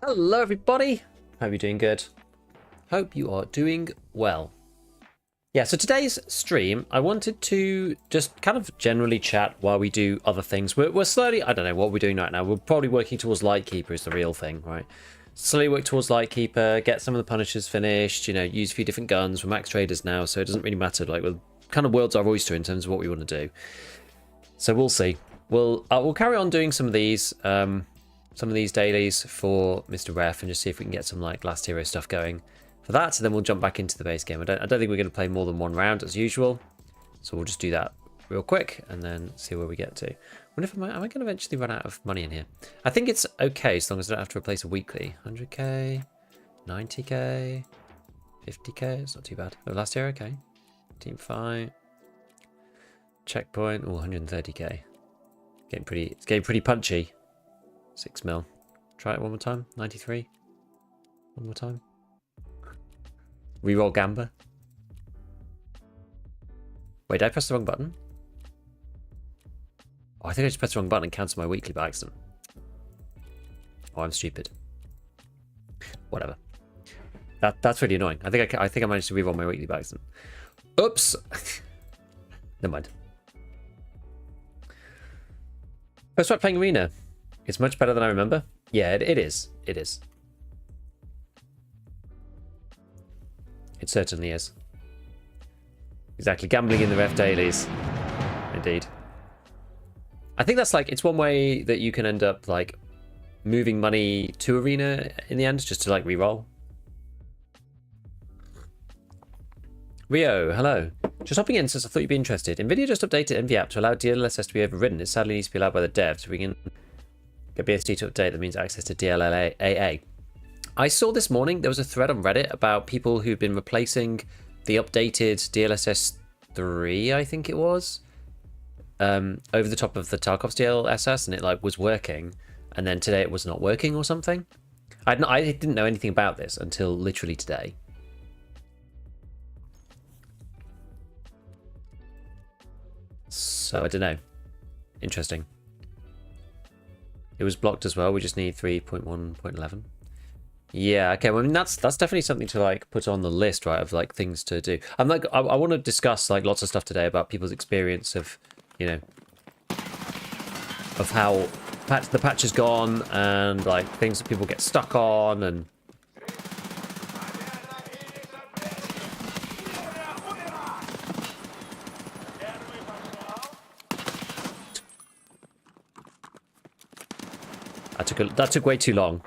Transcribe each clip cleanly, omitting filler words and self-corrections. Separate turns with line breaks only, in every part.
Hello everybody, hope you're doing good. Hope you are doing well. Yeah, so today's stream, I wanted to just kind of generally chat while we do other things. We're slowly, I don't know what we're doing right now. We're probably working towards Lightkeeper is the real thing, right? Slowly work towards Lightkeeper, get some of the Punishers finished, you know, use a few different guns. We're max traders now, so it doesn't really matter. Like, we're kind of world's our oyster in terms of what we want to do. So we'll see. We'll carry on doing some of these dailies for Mr. Ref and just see if we can get some like Last Hero stuff going for that. And then we'll jump back into the base game. I don't think we're going to play more than one round as usual, so we'll just do that real quick and then see where we get to. I wonder if am I going to eventually run out of money in here? I think it's okay as long as I don't have to replace a weekly. 100k, 90k, 50k. It's not too bad. Oh, Last Hero, okay. Team fight, checkpoint. Oh, 130k. It's getting pretty punchy. 6 mil. Try it one more time. 93. One more time. Reroll Gamba. Wait, did I press the wrong button? Oh, I think I just pressed the wrong button and cancelled my weekly by accident. Oh, I'm stupid. Whatever. That's really annoying. I think I managed to reroll my weekly by accident. Oops. Never mind. First start playing Arena. It's much better than I remember. Yeah, it is. It is. It certainly is. Exactly. Gambling in the ref dailies. Indeed. I think that's like, it's one way that you can end up like moving money to Arena in the end, just to like reroll. Rio, hello. Just hopping in since I thought you'd be interested. NVIDIA just updated NV app to allow DLSS to be overridden. It sadly needs to be allowed by the devs, so we can get BSD to update. That means access to DLLAA. I saw this morning there was a thread on Reddit about people who've been replacing the updated DLSS 3, I think it was, over the top of the Tarkov's DLSS, and it like was working, and then today it was not working or something. I didn't know anything about this until literally today. So I don't know. Interesting. It was blocked as well. We just need 3.1.11. Yeah, okay. Well, I mean, that's definitely something to like put on the list, right? Of like things to do. I'm like, I want to discuss like lots of stuff today about people's experience of, you know, of how the patch is gone and like things that people get stuck on and. That took way too long.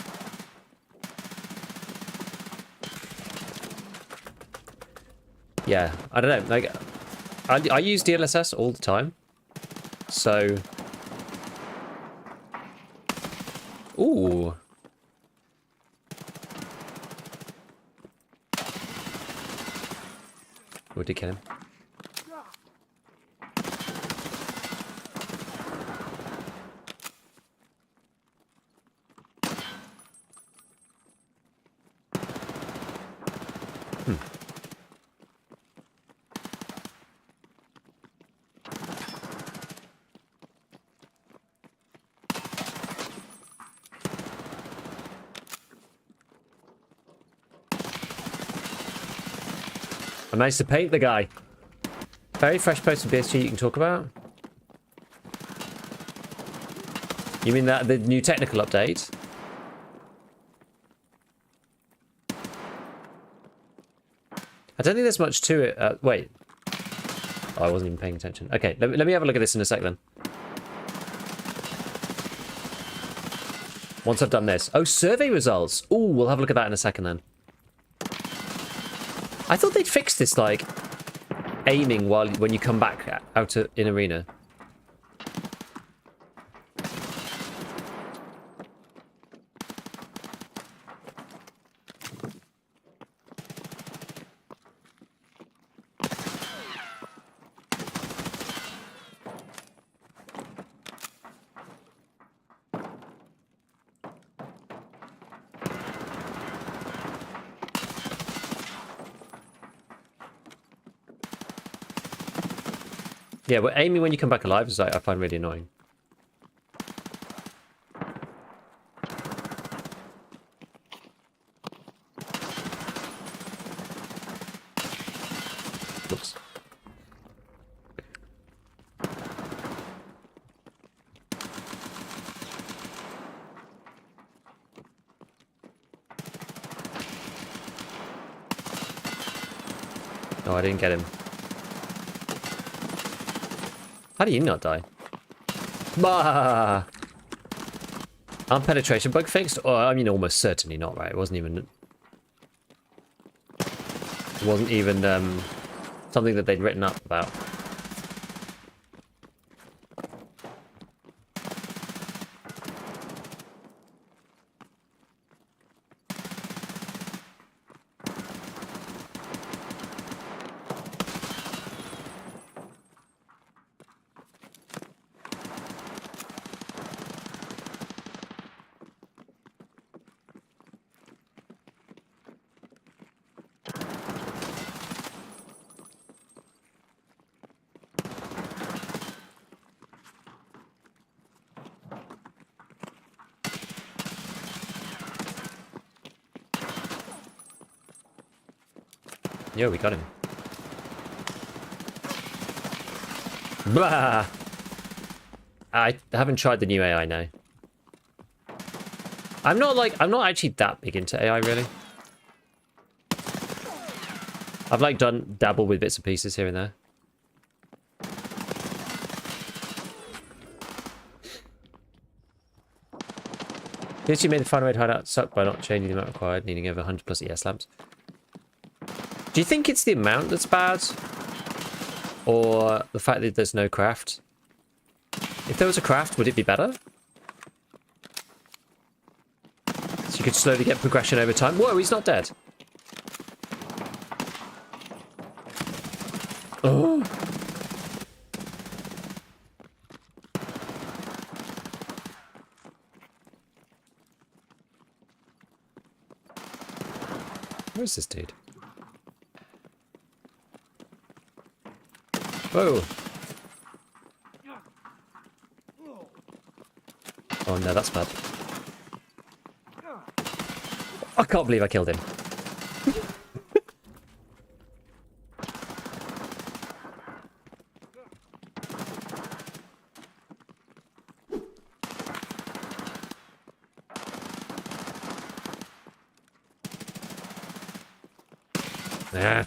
Yeah, I don't know. Like, I use DLSS all the time, so. Ooh. Oh, did kill him. I managed to paint the guy. Very fresh post from BSG you can talk about. You mean that the new technical update? I don't think there's much to it. Wait. Oh, I wasn't even paying attention. Okay, let me have a look at this in a sec then. Once I've done this. Oh, survey results. Oh, we'll have a look at that in a second then. I thought they'd fix this, like, aiming when you come back out in Arena. Yeah, but aiming when you come back alive is like, I find really annoying. Oops. Oh, I didn't get him. How do you not die? Bah! Arm penetration bug fixed? Oh, I mean, almost certainly not, right? It wasn't even something that they'd written up about. Yo, we got him. Blah! I haven't tried the new AI now. I'm not actually that big into AI, really. I've like dabbled with bits and pieces here and there. Guess you made the final way to Hideout suck by not changing the amount required, needing over 100 plus ES lamps. Do you think it's the amount that's bad? Or the fact that there's no craft? If there was a craft, would it be better? So you could slowly get progression over time. Whoa, he's not dead. Oh. Where's this dude? Whoa. Oh no, that's bad. I can't believe I killed him. Ah.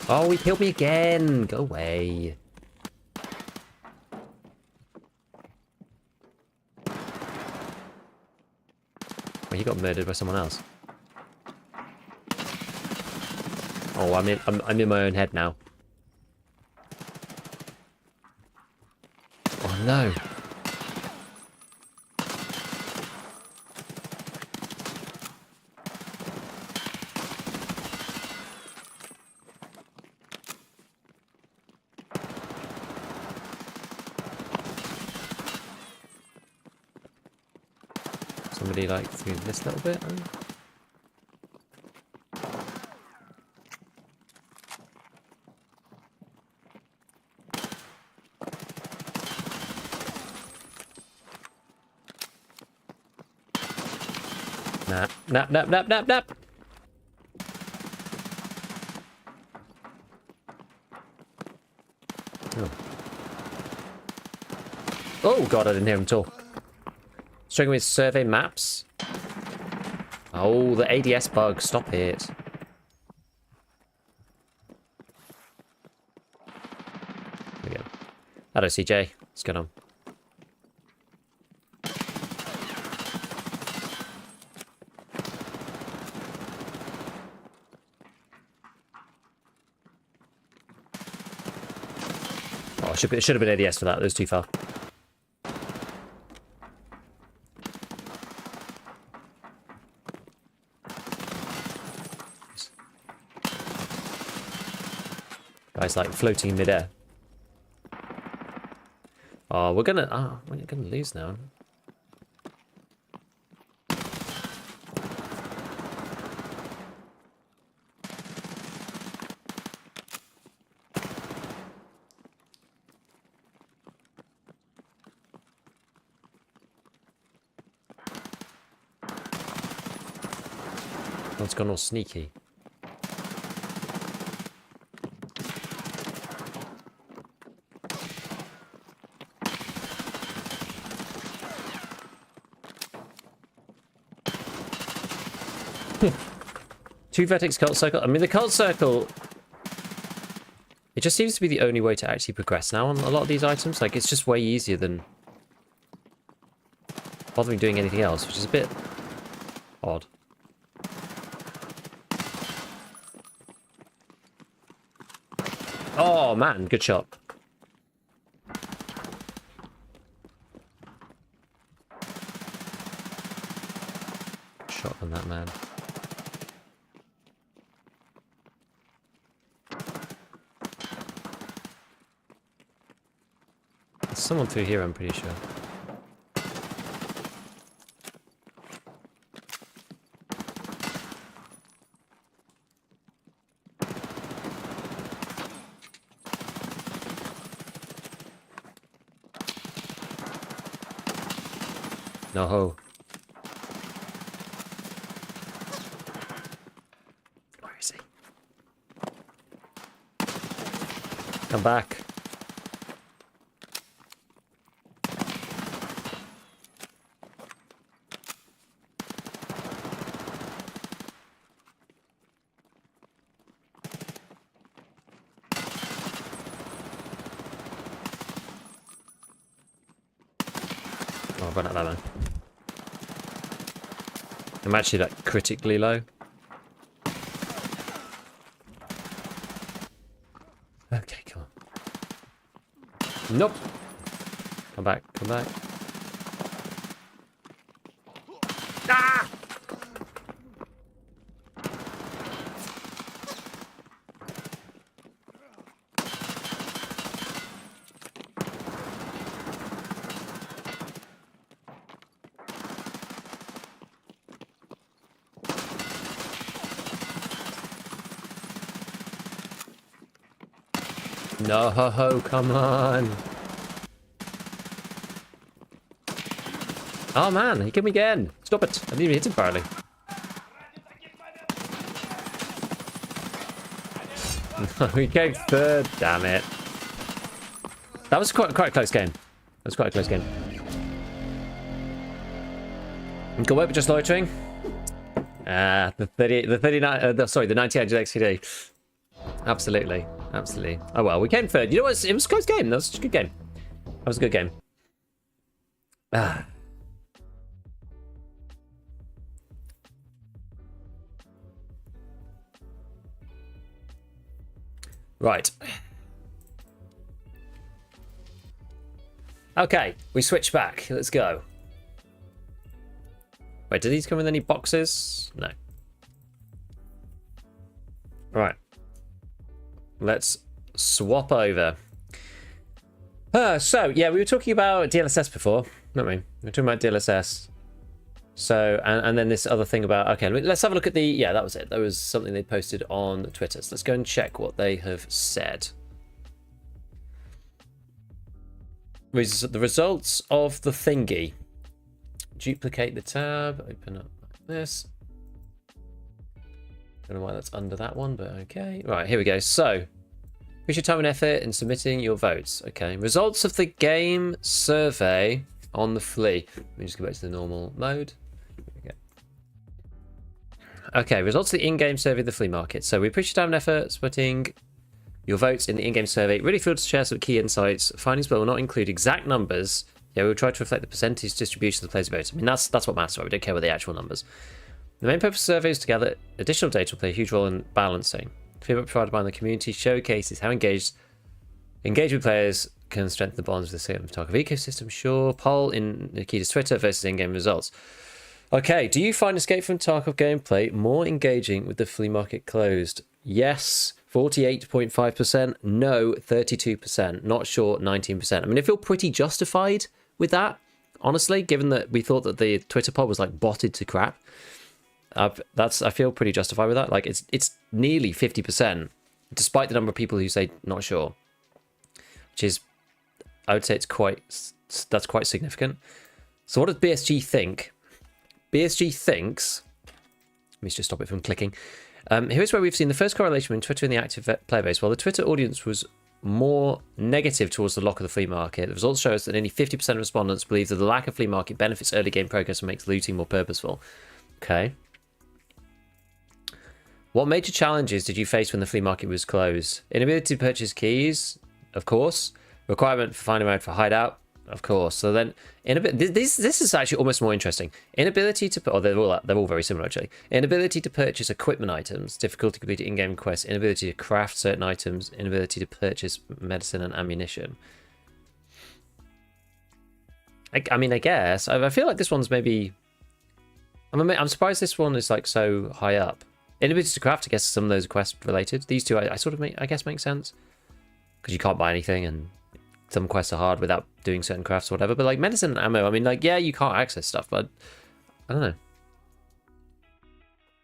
Oh, he killed me again. Go away. Oh, he got murdered by someone else. Oh, I'm in my own head now. Oh no. Somebody like through this little bit. Nap, nap, nap, nap, nap, nap. Oh. Oh god, I didn't hear him at all. Struggling with survey maps. Oh, the ADS bug. Stop it. There we go. Hello, CJ. What's going on? Oh, it should have been ADS for that. It was too far. Guy's like floating in midair. Oh, we're gonna lose now. It's gone all sneaky. Two vertex cult circle. I mean, the cult circle, it just seems to be the only way to actually progress now on a lot of these items. Like, it's just way easier than bothering doing anything else, which is a bit odd. Oh man, good shot. Shot on that man. There's someone through here, I'm pretty sure. No ho. Where is he? Come back. Oh, I've run out of ammo. I'm actually like critically low. Okay, come on. Nope. Come back, come back. Ah! No, ho, ho, come on. Oh man, he killed me again. Stop it. I didn't even hit him barely. We came third, damn it. That was quite a close game. That was quite a close game. Good work with just loitering. The 99, sorry, the 98 XPD. Absolutely, absolutely. Oh well, we came third. You know what? It was a close game. That was a good game. That was a good game. Ah. Right. Okay, we switch back. Let's go. Wait, do these come with any boxes? No. Right. Let's swap over. So, yeah, we were talking about DLSS before, weren't we? We were talking about DLSS. So, and then this other thing about... Okay, let's have a look at the... Yeah, that was it. That was something they posted on Twitter. So let's go and check what they have said. The results of the thingy. Duplicate the tab. Open up like this. Don't know why that's under that one, but okay. Right, here we go. So, push your time and effort in submitting your votes. Okay, results of the game survey on the Flea. Let me just go back to the normal mode. Here we go. Okay, results of the in-game survey of the Flea market. So we appreciate your time and effort submitting your votes in the in-game survey. Really thrilled to share some key insights. Findings will not include exact numbers. Yeah, we'll try to reflect the percentage distribution of the players' votes. I mean, that's what matters, right? We don't care about the actual numbers. The main purpose of surveys is to gather additional data will play a huge role in balancing. Feedback provided by the community showcases how engagement players can strengthen the bonds with the Tarkov ecosystem. Sure. Poll in Nikita's Twitter versus in-game results. Okay, do you find Escape from Tarkov gameplay more engaging with the flea market closed? Yes, 48.5%. No, 32%. Not sure, 19%. I mean, I feel pretty justified with that, honestly, given that we thought that the Twitter poll was like botted to crap. I feel pretty justified with that. Like it's nearly 50%, despite the number of people who say not sure, which is, I would say that's quite significant. So what does BSG think? BSG thinks me just stop it from clicking. Here's where we've seen the first correlation between Twitter and the active player base. While the Twitter audience was more negative towards the lock of the flea market, the results show us that nearly 50% of respondents believe that the lack of flea market benefits early game progress and makes looting more purposeful. Okay. What major challenges did you face when the flea market was closed? Inability to purchase keys, of course. Requirement for finding a mode for hideout, of course. So then, this is actually almost more interesting. Inability to, or they're all very similar actually. Inability to purchase equipment items, difficulty completing in-game quests, inability to craft certain items, inability to purchase medicine and ammunition. I mean, I guess I feel like this one's maybe. I'm surprised this one is like so high up. Inability to craft, I guess some of those are quest related. These two, I sort of I guess make sense because you can't buy anything and some quests are hard without doing certain crafts or whatever. But like medicine and ammo, I mean, like yeah, you can't access stuff, but I don't know.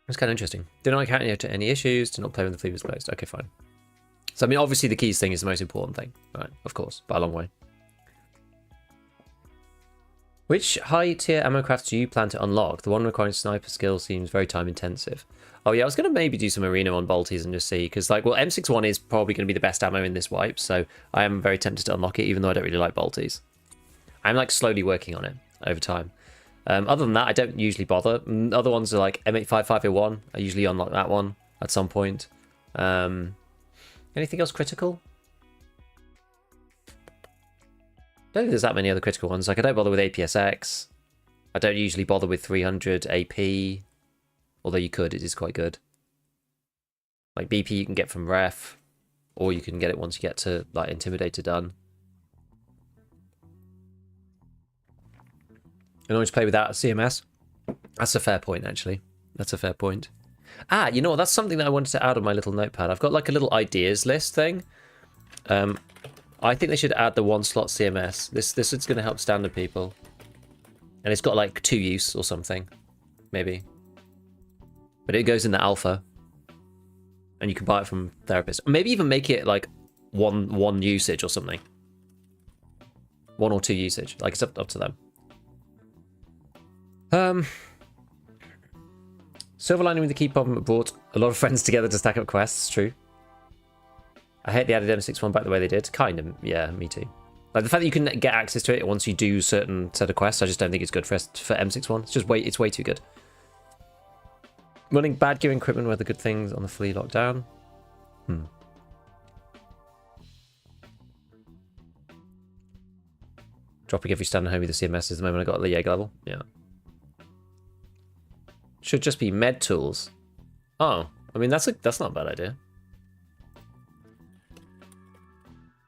It's kind of interesting. Did not encounter any issues. Did not play when the flea was closed. Okay, fine. So I mean, obviously the keys thing is the most important thing, right? Of course, by a long way. Which high tier ammo crafts do you plan to unlock? The one requiring sniper skill seems very time intensive. Oh yeah, I was going to maybe do some arena on bolties and just see, because like, well, M61 is probably going to be the best ammo in this wipe, so I am very tempted to unlock it, even though I don't really like bolties. I'm like slowly working on it over time. Other than that, I don't usually bother. Other ones are like M85501. I usually unlock that one at some point. Anything else critical? I don't think there's that many other critical ones. Like I don't bother with APSX. I don't usually bother with 300 AP. Although you could, it is quite good. Like BP you can get from Ref, or you can get it once you get to like Intimidator done. And always play without a CMS. That's a fair point, actually. That's a fair point. Ah, you know what? That's something that I wanted to add on my little notepad. I've got like a little ideas list thing. I think they should add the one slot CMS. This is going to help standard people. And it's got like 2 use or something, maybe. But it goes in the alpha, and you can buy it from therapists. Maybe even make it like one usage or something. 1 or 2 usage. Like it's up to them. Silver lining with the key problem brought a lot of friends together to stack up quests. True. I hate the added M61 back the way they did. Kind of, yeah, me too. Like the fact that you can get access to it once you do certain set of quests, I just don't think it's good for M61. It's just it's way too good. Running bad gear equipment were the good things on the Flea lockdown. Dropping every standard home with the CMS is the moment I got the Jaeger level. Yeah. Should just be med tools. Oh, I mean that's not a bad idea.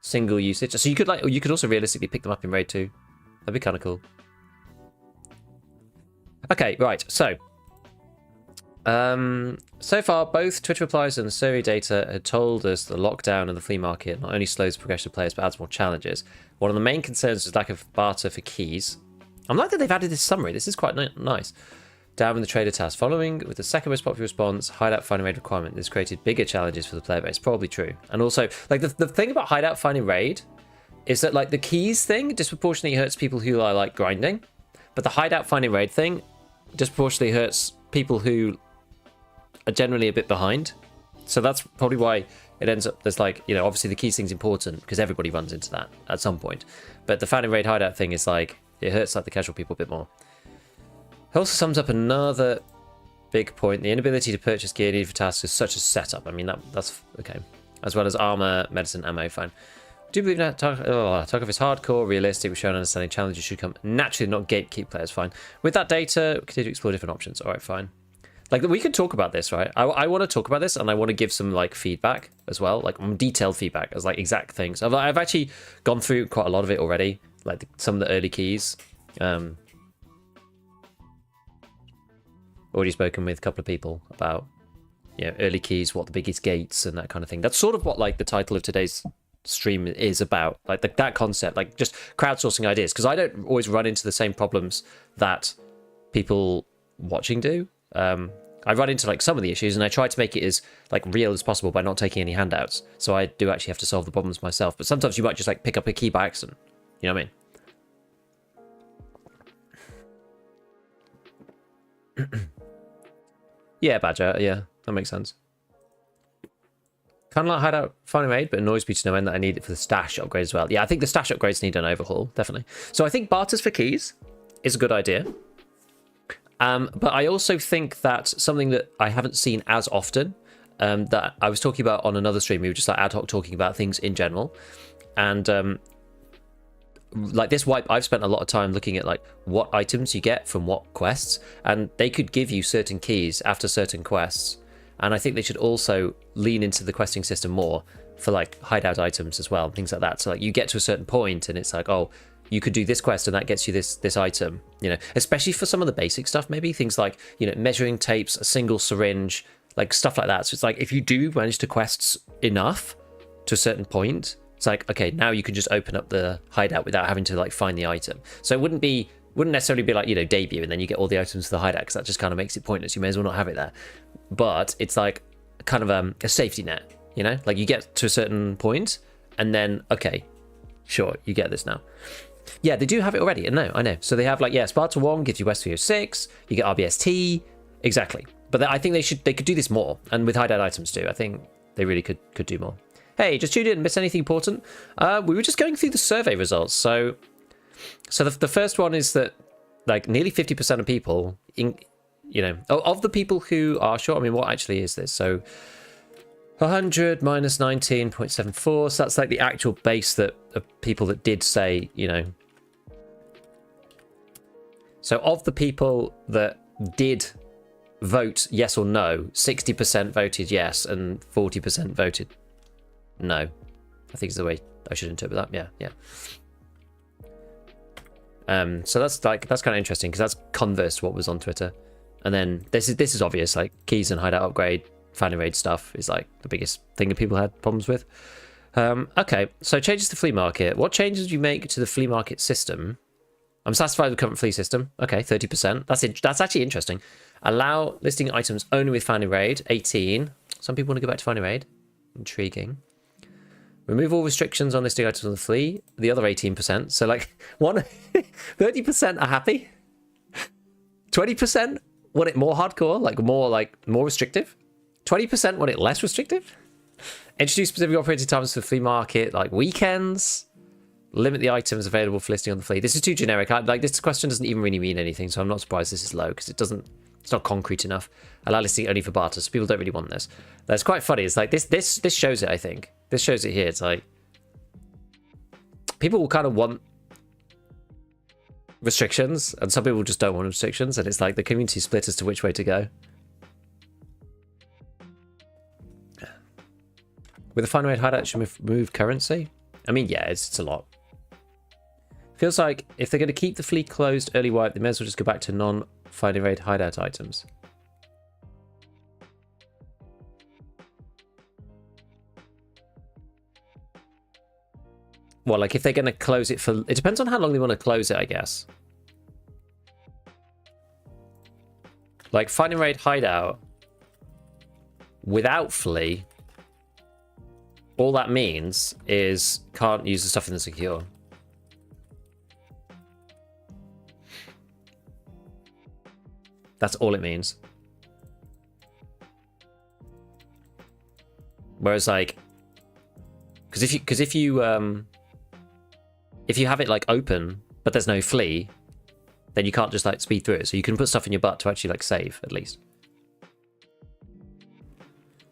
Single usage. So you could also realistically pick them up in raid 2. That'd be kind of cool. Okay, right. So far, both Twitter replies and the survey data had told us the lockdown of the flea market not only slows the progression of players but adds more challenges. One of the main concerns is lack of barter for keys. I'm glad that they've added this summary. This is quite nice. Down in the trader task. Following with the second most popular response, hideout finding raid requirement. This created bigger challenges for the player base. Probably true. And also, like the thing about hideout finding raid is that like the keys thing disproportionately hurts people who are like grinding, but the hideout finding raid thing disproportionately hurts people who are generally a bit behind. So that's probably why it ends up there's like, you know, obviously the keys thing's important because everybody runs into that at some point. But the finding raid hideout thing is like it hurts like the casual people a bit more. It also sums up another big point. The inability to purchase gear needed for tasks is such a setup. I mean, that's okay. As well as armor, medicine, ammo, fine. I do believe that Tarkov is hardcore, realistic, with showing understanding challenges should come naturally, not gatekeep players, fine. With that data, continue to explore different options. All right, fine. Like, we could talk about this, right? I want to talk about this, and I want to give some, like, feedback as well, like, detailed feedback as, like, exact things. I've actually gone through quite a lot of it already, like, some of the early keys. Already spoken with a couple of people about, you know, early keys, what the biggest gates and that kind of thing. That's sort of what like the title of today's stream is about, like that concept, like just crowdsourcing ideas, because I don't always run into the same problems that people watching do. I run into like some of the issues and I try to make it as like real as possible by not taking any handouts, so I do actually have to solve the problems myself. But sometimes you might just like pick up a key by accident, you know what I mean? Yeah, Badger. Yeah, that makes sense. Kind of like Hideout finally made, but annoys me to no end that I need it for the stash upgrade as well. Yeah, I think the stash upgrades need an overhaul, definitely. So I think barters for keys is a good idea. But I also think that something that I haven't seen as often, that I was talking about on another stream, we were just like ad hoc talking about things in general. And like this wipe, I've spent a lot of time looking at like what items you get from what quests, and they could give you certain keys after certain quests. And I think they should also lean into the questing system more for like hideout items as well, and things like that. So like you get to a certain point and it's like, oh, you could do this quest and that gets you this item, you know, especially for some of the basic stuff, maybe things like, you know, measuring tapes, a single syringe, like stuff like that. So it's like, if you do manage to quests enough to a certain point, it's like, okay, now you can just open up the hideout without having to like find the item. So it wouldn't necessarily be like, you know, debut and then you get all the items for the hideout, because that just kind of makes it pointless. You may as well not have it there. But it's like kind of a safety net, you know, like you get to a certain point and then, okay, sure, you get this now. Yeah, they do have it already. I know. So they have like, yeah, Sparta 1 gives you West 306, you get RBST, exactly. But I think they could do this more, and with hideout items too. I think they really could do more. Hey, just tuned in, miss anything important? We were just going through the survey results. So the first one is that like nearly 50% of people, you know, of the people who are short, I mean, what actually is this? So 100 minus 19.74, so that's like the actual base that of people that did say, you know. So of the people that did vote yes or no, 60% voted yes and 40% voted no. I think is the way I should interpret that. Yeah. So that's kind of interesting, because that's converse to what was on Twitter. And then this is obvious, like keys and hideout upgrade, fan raid stuff is like the biggest thing that people had problems with. Okay, so changes to flea market. What changes do you make to the flea market system? I'm satisfied with current flea system. Okay, 30%. That's actually interesting. Allow listing items only with fan raid. 18. Some people want to go back to fan raid. Intriguing. Remove all restrictions on listing items on the flea. The other 18%. So like 30% are happy. 20% want it more hardcore, more restrictive. 20% want it less restrictive. Introduce specific operating times for flea market, like weekends. Limit the items available for listing on the flea. This is too generic. This question doesn't even really mean anything, so I'm not surprised this is low, because it's not concrete enough. Allow listing only for barter, so people don't really want this. That's quite funny. It's like this shows it, I think. This shows it here. It's like people will kind of want restrictions, and some people just don't want restrictions, and it's like the community split as to which way to go. With a fine rate hideout, should move currency? I mean, yeah, it's a lot. Feels like if they're going to keep the fleet closed early wipe, they may as well just go back to non-finding rate hideout items. Well, like if they're going to close it for... It depends on how long they want to close it, I guess. Like finding raid hideout without Flea, all that means is can't use the stuff in the secure. That's all it means. Whereas like, because if you have it like open but there's no Flea, then you can't just like speed through it. So you can put stuff in your butt to actually like save at least.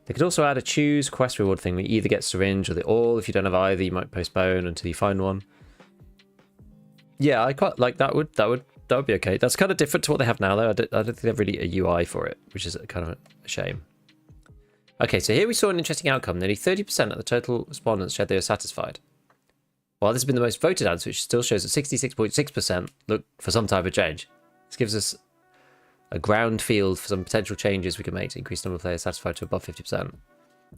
They could also add a choose quest reward thing where you either get syringe or the all. If you don't have either, you might postpone until you find one. Yeah, I quite like that. Would be okay. That's kind of different to what they have now, though. I don't think they have really a UI for it, which is kind of a shame. Okay, so here we saw an interesting outcome. Nearly 30% of the total respondents said they were satisfied. While this has been the most voted answer, which still shows that 66.6% look for some type of change. This gives us a ground field for some potential changes we can make to increase the number of players satisfied to above 50%.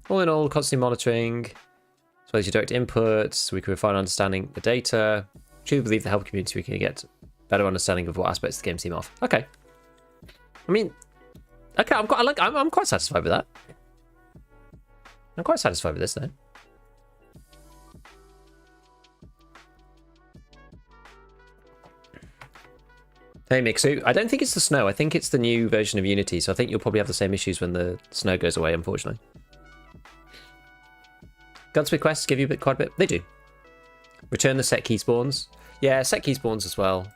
All in all, constantly monitoring, as well as your direct inputs, so we can refine our understanding of the data. Truly believe the help community we can get better understanding of what aspects of the game seem off. Okay. I mean, okay, I'm quite satisfied with that. I'm quite satisfied with this, though. Hey Mixu, I don't think it's the snow. I think it's the new version of Unity, so I think you'll probably have the same issues when the snow goes away, unfortunately. Gunsmith quests give you quite a bit. They do. Return the set key spawns. Yeah, set key spawns as well.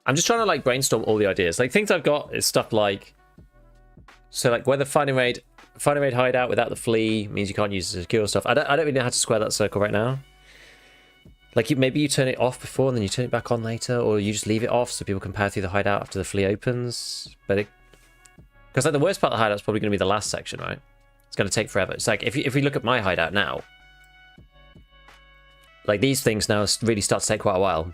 I'm just trying to like brainstorm all the ideas. Like things I've got is stuff like, so like whether finding raid hideout without the flea means you can't use the secure stuff. I don't really know how to square that circle right now. Like maybe you turn it off before and then you turn it back on later, or you just leave it off so people can power through the hideout after the flea opens. But because like the worst part of the hideout is probably going to be the last section, right? It's going to take forever. It's like if we look at my hideout now, like these things now really start to take quite a while.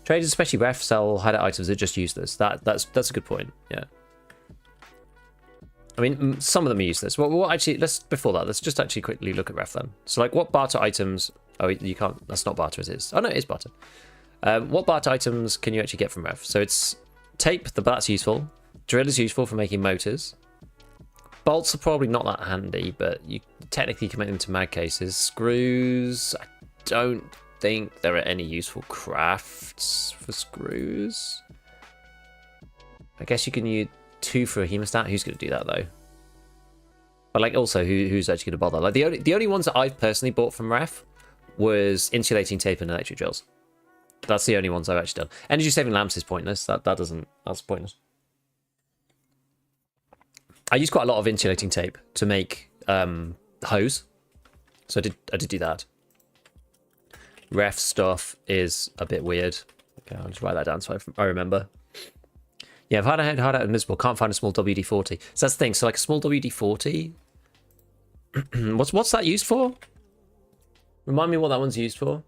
Traders, especially ref, sell hideout items that just useless. That's a good point. Yeah. I mean, some of them are useless. Well, actually, before that, let's just actually quickly look at ref then. So, like, what barter items? Oh, you can't. That's not barter. It is. Oh no, it is barter. What barter items can you actually get from ref? So it's tape. That's useful. Drill is useful for making motors. Bolts are probably not that handy, but you technically can make them into mag cases. Screws. I don't think there are any useful crafts for screws. I guess you can use 2 for a hemostat. Who's going to do that though? But like also who's actually going to bother? Like the only ones that I've personally bought from ref was insulating tape and electric drills. That's the only ones I've actually done. Energy saving lamps is pointless. That's pointless. I use quite a lot of insulating tape to make hose. So I did do that. Ref stuff is a bit weird. Okay, I'll just write that down so I remember. Yeah, I've had hideout invisible. Can't find a small WD-40. So that's the thing. So like a small WD-40. What's that used for? Remind me what that one's used for.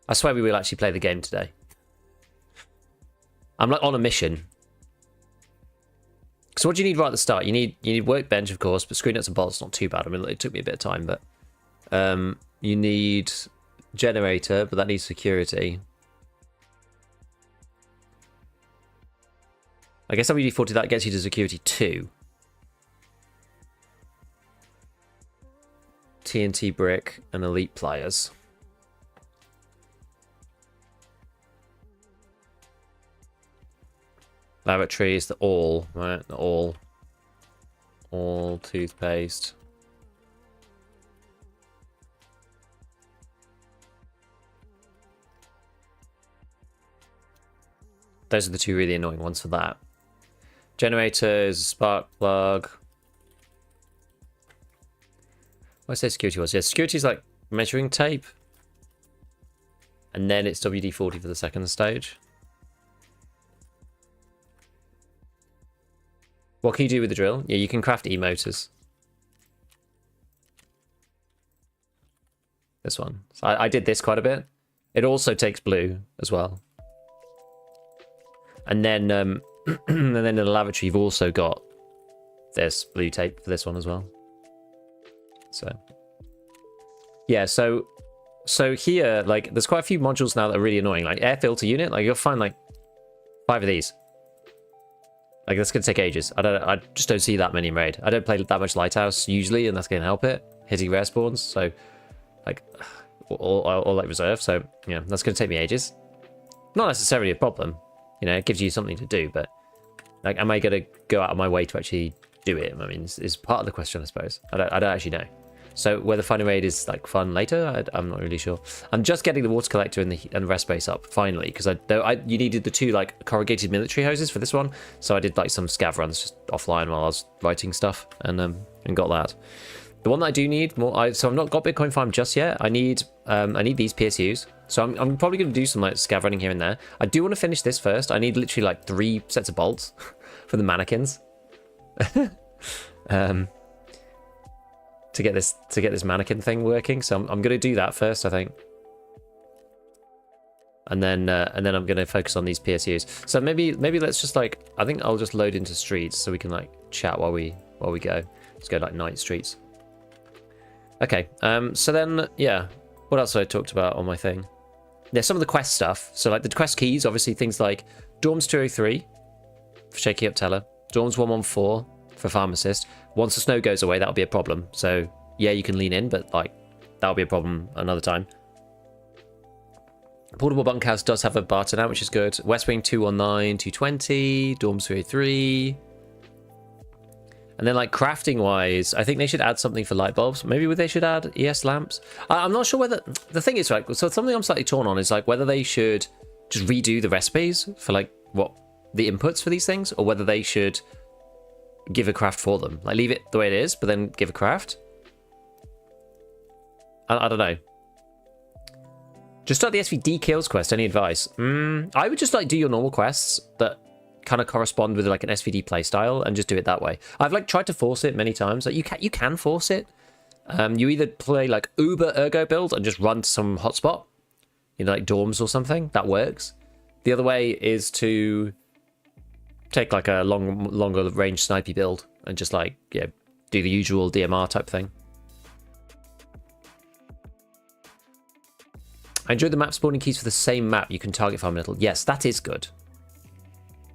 I swear we will actually play the game today. I'm like on a mission. So what do you need right at the start? You need workbench, of course, but screw nuts and bolts not too bad. I mean, it took me a bit of time, but you need generator, but that needs security. I guess WD-40 that gets you to security 2. TNT brick and elite pliers. Lavatory is the all, right? The all toothpaste. Those are the 2 really annoying ones for that. Generators, spark plug. What did I say security was? Yeah, security is like measuring tape. And then it's WD-40 for the second stage. What can you do with the drill? Yeah, you can craft e-motors. This one. So I did this quite a bit. It also takes blue as well. And then and then in the lavatory you've also got this blue tape for this one as well. So yeah, so here like there's quite a few modules now that are really annoying. Like air filter unit, like you'll find like 5 of these. Like that's gonna take ages. I just don't see that many in raid. I don't play that much Lighthouse usually, and that's gonna help it hitting rare spawns. So like or like reserve. So yeah, that's gonna take me ages. Not necessarily a problem. You know, it gives you something to do, but like, am I gonna go out of my way to actually do it? I mean, it's part of the question, I suppose. I don't actually know. So whether finding raid is like fun later, I'm not really sure. I'm just getting the water collector and the rest space up finally because you needed the 2 like corrugated military hoses for this one, so I did like some scav runs just offline while I was writing stuff and got that. The one that I do need more, so I've not got Bitcoin Farm just yet. I need these PSUs, so I'm probably going to do some like scav running here and there. I do want to finish this first. I need literally like 3 sets of bolts for the mannequins. To get this mannequin thing working, so I'm going to do that first, I think, and then I'm going to focus on these PSUs. So maybe let's just like, I think I'll just load into streets so we can like chat while we go. Let's go like night streets. Okay, so then yeah, what else have I talked about on my thing? there's some of the quest stuff. So like the quest keys, obviously things like Dorms 203 for shaking up Teller, Dorms 114 for pharmacist. Once the snow goes away, that'll be a problem. So yeah, you can lean in, but like that'll be a problem another time. Portable bunkhouse does have a barter now, which is good. West Wing 219, 220, Dorms 303. And then like crafting wise, I think they should add something for light bulbs. Maybe they should add ES lamps. I'm not sure whether, the thing is, right, so something I'm slightly torn on is like whether they should just redo the recipes for like what the inputs for these things, or whether they should give a craft for them. Like leave it the way it is, but then give a craft. I don't know. Just start the SVD kills quest. Any advice? I would just like do your normal quests that kind of correspond with like an SVD playstyle and just do it that way. I've like tried to force it many times. Like you can force it. You either play like Uber Ergo build and just run to some hotspot, you know, like dorms or something. That works. The other way is to take like a longer range snipey build and just like do the usual DMR type thing. I enjoyed the map spawning keys for the same map. You can target farm a little. Yes, that is good.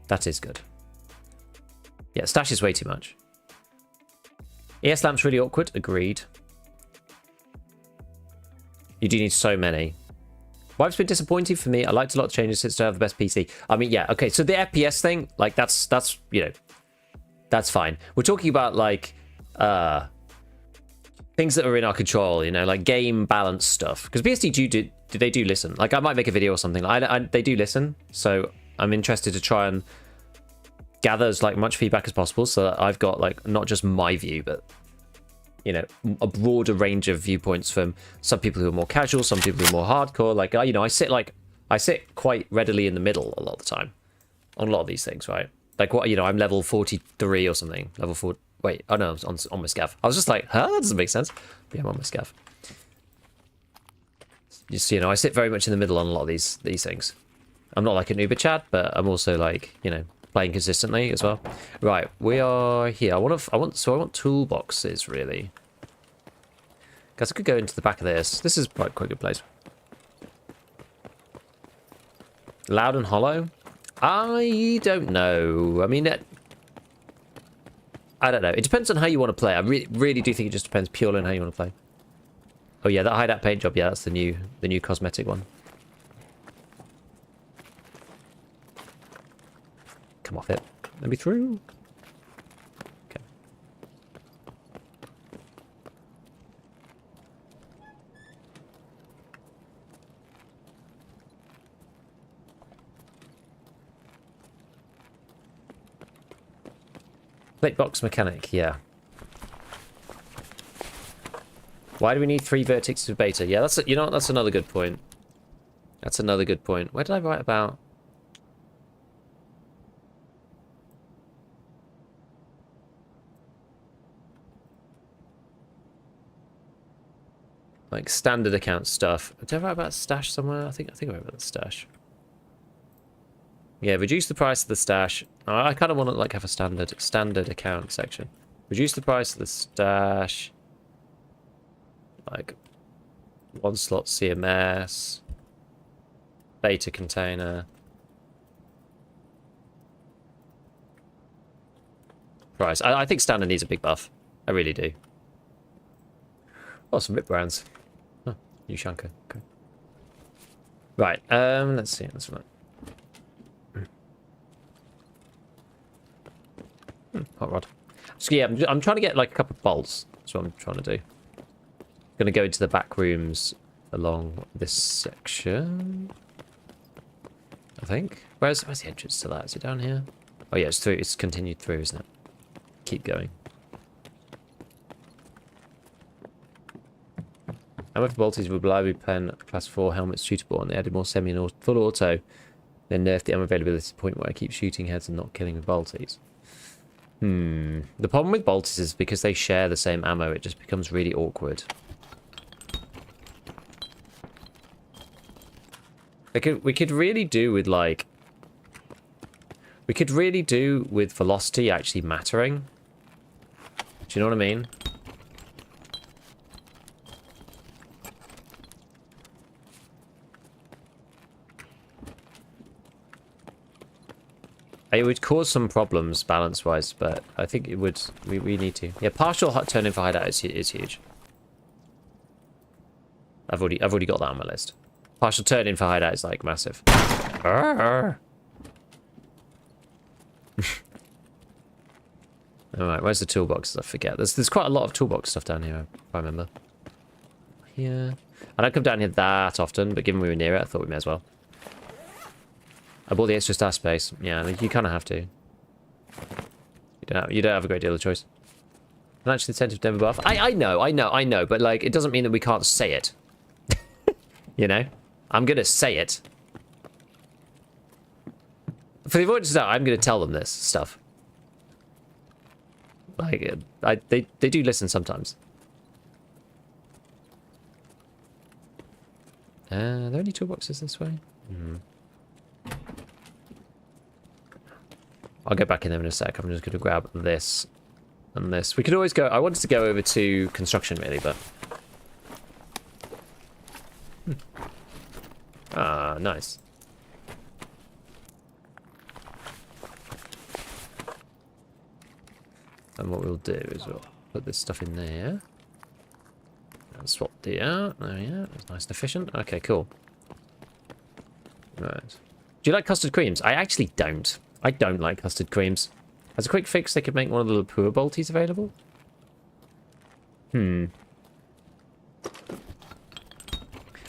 That is good. Yeah, stash is way too much. ES lamp's really awkward. Agreed. You do need so many. Wife's been disappointing for me. I liked a lot of changes since I have the best PC. I mean, yeah, okay. So the FPS thing, like that's you know, that's fine. We're talking about like things that are in our control, you know, like game balance stuff. Because BSD they do listen. Like I might make a video or something. They do listen. So I'm interested to try and gather as like much feedback as possible, so that I've got like not just my view, but you know, a broader range of viewpoints from some people who are more casual, some people who are more hardcore. Like you know, I sit quite readily in the middle a lot of the time on a lot of these things, right? Like what, you know, I'm level 43 or something. Level 4. Wait, oh no, on my scav. I was just like, huh? That doesn't make sense. But yeah, I'm on my scav. Just, you know, I sit very much in the middle on a lot of these things. I'm not like an Uber Chad, but I'm also like, you know, playing consistently as well. Right, we are here. I want toolboxes really. Guess I could go into the back of this. This is quite a good place. Loud and hollow? I don't know. I mean, I don't know. It depends on how you want to play. I really do think it just depends purely on how you want to play. Oh yeah, that hideout paint job. Yeah, that's the new cosmetic one. Come off it. Let me through. Okay. Plate box mechanic, yeah. Why do we need 3 vertices for beta? Yeah, you know what, that's another good point. That's another good point. Where did I write about? Like standard account stuff. Did I write about stash somewhere? I think I wrote about the stash. Yeah, reduce the price of the stash. I kind of want to like have a standard account section. Reduce the price of the stash. Like 1 slot CMS. Beta container. Price. I think standard needs a big buff. I really do. Oh, some rip brands. Oh, new Shanka. Okay. Right. Let's see. Let's look. Hot rod. So yeah, I'm trying to get like a couple of bolts. That's what I'm trying to do. Gonna go into the back rooms along this section. I think. Where's the entrance to that? Is it down here? Oh yeah, it's through. It's continued through, isn't it? Keep going. How much bolties would reliably pen class 4 helmets shootable, and they added more semi and full auto, then nerfed the ammo availability to the point where I keep shooting heads and not killing with bolties. The problem with bolties is because they share the same ammo, it just becomes really awkward. We could really do with like... We could really do with velocity actually mattering. Do you know what I mean? It would cause some problems balance-wise, but I think it would. We need to. Yeah, partial turn-in for hideout is huge. I've already got that on my list. Partial turn-in for hideout is like massive. Alright, where's the toolboxes? I forget. There's quite a lot of toolbox stuff down here, if I remember. Here. I don't come down here that often, but given we were near it, I thought we may as well. I bought the extra star space. Yeah, you kind of have to. You don't have a great deal of choice. Financial incentive never buff. I know, but like, it doesn't mean that we can't say it. You know? I'm gonna say it. For the avoidance of doubt, I'm gonna tell them this stuff. Like, they do listen sometimes. Are there any toolboxes this way? I'll go back in there in a sec. I'm just going to grab this and this. We could always go... I wanted to go over to construction, really, but... Ah, nice. And what we'll do is we'll put this stuff in there. And swap the out. There we are. That's nice and efficient. Okay, cool. Right. Do you like custard creams? I actually don't. I don't like custard creams. As a quick fix, they could make one of the little Pua Bolties available.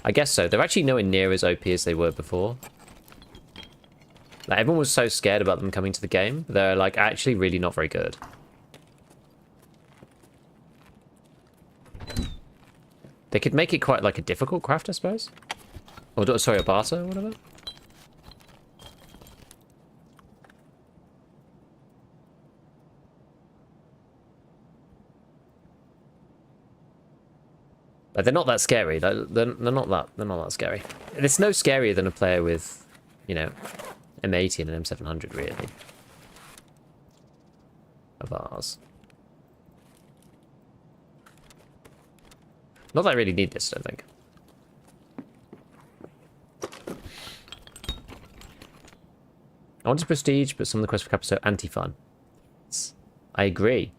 I guess so. They're actually nowhere near as OP as they were before. Like, everyone was so scared about them coming to the game. They're, like, actually really not very good. They could make it quite, like, a difficult craft, I suppose. Or, sorry, a barter or whatever. But they're not that scary. They're not that scary. It's no scarier than a player with, you know, M80 and an M700, really. Of ours. Not that I really need this, I don't think. I wanted prestige, but some of the quests for Cap are so anti-fun. I agree.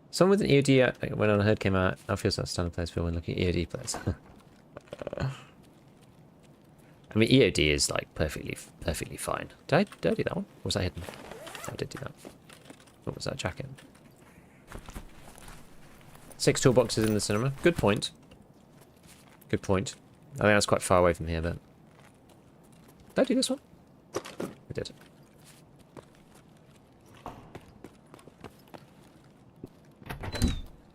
Someone with an EOD when on Herd came out, I feel like standard players feel when looking at EOD players. I mean, EOD is like perfectly fine. Did I do that one? Or was that hidden? I did do that. What was that jacket? 6 toolboxes in the cinema. Good point. Good point. I think that's quite far away from here, but... Did I do this one? I did.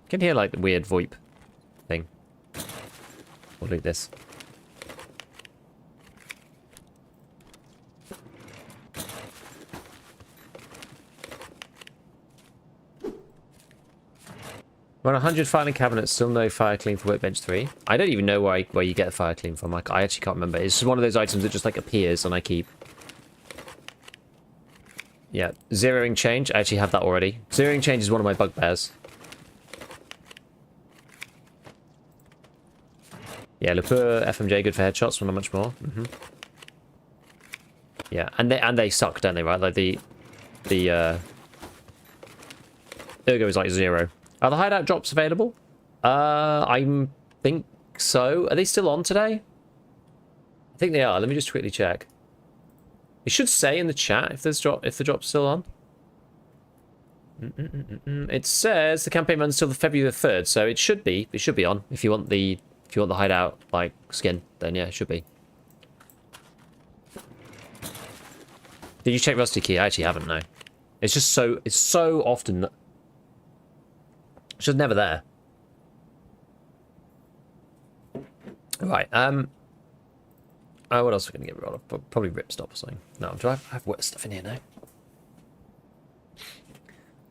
Can hear like the weird VoIP thing. We'll do this. We're on 100 filing cabinets, still no fire clean for workbench 3. I don't even know where you get the fire clean from. I actually can't remember. It's just one of those items that just like appears and I keep. Yeah, zeroing change. I actually have that already. Zeroing change is one of my bugbears. Yeah, Lapua FMJ good for headshots, but not much more. Yeah, and they suck, don't they? Right, like the Ergo is like 0. Are the hideout drops available? I think so. Are they still on today? I think they are. Let me just quickly check. It should say in the chat if the drop's still on. It says the campaign runs until the February the 3rd, so it should be. It should be on. If you want the hideout like skin, then yeah, it should be. Did you check Rusty Key? I actually haven't. No. It's just so often. It's just never there. Right. What else are we gonna get rid of? Probably ripstop or something. No, do I have worse stuff in here now?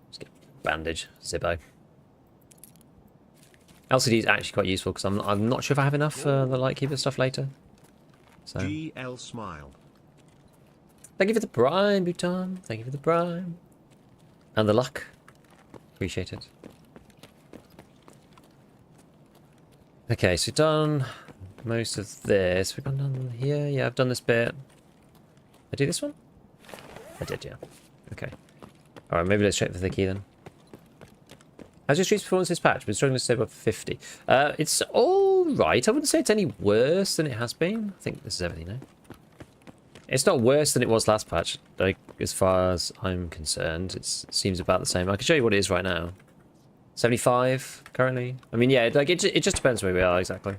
Let's get bandage, Zippo. LCD is actually quite useful because I'm not sure if I have enough for the Lightkeeper stuff later. So.
GL smile.
Thank you for the prime, Bhutan. Thank you for the prime. And the luck. Appreciate it. Okay, so we've done most of this. We've gone down here. Yeah, I've done this bit. I do this one? I did, yeah. Okay. Alright, maybe let's check for the key then. How's your streets performance this patch? Been struggling to stay above 50. It's alright. I wouldn't say it's any worse than it has been. I think this is everything now. It's not worse than it was last patch. Like, as far as I'm concerned, it seems about the same. I can show you what it is right now. 75 currently. I mean, yeah, like it just depends where we are exactly.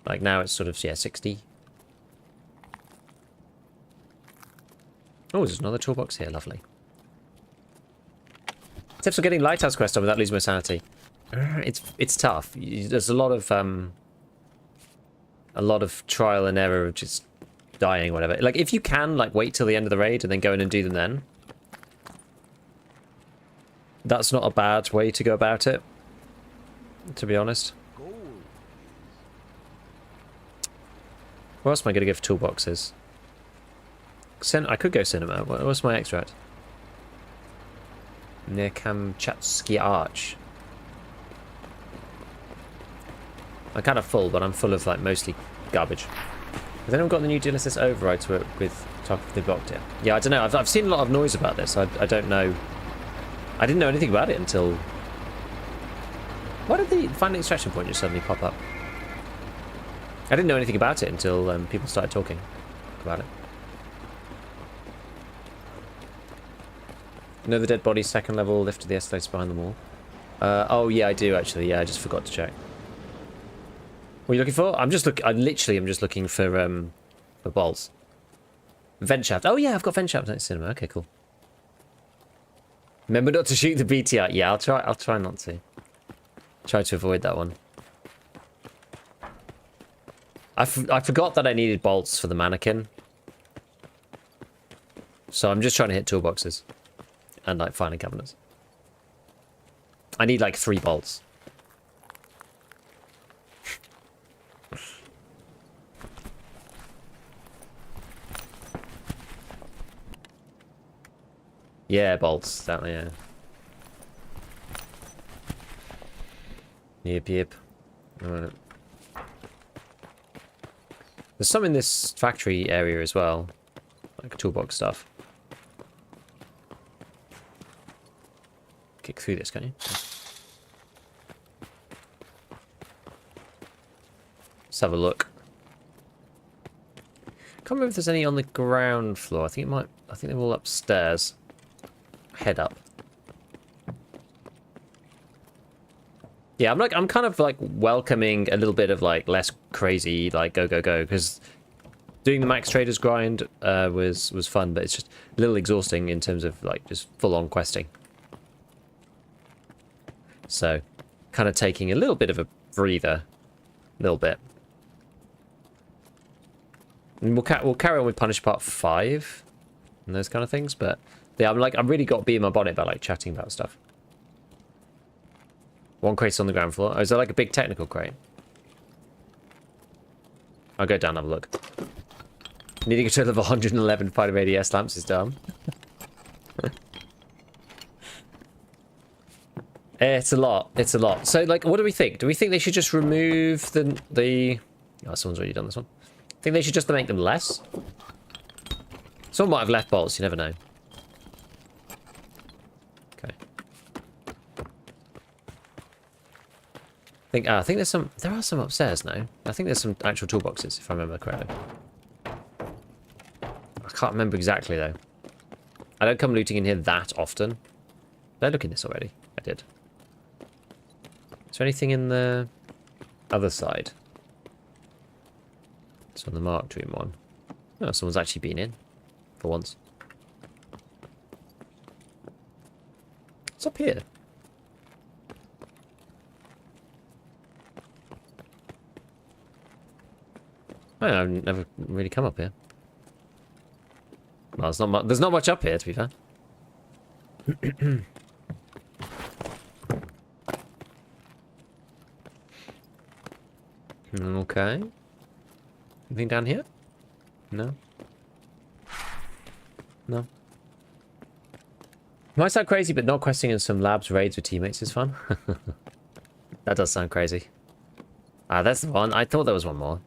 Like now it's sort of, yeah, 60. Oh, there's another toolbox here. Lovely. Tips for getting Lighthouse quest on without losing my sanity. It's tough. There's a lot of trial and error of just dying, whatever. Like if you can, like wait till the end of the raid and then go in and do them then. That's not a bad way to go about it, to be honest. Where else am I going to go for toolboxes? I could go cinema. What's my extract? Near Kamchatsky Arch. I'm kind of full, but I'm full of like mostly garbage. Has anyone got the new DLSS override to work with Tarkov? They blocked it. Yeah, I don't know. I've seen a lot of noise about this. I don't know. I didn't know anything about it until... Why did the find an extraction point just suddenly pop up? I didn't know anything about it until people started talking about it. You know the dead body's second level lifted the escalators behind the wall? Oh yeah, I do actually. Yeah, I just forgot to check. What are you looking for? I'm literally just looking for bolts. Vent shaft. Oh yeah, I've got vent shaft at cinema. Okay, cool. Remember not to shoot the BTR. Yeah, I'll try not to. Try to avoid that one. I forgot that I needed bolts for the mannequin. So I'm just trying to hit toolboxes. And like filing cabinets. I need like 3 bolts. Yeah, bolts. Exactly, yeah. Yep. Alright. There's some in this factory area as well. Like toolbox stuff. Kick through this, can you? Let's have a look. Can't remember if there's any on the ground floor. I think they're all upstairs. Head up. Yeah, I'm kind of like welcoming a little bit of like less crazy like go because doing the max traders grind was fun, but it's just a little exhausting in terms of like just full on questing. So, kind of taking a little bit of a breather, a little bit. And we'll carry on with Punish Part 5 and those kind of things, but yeah, I've really got to be in my bonnet about like chatting about stuff. One crate's on the ground floor. Oh, is there like a big technical crate? I'll go down and have a look. Needing a total of 111 fighter ADS lamps is dumb. It's a lot. It's a lot. So, like, what do we think? Do we think they should just remove the... Oh, someone's already done this one. Think they should just make them less? Someone might have left bolts. You never know. Okay. I think there's some... There are some upstairs now. I think there's some actual toolboxes, if I remember correctly. I can't remember exactly, though. I don't come looting in here that often. Did I look in this already? I did. Is there anything in the other side? It's on the marked room one. Oh, someone's actually been in. For once. What's up here? Oh, I've never really come up here. Well, there's not much up here, to be fair. Okay. Anything down here? No. No. Might sound crazy, but not questing in some labs raids with teammates is fun. That does sound crazy. Ah, that's the one. I thought there was one more.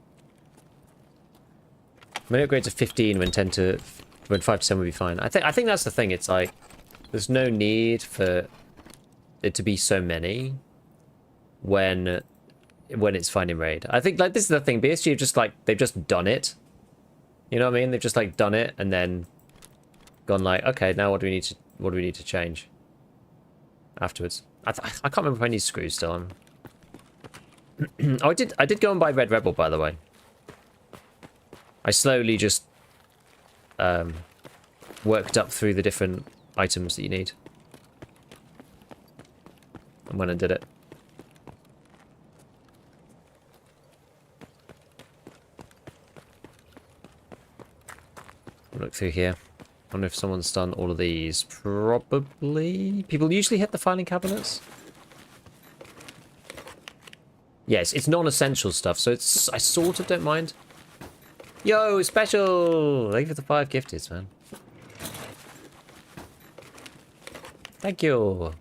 Maybe upgrade to 15 when 5 to 10 would be fine. I think that's the thing. It's like there's no need for it to be so many when it's fine in raid. I think like this is the thing. BSG have just like they've just done it. You know what I mean? They've just like done it and then gone like, okay, now what do we need to change afterwards? I can't remember if I need screws still on. Oh, I did go and buy Red Rebel, by the way. I slowly just worked up through the different items that you need. And went and did it. Look through here. I wonder if someone's done all of these. Probably. People usually hit the filing cabinets. Yes, it's non-essential stuff, so it's I sort of don't mind. Yo, special! Thank you for the 5 gifted, man. Thank you.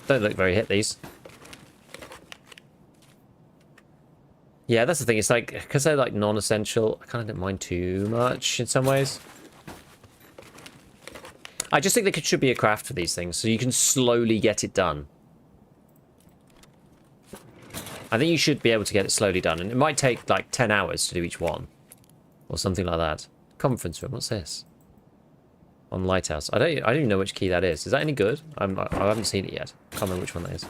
Don't look very hit, these. Yeah, that's the thing. It's like, because they're like non-essential, I kind of don't mind too much in some ways. I just think there should be a craft for these things, so you can slowly get it done. I think you should be able to get it slowly done, and it might take like 10 hours to do each one. Or something like that. Conference room, what's this? On Lighthouse. I don't even know which key that is. Is that any good? I haven't seen it yet. Can't remember which one that is.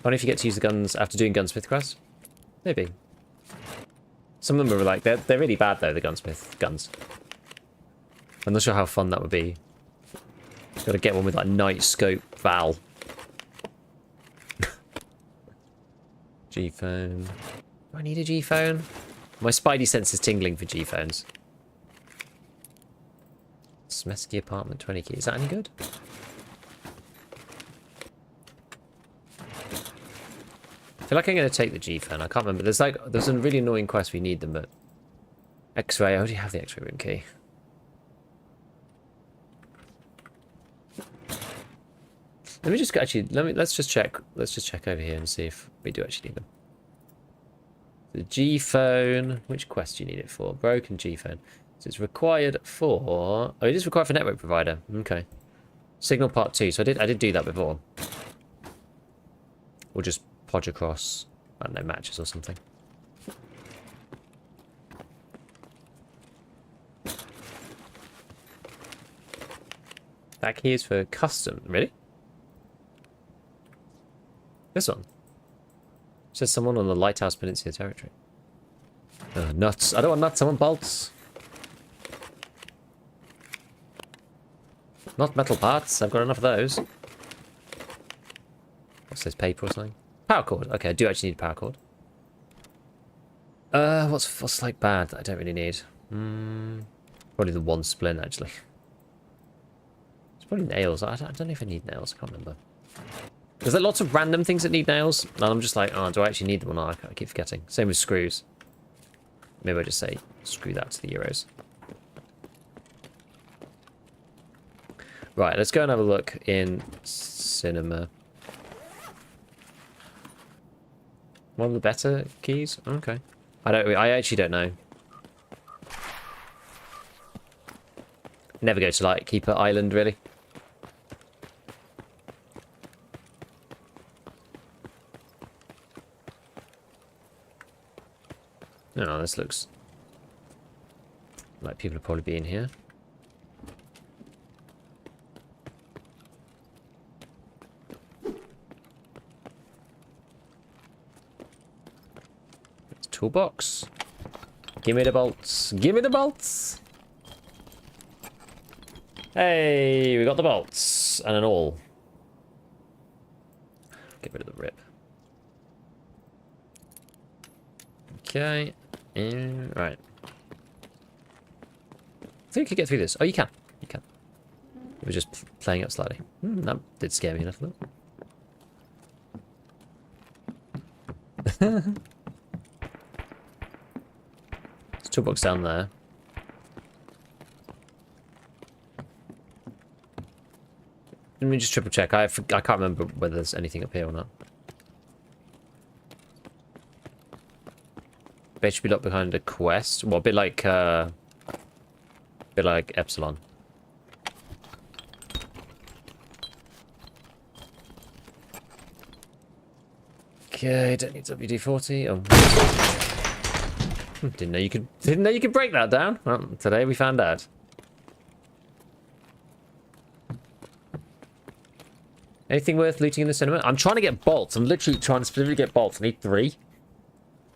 Only if you get to use the guns after doing gunsmith quests? Maybe. Some of them are like, they're really bad though, the gunsmith guns. I'm not sure how fun that would be. Gotta get one with like night scope Val. G-phone. Do I need a G-phone? My spidey sense is tingling for G-phones. Smesky apartment, 20 keys. Is that any good? I feel like I'm going to take the G-phone. I can't remember. There's a really annoying quest we need them, but... X-ray. I already have the X-ray room key. Let me just actually let's just check over here and see if we do actually need them. The G-phone. Which quest do you need it for? Broken G-phone. So it's required for... Oh, it is required for network provider. Okay. Signal part 2. So I did do that before. We'll just podge across, I don't know, matches or something. That key is for custom. Really? This one. It says someone on the Lighthouse Peninsula territory. Nuts. I don't want nuts, I want bolts. Not metal parts. I've got enough of those. What's this, paper or something? Power cord. Okay, I do actually need a power cord. What's like bad that I don't really need? Probably the one splint, actually. It's probably nails. I don't know if I need nails. I can't remember. There's like lots of random things that need nails, and I'm just like, oh, do I actually need them or not? I keep forgetting. Same with screws. Maybe I just say, screw that to the euros. Right, let's go and have a look in cinema. One of the better keys? Okay. I actually don't know. Never go to like Keeper Island, really. No, this looks like people will probably be in here. Toolbox. Give me the bolts. Give me the bolts. Hey, we got the bolts and an awl. Get rid of the rip. Okay. Right. I think you could get through this. Oh, you can. You can. We're just playing up slightly. That did scare me enough. There's a toolbox down there. Let me just triple check. I can't remember whether there's anything up here or not. base should be locked behind a quest. Well, a bit like Epsilon. Okay, don't need WD-40. Oh. Didn't know you could break that down. Well, today we found out. Anything worth looting in the cinema? I'm trying to get bolts. I'm literally trying to specifically get bolts. I need 3.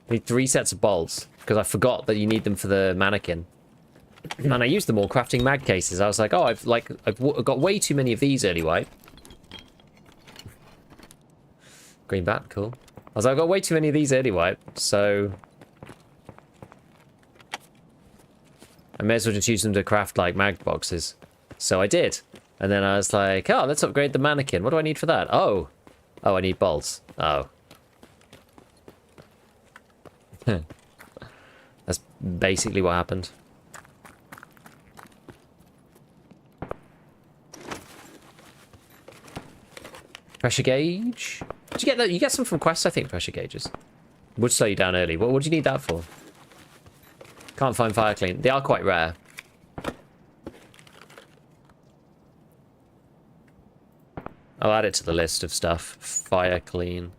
I need 3 sets of bolts because I forgot that you need them for the mannequin. And I used them all crafting mag cases. I was like, oh, I've got way too many of these early white. Green bat, cool. I was like, I've got way too many of these early white, so I may as well just use them to craft like mag boxes. So I did. And then I was like, oh, let's upgrade the mannequin. What do I need for that? Oh, I need bolts. Oh. That's basically what happened. Pressure gauge. Did you get that? You get some from quests, I think, pressure gauges. Would slow you down early. What do you need that for? Can't find fire clean. They are quite rare. I'll add it to the list of stuff. Fire clean.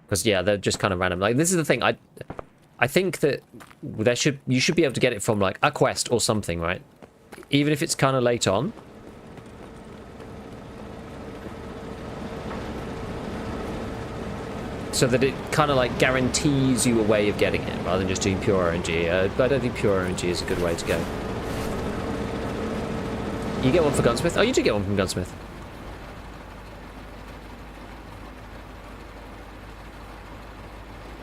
Because, yeah, they're just kind of random. Like, this is the thing. I think that you should be able to get it from, like, a quest or something, right? Even if it's kind of late on. So that it kind of, like, guarantees you a way of getting it, rather than just doing pure RNG. I don't think pure RNG is a good way to go. You get one for Gunsmith? Oh, you do get one from Gunsmith.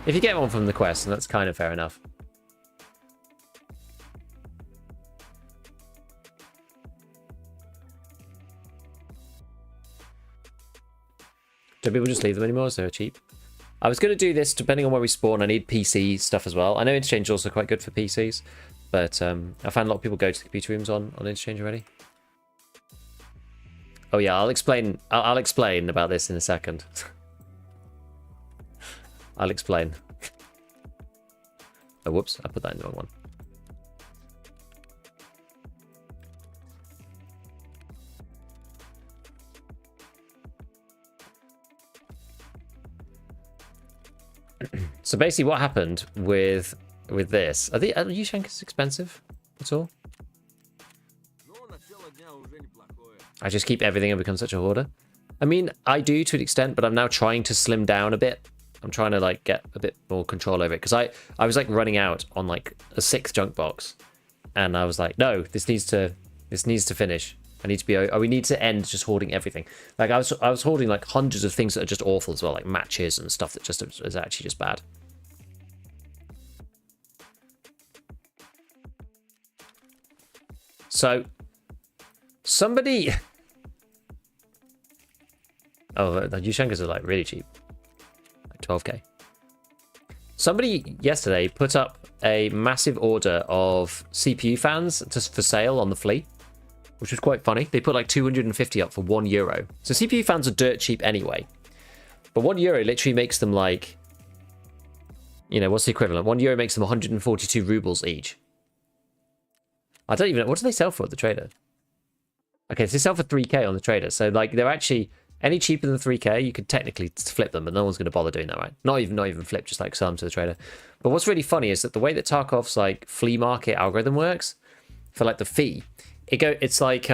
If you get one from the quest, then that's kind of fair enough. Do people just leave them anymore? So they're cheap. I was going to do this depending on where we spawn. I need PC stuff as well. I know Interchange is also quite good for PCs, but I found a lot of people go to the computer rooms on Interchange already. Oh yeah, I'll explain about this in a second. I'll explain. Oh, whoops, I put that in the wrong one. So basically what happened with this, are U-Shankers expensive at all? I just keep everything and become such a hoarder. I mean, I do to an extent, but I'm now trying to slim down a bit. I'm trying to like get a bit more control over it because I was like running out on like a 6th junk box, and I was like, no, this needs to finish. We need to end just hoarding everything. Like I was hoarding like hundreds of things that are just awful as well, like matches and stuff that just is actually just bad. So somebody, oh, the U-Shankers are like really cheap. 12k. Somebody yesterday put up a massive order of CPU fans just for sale on the Flea, which was quite funny. They put like 250 up for €1. So CPU fans are dirt cheap anyway, but €1 literally makes them like, you know, what's the equivalent? €1 makes them 142 rubles each. I don't even know, what do they sell for at the trader? Okay, so they sell for 3k on the trader. So like they're actually any cheaper than 3k, you could technically flip them, but no one's going to bother doing that, right? Not even flip, just like sell them to the trader. But what's really funny is that the way that Tarkov's like flea market algorithm works for like the fee, it's like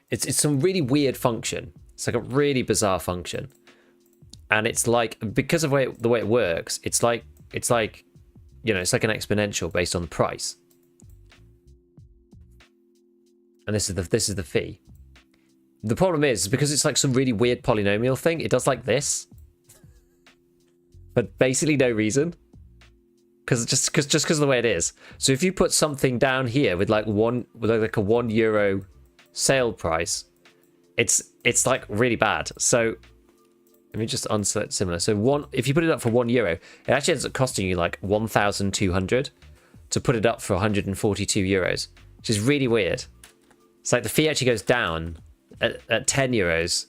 it's some really weird function. It's like a really bizarre function, and it's like because of the way it works, it's like you know, it's like an exponential based on the price. And this is the fee. The problem is because it's like some really weird polynomial thing, it does like this, but basically no reason, just because of the way it is. So if you put something down here with like a €1 sale price, it's like really bad. So let me just unselect similar. So if you put it up for €1, it actually ends up costing you like 1,200 to put it up for €142, which is really weird. It's like the fee actually goes down at €10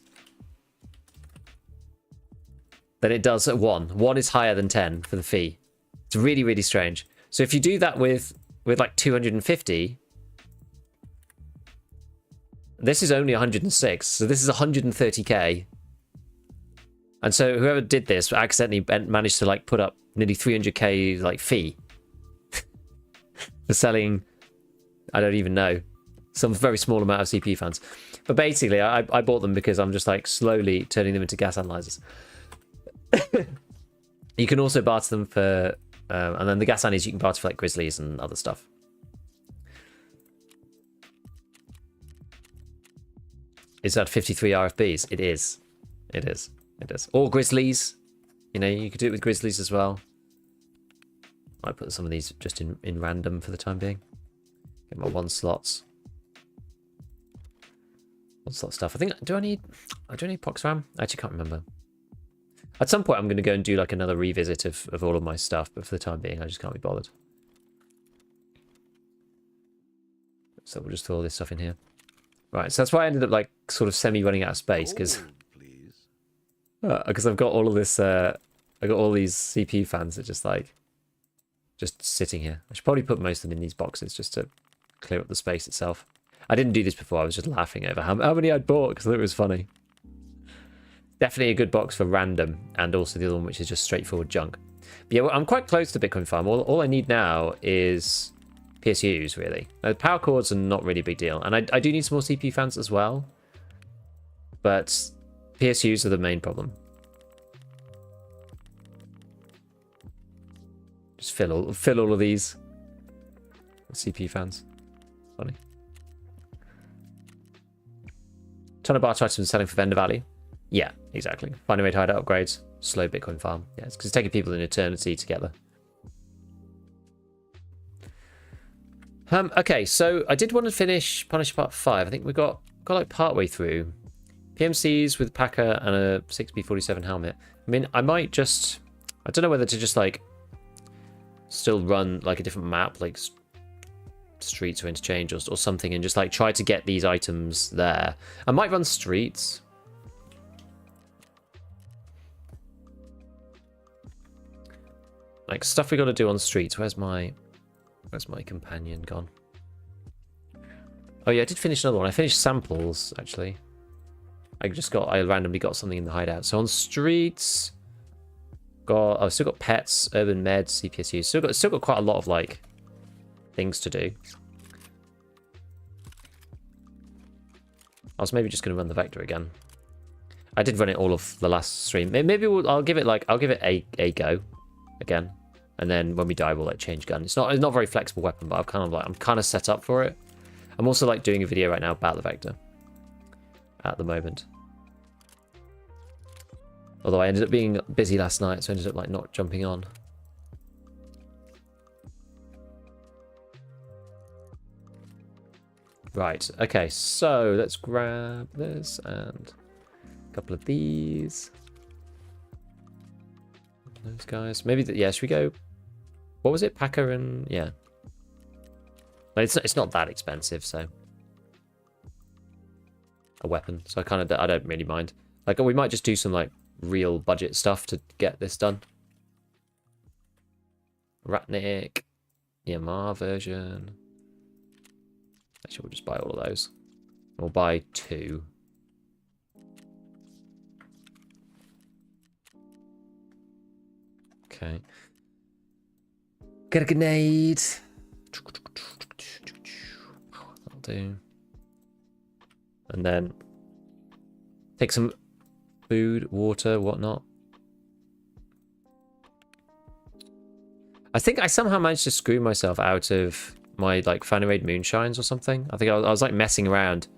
than it does at 1. 1 is higher than 10 for the fee. It's really, really strange. So if you do that with like 250, this is only 106. So this is 130k. And so whoever did this accidentally managed to like put up nearly 300k like fee for selling, I don't even know, some very small amount of CPU fans. But basically, I bought them because I'm just like slowly turning them into gas analyzers. You can also barter them for, and then the gas analyzers you can barter for like grizzlies and other stuff. Is that 53 RFBs? It is. It is. It is. Or grizzlies. You know, you could do it with grizzlies as well. Might put some of these just in random for the time being. Get my one slots. One slot stuff. I think, do I need Pox RAM? I actually can't remember. At some point I'm going to go and do like another revisit of all of my stuff, but for the time being I just can't be bothered. So we'll just throw all this stuff in here. Right, so that's why I ended up like sort of semi running out of space because I've got all of this. I got all these CPU fans that just sitting here. I should probably put most of them in these boxes just to clear up the space itself. I didn't do this before. I was just laughing over how many I'd bought because I thought it was funny. Definitely a good box for random, and also the other one which is just straightforward junk. But yeah, I'm quite close to Bitcoin Farm. All I need now is PSUs, really. Now, power cords are not really a big deal. And I do need some more CPU fans as well. But PSUs are the main problem. Just fill all of these with CPU fans. Funny. Ton of barter items selling for vendor value. Yeah, exactly. Finding a way to hideout upgrades. Slow Bitcoin farm. Yeah, it's because it's taking people an eternity together. Okay, so I did want to finish Punisher Part 5. I think we got like partway through. PMCs with Packer and a 6B47 helmet. I mean, I might just... I don't know whether to just, like, still run, like, a different map, like streets or interchange or something, and just, like, try to get these items there. I might run streets. Like, stuff we got to do on streets. Where's my companion gone? Oh yeah, I did finish another one. I finished samples, actually. I randomly got something in the hideout. So on streets, I've still got pets, urban meds, CPSUs. Still got quite a lot of like things to do. I was maybe just going to run the vector again. I did run it all of the last stream. Maybe I'll give it a go again, and then when we die we'll like change gun. It's not a very flexible weapon, but I'm kind of set up for it. I'm also like doing a video right now about the vector at the moment. Although I ended up being busy last night, so I ended up like not jumping on. Right, okay, so let's grab this and a couple of these. Those guys. Maybe, yeah, should we go... What was it? Packer and... Yeah. No, it's not that expensive, so... A weapon, so I don't really mind. Like, we might just do some, like, real budget stuff to get this done. Ratnik. EMR version. Actually, we'll just buy all of those. We'll buy 2. Okay. Get a grenade. That'll do. And then take some food, water, whatnot. I think I somehow managed to screw myself out of my like Fanny-Raid moonshines or something. I think I was like messing around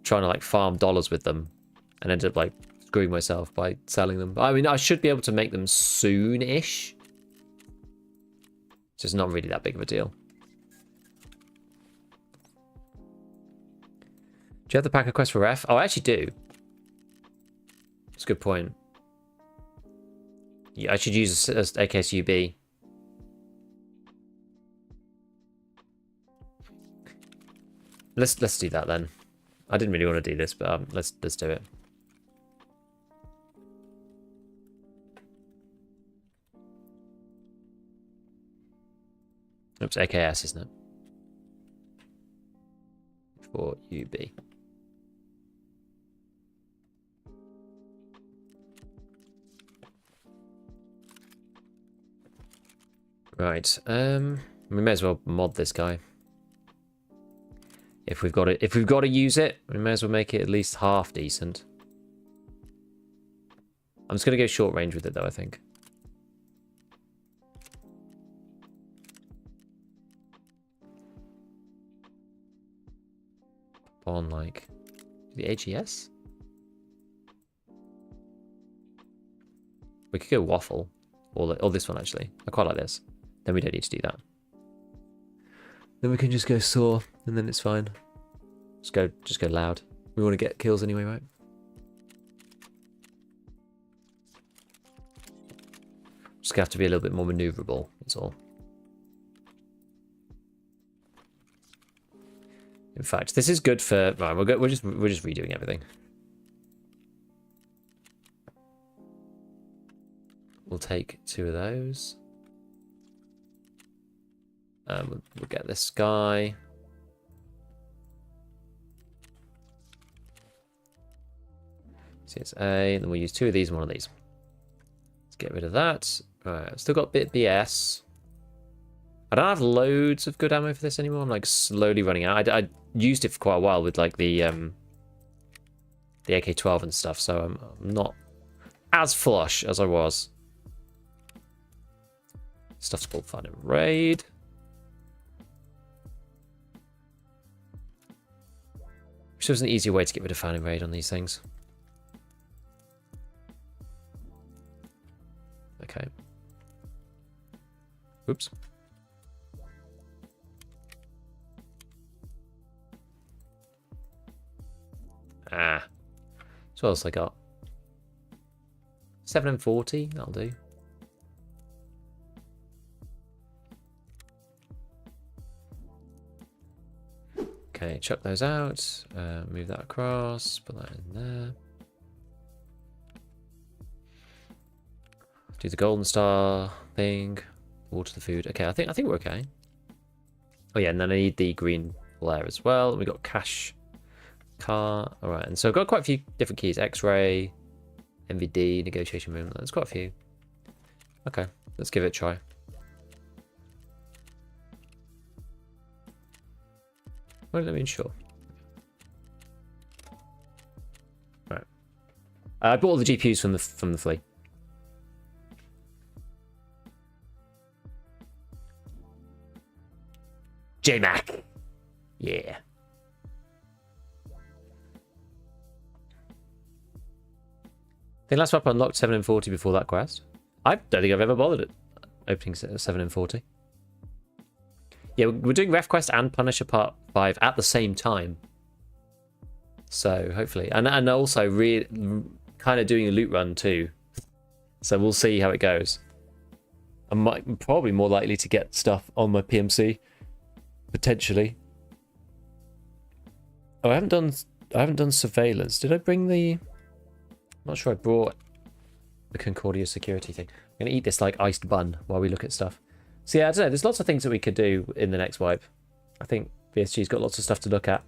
trying to like farm dollars with them and ended up like screwing myself by selling them. I mean, I should be able to make them soon-ish. It's just not really that big of a deal. Do you have the packer quest for F? Oh, I actually do. That's a good point. Yeah, I should use AKSUB. Let's do that then. I didn't really want to do this, but let's do it. Oops, AKS, isn't it? For UB. Right. We may as well mod this guy. If we've got to use it, we may as well make it at least half decent. I'm just gonna go short range with it though, I think. On like the AGS. We could go waffle, or this one actually. I quite like this. Then we don't need to do that. Then we can just go saw, and then it's fine. Just go loud. We want to get kills anyway, right? Just have to be a little bit more maneuverable. That's all. In fact, this is good for. Right, we're just redoing everything. We'll take 2 of those. We'll get this guy. CSA, and then we'll use 2 of these and 1 of these. Let's get rid of that. Right, I've still got a bit BS. I don't have loads of good ammo for this anymore. I'm like slowly running out. I used it for quite a while with like the AK-12 and stuff, so I'm not as flush as I was. Stuff's called Fun and Raid. Wish there was an easier way to get rid of Fan and Raid on these things. Okay. Oops. Ah. So what else I got? 7 and 40, that'll do. Okay, chuck those out. Move that across. Put that in there. Do the golden star thing. Water the food. Okay, I think we're okay. Oh yeah, and then I need the green layer as well. We got cash car. All right, and so I've got quite a few different keys. X-ray, MVD, negotiation room. There's quite a few. Okay, let's give it a try. Well, let me ensure. Right. I bought all the GPUs from the Flea. JMac. Yeah. I think last map I unlocked 7 and 40 before that quest. I don't think I've ever bothered it opening 7 and 40. Yeah, we're doing Ref Quest and Punisher Part 5 at the same time. So hopefully, and also kind of doing a loot run too. So we'll see how it goes. I'm probably more likely to get stuff on my PMC, potentially. Oh, I haven't done surveillance. Did I bring the? I'm not sure I brought the Concordia security thing. I'm gonna eat this like iced bun while we look at stuff. So yeah, I don't know. There's lots of things that we could do in the next wipe. I think VSG's got lots of stuff to look at.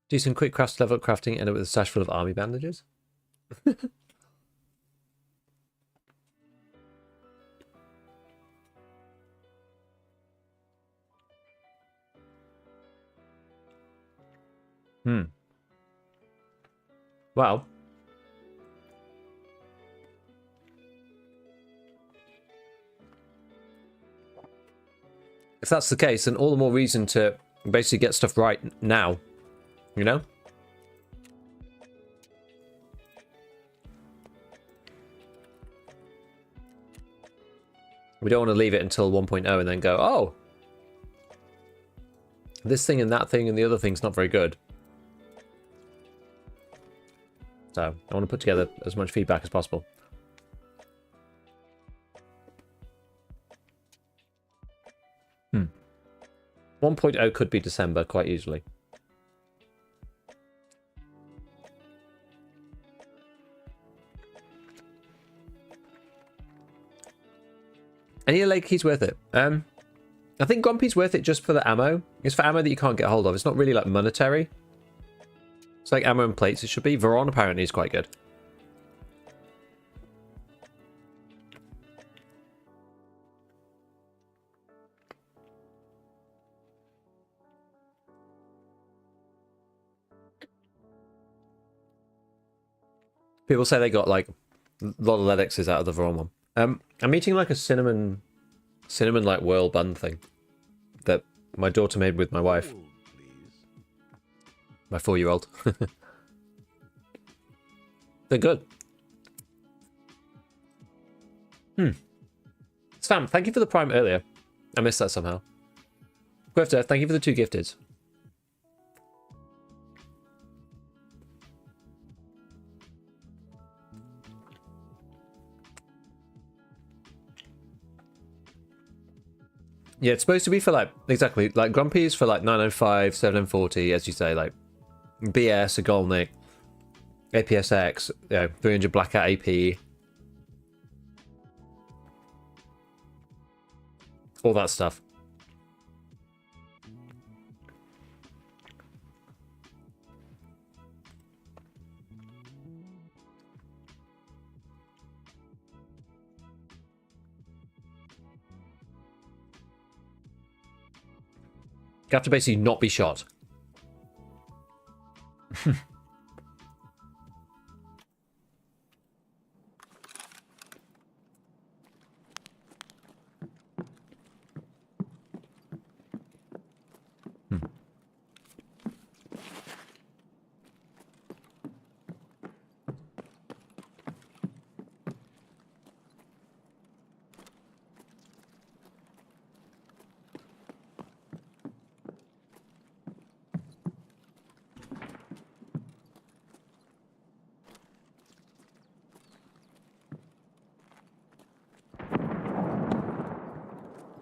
Do some quick craft level crafting, end up with a stash full of army bandages. Well. If that's the case, then all the more reason to basically get stuff right now. You know? We don't want to leave it until 1.0 and then go, oh, this thing and that thing and the other thing's not very good. So I want to put together as much feedback as possible. Hmm. 1.0 could be December quite easily. Any leg key's worth it. I think Grumpy's worth it just for the ammo. It's for ammo that you can't get hold of. It's not really like monetary. It's like ammo and plates. It should be. Veron apparently is quite good. People say they got like a lot of Lennoxes out of the Veron one. I'm eating like a cinnamon like whirl bun thing that my daughter made with my wife. My 4-year-old. They're good. Sam, thank you for the prime earlier. I missed that somehow. Grifter, thank you for the 2 gifted. Yeah, it's supposed to be for like, exactly, like Grumpy's for like 905, 740, as you say, like BS, a Golnick, APSX, you know, 300 Blackout AP. All that stuff. You have to basically not be shot.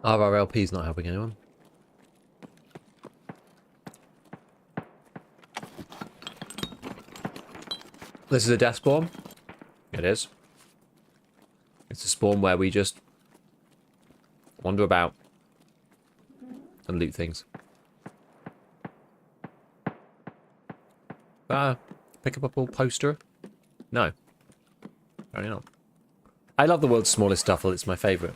RRLP's not helping anyone. This is a death spawn. It is. It's a spawn where we just wander about and loot things. Pick up a full poster? No. Apparently not. I love the world's smallest duffel. It's my favourite.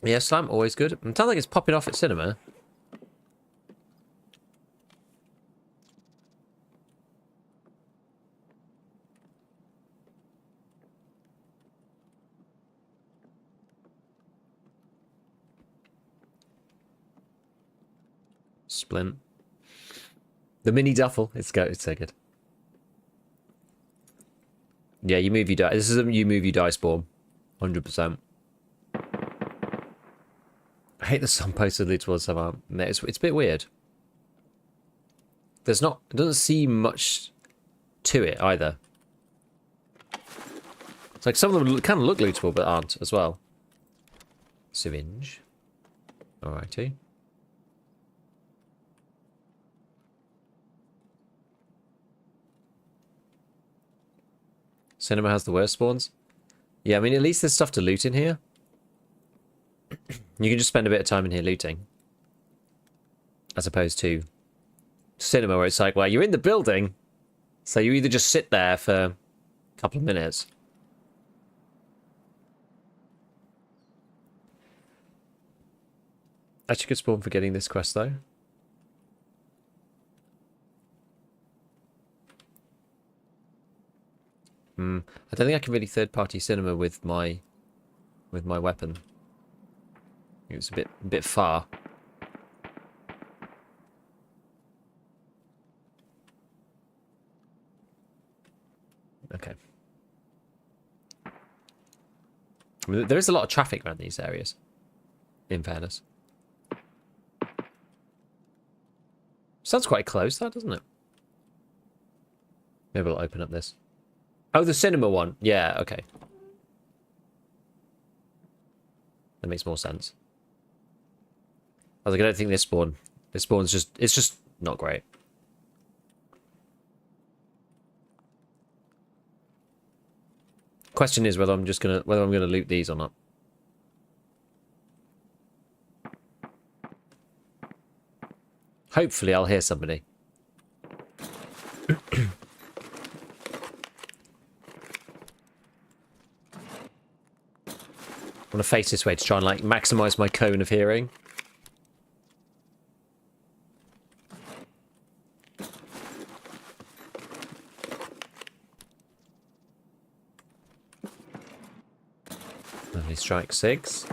Yeah, slime, always good. It sounds like it's popping off at cinema. Splint. The mini duffel. It's so good. Yeah, you move, you die. This is a you move, you die spawn. 100%. I hate the sun posted lead towards somehow. It's a bit weird. It doesn't seem much to it either. It's like some of them kind of look lootable but aren't as well. Syringe. Alrighty. Cinema has the worst spawns. Yeah, I mean, at least there's stuff to loot in here. You can just spend a bit of time in here looting. As opposed to cinema, where it's like, well, you're in the building, so you either just sit there for a couple of minutes. Actually good spawn for getting this quest, though. I don't think I can really third-party cinema with my weapon. It's a bit far. Okay. I mean, there is a lot of traffic around these areas, in fairness. Sounds quite close, that, doesn't it? Maybe we'll open up this. Oh, the cinema one. Yeah, okay. That makes more sense. I was like, I don't think this spawn's just, it's just not great. Question is whether I'm gonna loot these or not. Hopefully I'll hear somebody. I want to face this way to try and like maximize my cone of hearing. Lovely strike 6.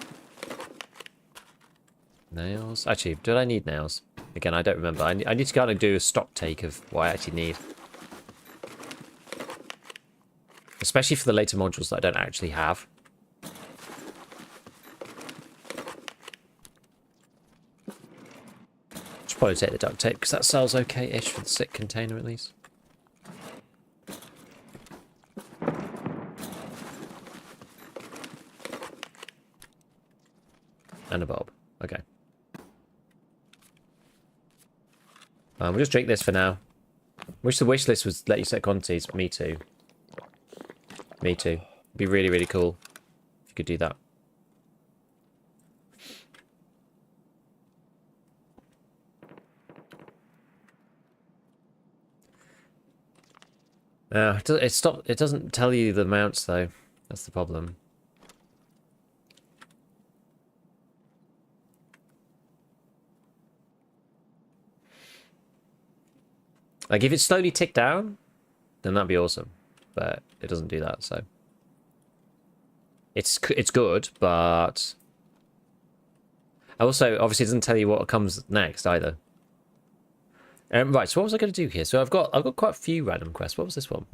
Nails. Actually, did I need nails? Again, I don't remember. I need to kind of do a stock take of what I actually need. Especially for the later modules that I don't actually have. Should probably take the duct tape because that sells okay-ish for the sick container at least. And a bulb. Okay. We'll just drink this for now. Wish the wish list was let you set quantities. Me too. Me too. It'd be really, really cool if you could do that. It doesn't tell you the amounts though. That's the problem. Like, if it slowly ticked down, then that'd be awesome. But it doesn't do that, so... It's good, but... Also, obviously, it doesn't tell you what comes next, either. Right, so what was I going to do here? So I've got quite a few random quests. What was this one?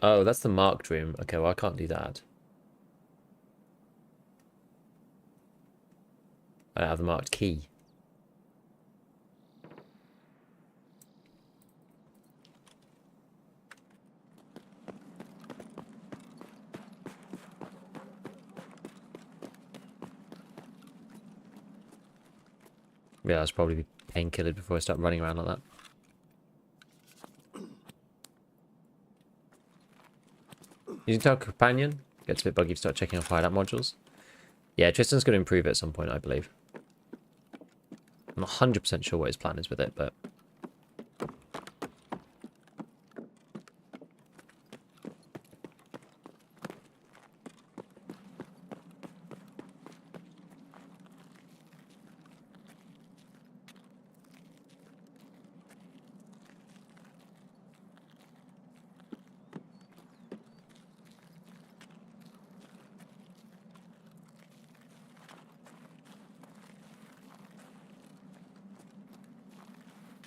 Oh, that's the marked room. Okay, well, I can't do that. I don't have the marked key. Yeah, I should probably be painkillered before I start running around like that. Using Tarkov Companion gets a bit buggy to start checking off hideout modules. Yeah, Tristan's going to improve it at some point, I believe. I'm not 100% sure what his plan is with it, but...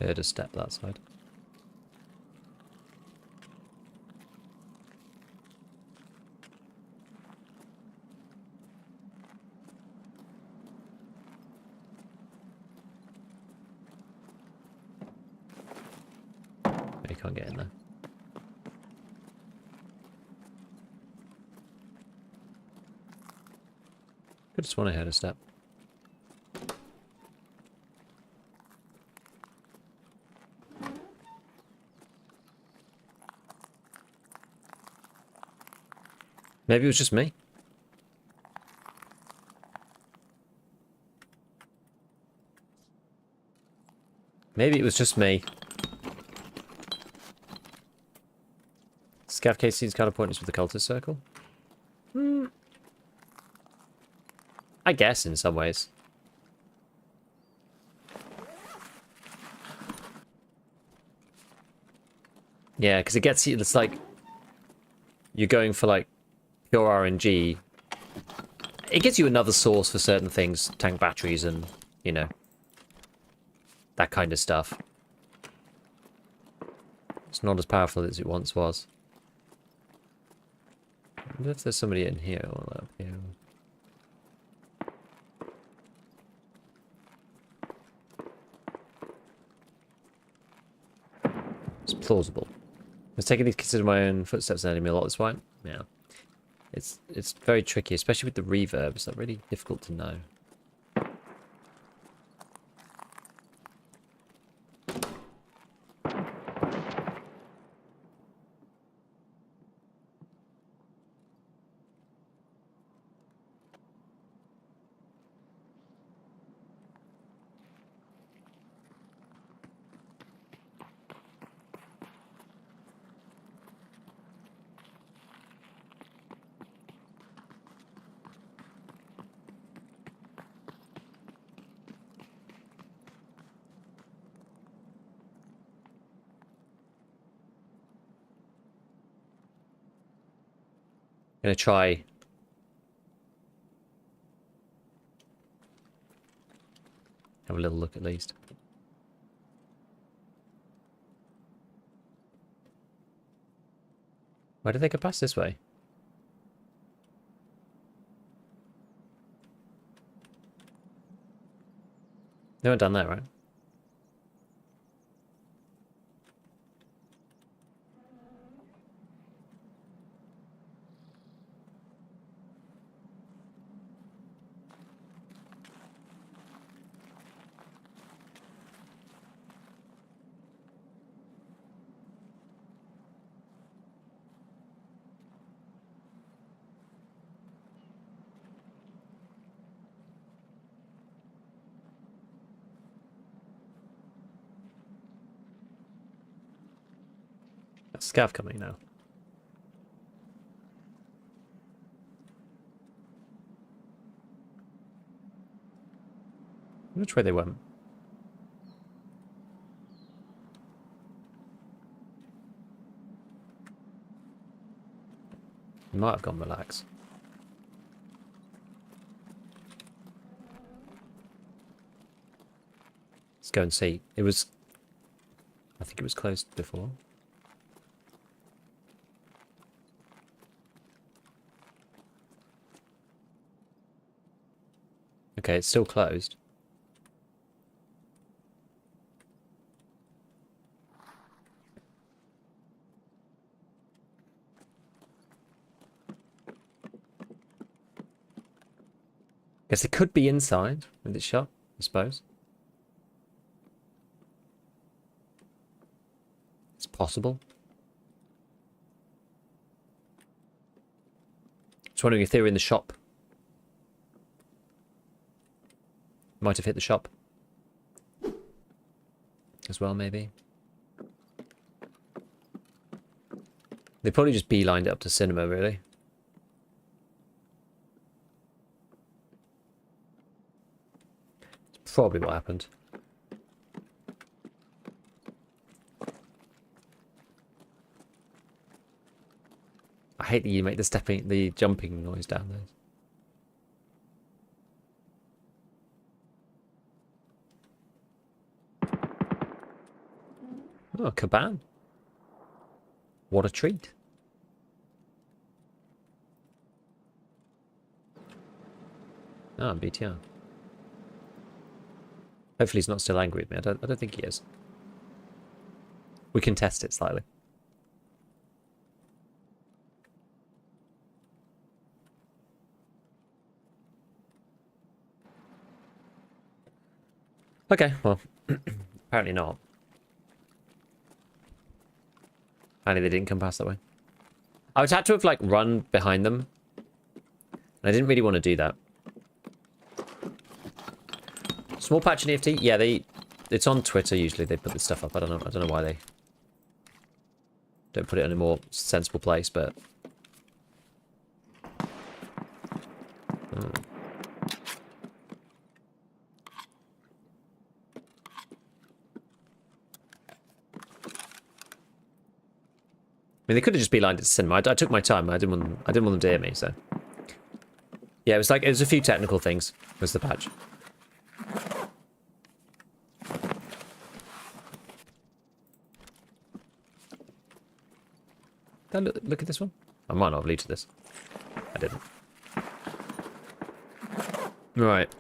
Heard a step that side. You can't get in there. Could have sworn I heard a step. Maybe it was just me. Maybe it was just me. Scav case seems kind of pointless with the cultist circle. I guess in some ways. Yeah, because it gets you, it's like you're going for like pure RNG. It gives you another source for certain things, tank batteries and, you know, that kind of stuff. It's not as powerful as it once was. wonder if there's somebody in here or up here. It's plausible. I was taking into consider my own footsteps and enemy a lot this way. Yeah. It's very tricky, especially with the reverb. It's like really difficult to know. Gonna try have a little look at least. Why did they go past this way? They went down there, right? That's Scav coming now. Which way they went? He might have gone relax. Let's go and see. It was... I think it was closed before. Okay, it's still closed. Guess it could be inside with it shut, I suppose. It's possible. Just wondering if they were in the shop. Might have hit the shop as well, maybe. They probably just beelined it up to cinema, really. It's probably what happened. I hate that you make the jumping noise down there. Oh, Caban. What a treat. Ah, BTR. Hopefully he's not still angry with me. I don't think he is. We can test it slightly. Okay, well, apparently not. Apparently they didn't come past that way. I would have to have, like, run behind them. And I didn't really want to do that. Small patch in EFT? Yeah, it's on Twitter usually. They put this stuff up. I don't know why they don't put it in a more sensible place, but... I mean, they could have just beelined it to cinema. I took my time. I didn't want them to hear me, so... Yeah, it was a few technical things, was the patch. Look at this one. I might not have looted this. I didn't. Right.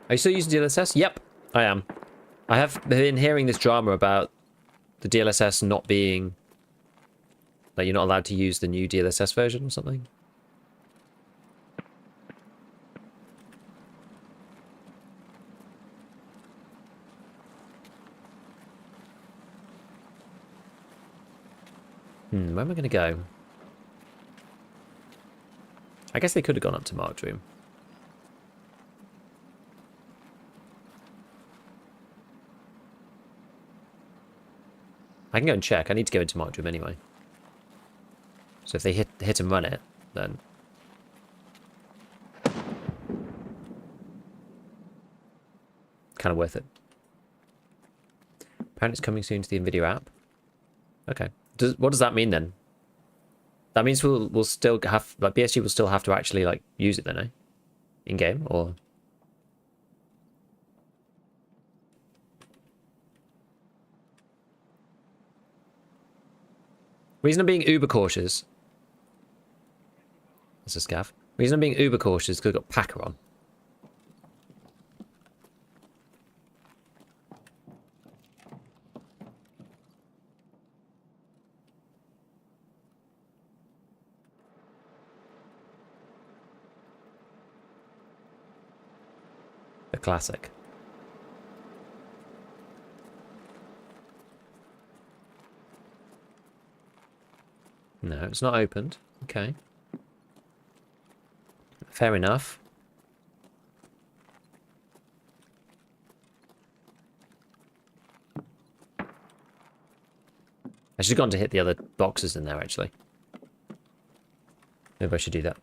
Are you still using DLSS? Yep, I am. I have been hearing this drama about the DLSS not being... like, you're not allowed to use the new DLSS version or something. Where am I going to go? I guess they could have gone up to Mark's room. I can go and check. I need to go into Mark's room anyway. So if they hit and run it, then... kind of worth it. Apparently it's coming soon to the NVIDIA app. Okay. What does that mean then? That means we'll still have... like, BSG will still have to actually, like, use it then, eh? In-game, or... Reason I'm being uber cautious... That's a scav. Reason I'm being uber cautious is because I've got Packer on. The classic. No, it's not opened. Okay. Fair enough. I should have gone to hit the other boxes in there, actually. Maybe I should do that.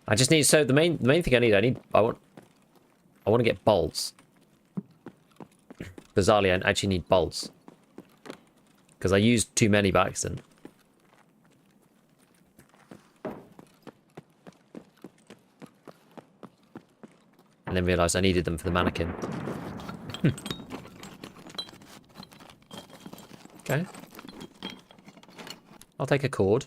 I just need, so the main thing I want to get bolts. Bizarrely, I actually need bolts. Because I used too many by accident. And then realised I needed them for the mannequin. Okay. I'll take a cord.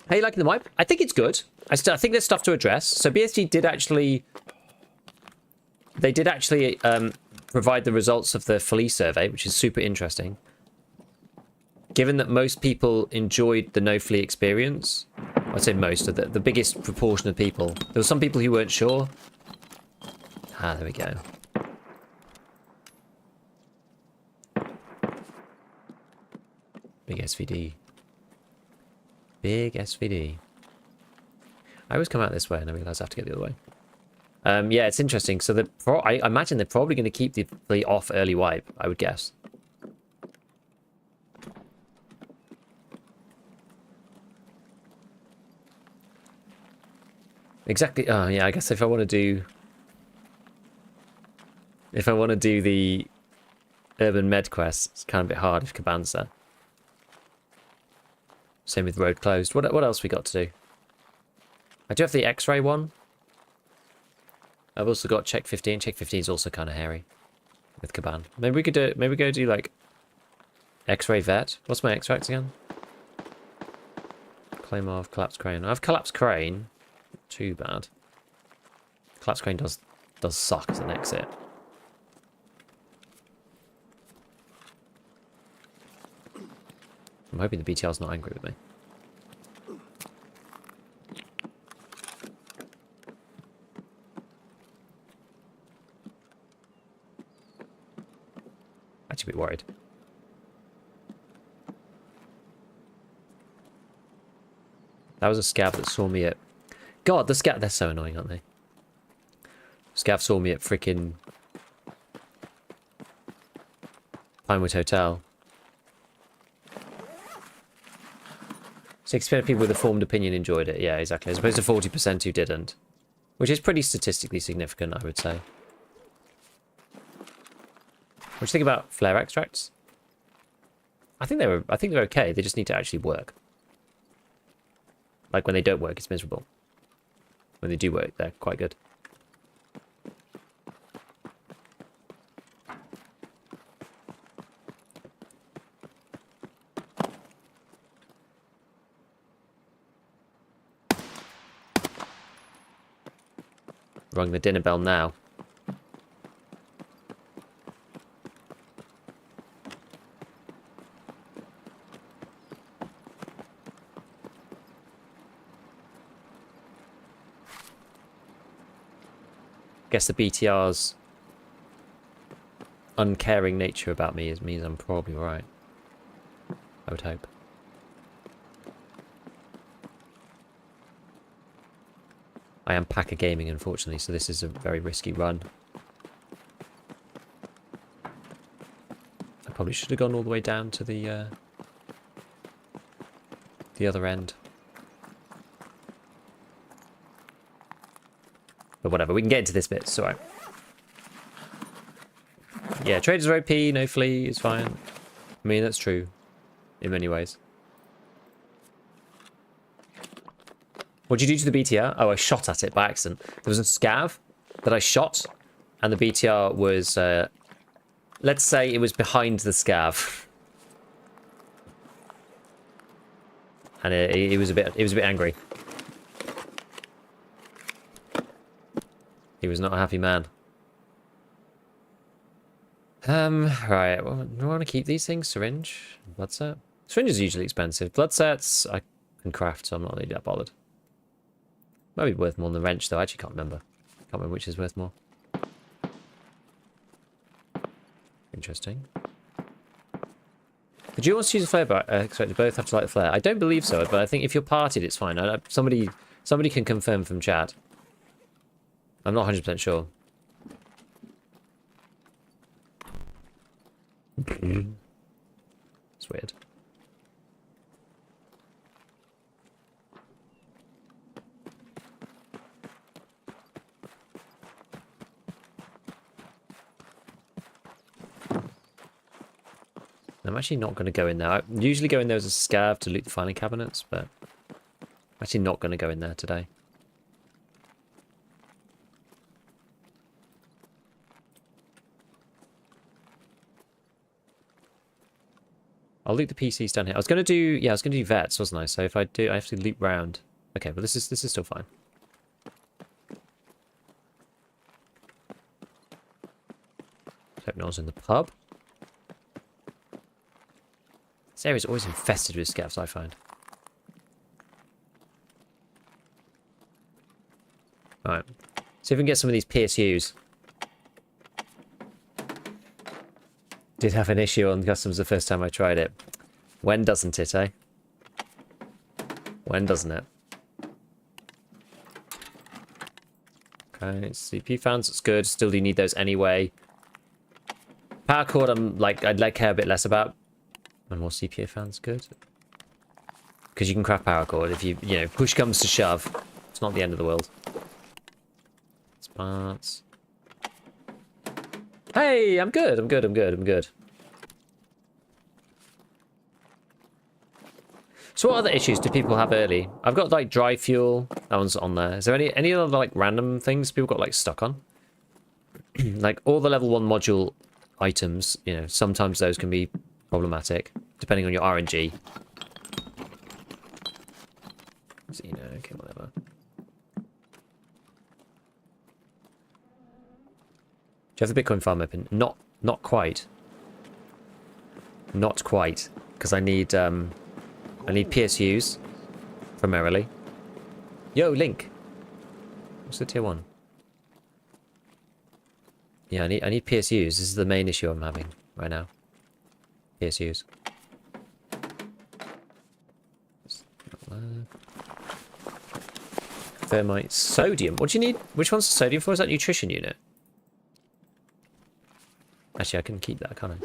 How you liking the wipe? I think it's good. I think there's stuff to address. So BSG did actually... They did actually provide the results of the Flea survey, which is super interesting. Given that most people enjoyed the no Flea experience, I'd say most of the biggest proportion of people. There were some people who weren't sure. Ah, there we go. Big SVD. Big SVD. I always come out this way and I realise I have to get the other way. Yeah, it's interesting. So I imagine they're probably going to keep the Flea off early wipe, I would guess. Exactly. Oh, yeah, I guess if I want to do... If I want to do the urban med quest, it's kind of a bit hard if Caban's there. Same with road closed. What else we got to do? I do have the X-ray one. I've also got check 15. Check 15 is also kind of hairy with Caban. Maybe we could do it. Maybe go do like X-ray vet. What's my extracts again? Claim of collapsed crane. I have collapsed crane. Not too bad. Collapsed crane does suck as an exit. I'm hoping the BTR's not angry with me. Actually a bit worried. That was a scav that saw me at... God, the scav... They're so annoying, aren't they? Scav saw me at freaking Pinewood Hotel. 60% of people with a formed opinion enjoyed it. Yeah, exactly. As opposed to 40% who didn't. Which is pretty statistically significant, I would say. What do you think about flare extracts? I think they're okay. They just need to actually work. Like when they don't work, it's miserable. When they do work, they're quite good. Rung the dinner bell now. Guess the BTR's uncaring nature about me means I'm probably right. I would hope. I am Packer Gaming, unfortunately, so this is a very risky run. I probably should have gone all the way down to the other end. But whatever, we can get into this bit, it's alright. Yeah, traders are OP, no Flea is fine. I mean, that's true in many ways. What did you do to the BTR? Oh, I shot at it by accident. There was a scav that I shot, and the BTR was, let's say it was behind the scav. And it was a bit angry. He was not a happy man. Right, well, do I want to keep these things? Syringe? Blood set? Syringe is usually expensive. Blood sets I can craft, so I'm not really that bothered. Might be worth more than the wrench, though. I actually can't remember. Can't remember which is worth more. Interesting. Did you want to use a flare extractor? Both have to light the flare. I don't believe so, but I think if you're partied, it's fine. Somebody can confirm from chat. I'm not 100% sure. It's weird. I'm actually not going to go in there. I usually go in there as a scav to loot the filing cabinets, but I'm actually not going to go in there today. I'll loot the PCs down here. I was going to do vets, wasn't I? So if I do, I have to loop round. Okay, but this is still fine. Hope no one's in the pub. This area's always infested with scavs, I find. Alright. See if we can get some of these PSUs. Did have an issue on customs the first time I tried it. When doesn't it, eh? When doesn't it? Okay, CPU fans, it's good. Still do need those anyway. Power cord, I'd care a bit less about. And more CPU fans, good. Because you can craft power cord if you know, push comes to shove. It's not the end of the world. Sparks. Hey, I'm good. So what other issues do people have early? I've got like dry fuel. That one's on there. Is there any other like random things people got like stuck on? Like all the level 1 module items, you know, sometimes those can be problematic, depending on your RNG. So, you know, okay, whatever. Do you have the Bitcoin farm open? Not quite. Not quite, because I need PSUs primarily. Yo, Link. What's the tier 1? Yeah, I need PSUs. This is the main issue I'm having right now. PSUs. Thermite. Sodium. What do you need? Which one's the sodium for? Is that nutrition unit? Actually, I can keep that, can't I?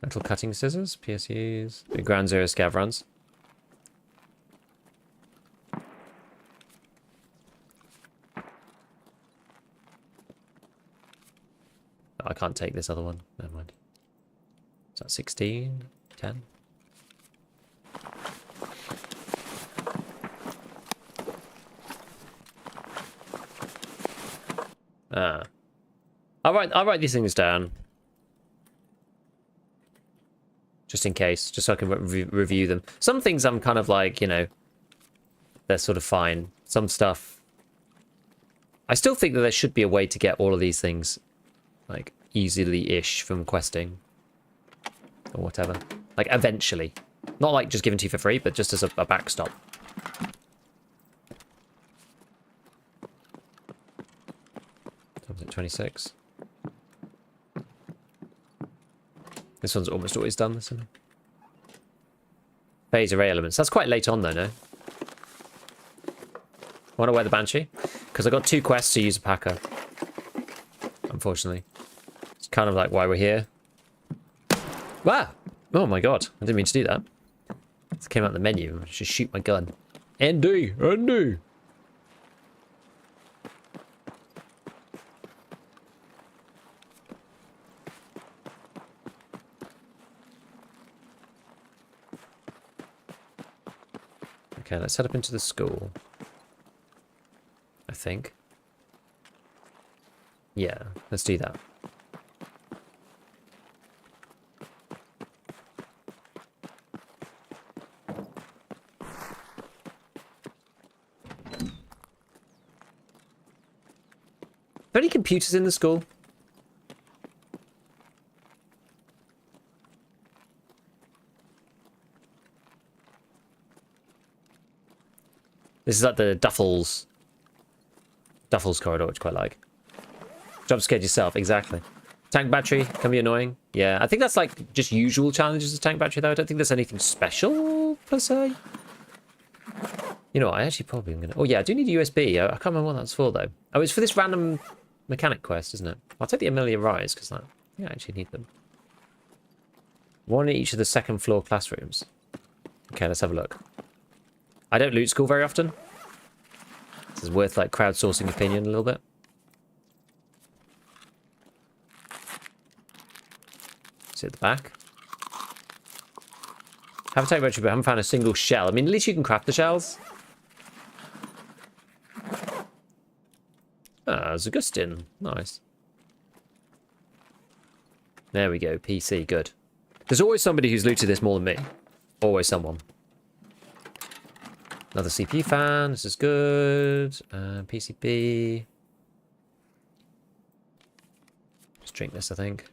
Metal cutting scissors, PSUs, ground zero scav runs. Oh, I can't take this other one. Never mind. Is that 16? 10? Ah. I'll write these things down. Just in case, just so I can review them. Some things I'm kind of like, you know, they're sort of fine. Some stuff, I still think that there should be a way to get all of these things, like, easily-ish from questing. Or whatever. Like, eventually. Not like just given to you for free, but just as a backstop. What was it, 26? This one's almost always done, this one. Phase array elements. That's quite late on, though, no? I want to wear the Banshee. Because I got 2 quests to use a Packer. Unfortunately. It's kind of like why we're here. Wow! Oh my god. I didn't mean to do that. It came out in the menu. I should shoot my gun. ND! ND! Okay, let's head up into the school. I think. Yeah, let's do that. Are there any computers in the school? This is like the Duffel's corridor, which I quite like. Jump scared yourself, exactly. Tank battery can be annoying. Yeah, I think that's like just usual challenges of tank battery though. I don't think there's anything special per se. You know what, I actually probably am gonna... Oh yeah, I do need a USB. I can't remember what that's for though. Oh, it's for this random mechanic quest, isn't it? I'll take the Amelia Rise because that... Yeah, I actually need them. One in each of the second floor classrooms. Okay, let's have a look. I don't loot school very often. This is worth like crowdsourcing opinion a little bit. See at the back. Have a tank battery, but I haven't found a single shell. I mean, at least you can craft the shells. Ah, Augustine. Nice. There we go. PC. Good. There's always somebody who's looted this more than me. Always someone. Another CPU fan. This is good. PCB. Just drink this, I think.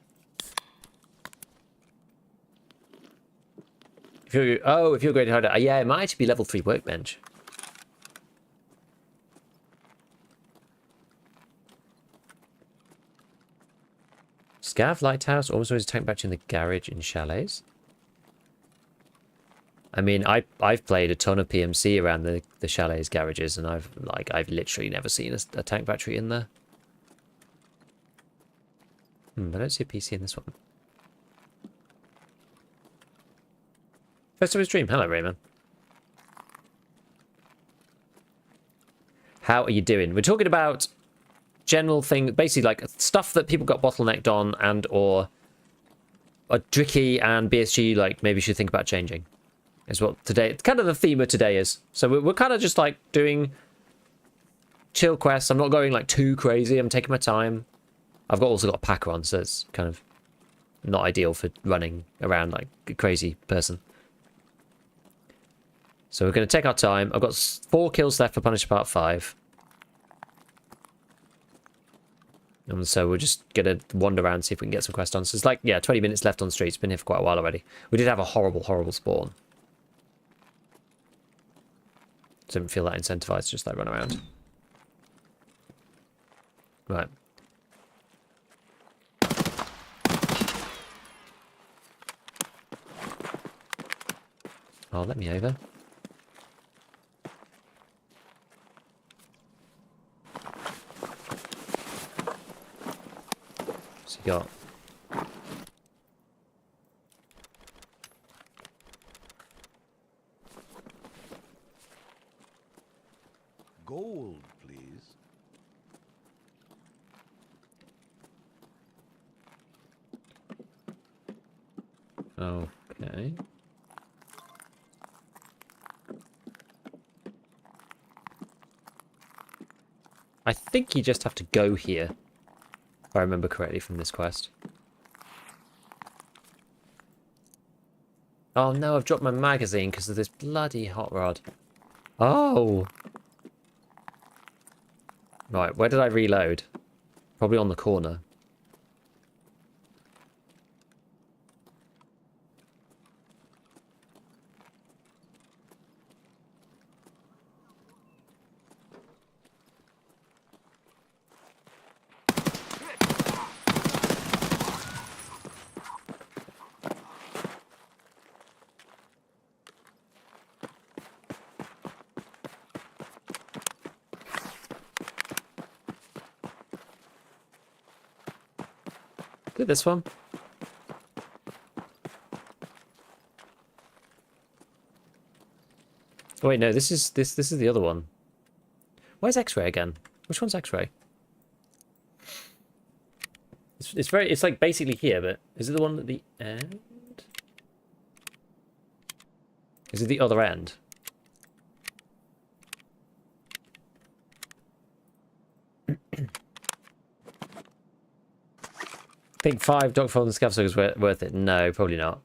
If you're graded harder. Yeah, it might actually be level 3 workbench. Scav Lighthouse. Almost always tank battery in the garage in chalets. I mean, I've played a ton of PMC around the chalets garages, and I've literally never seen a tank battery in there. I don't see a PC in this one. First of his stream. Hello, Rayman. How are you doing? We're talking about general thing, basically like stuff that people got bottlenecked on, and or Dricky and BSG like maybe should think about changing. Is what today, kind of the theme of today is. So we're kind of just like doing chill quests. I'm not going like too crazy. I'm taking my time. I've also got a packer on, so it's kind of not ideal for running around like a crazy person. So we're going to take our time. I've got 4 kills left for Punisher Part 5. And so we're just going to wander around and see if we can get some quests on. So it's like, yeah, 20 minutes left on the street. It's been here for quite a while already. We did have a horrible, horrible spawn. Didn't feel that incentivized to just like run around. Right. Oh, let me over. So you got
gold, please.
Okay. I think you just have to go here, if I remember correctly from this quest. Oh no, I've dropped my magazine because of this bloody hot rod. Oh! Right, where did I reload? Probably on the corner. Did this one? Oh wait, no, this is the other one. Where's X-ray again? Which one's X-ray? It's like basically here, but is it the one at the end? Is it the other end? I think 5 Dogfold and ScavTalk is worth it. No, probably not.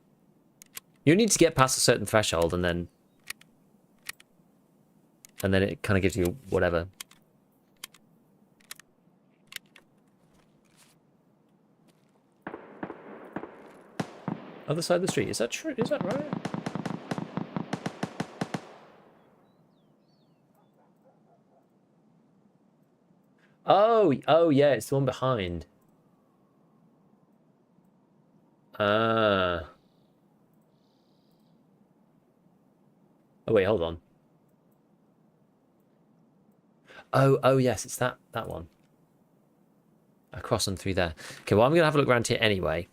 You need to get past a certain threshold and then it kind of gives you whatever. Other side of the street. Is that true? Is that right? Oh yeah, it's the one behind. Ah. Oh wait, hold on. Oh yes, it's that one. Across and through there. Okay, well I'm gonna have a look around here anyway.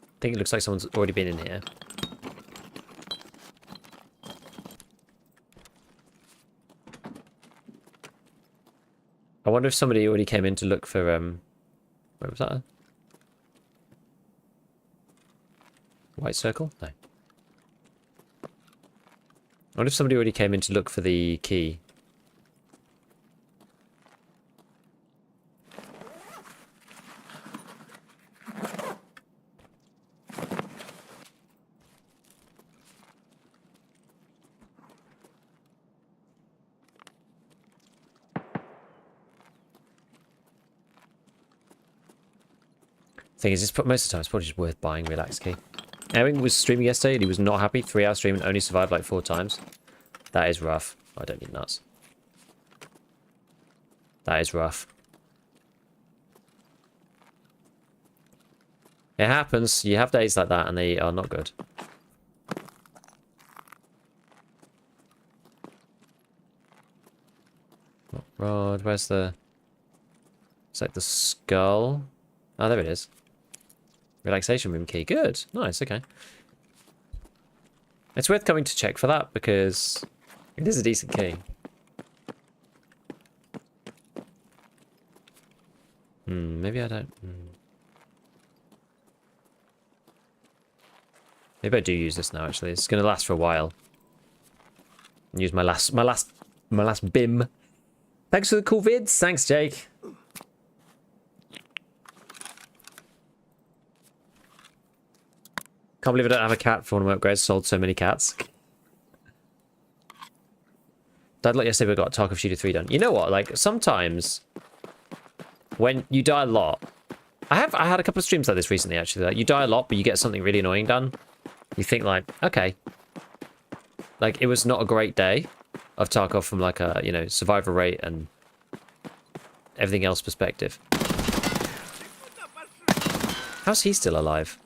I think it looks like someone's already been in here. I wonder if somebody already came in to look for where was that? White circle? No. I wonder if somebody already came in to look for the key. Thing is, most of the time it's probably just worth buying Relax Key. Aaron was streaming yesterday and he was not happy. 3-hour stream and only survived like 4 times. That is rough. I don't need nuts. That is rough. It happens. You have days like that and they are not good. Rod, where's the... It's like the skull. Oh, there it is. Relaxation room key. Good. Nice, okay. It's worth coming to check for that because it is a decent key. Maybe I don't... Maybe I do use this now, actually. It's going to last for a while. Use my last BIM. Thanks for the cool vids. Thanks, Jake. Can't believe I don't have a cat for one of my upgrades. Sold so many cats. Died a lot yesterday, but got Tarkov Shooter 3 done. You know what? Like, sometimes when you die a lot... I had a couple of streams like this recently, actually. Like, you die a lot, but you get something really annoying done. You think, like, okay. Like, it was not a great day of Tarkov from, like, a, you know, survivor rate and everything else perspective. How's he still alive?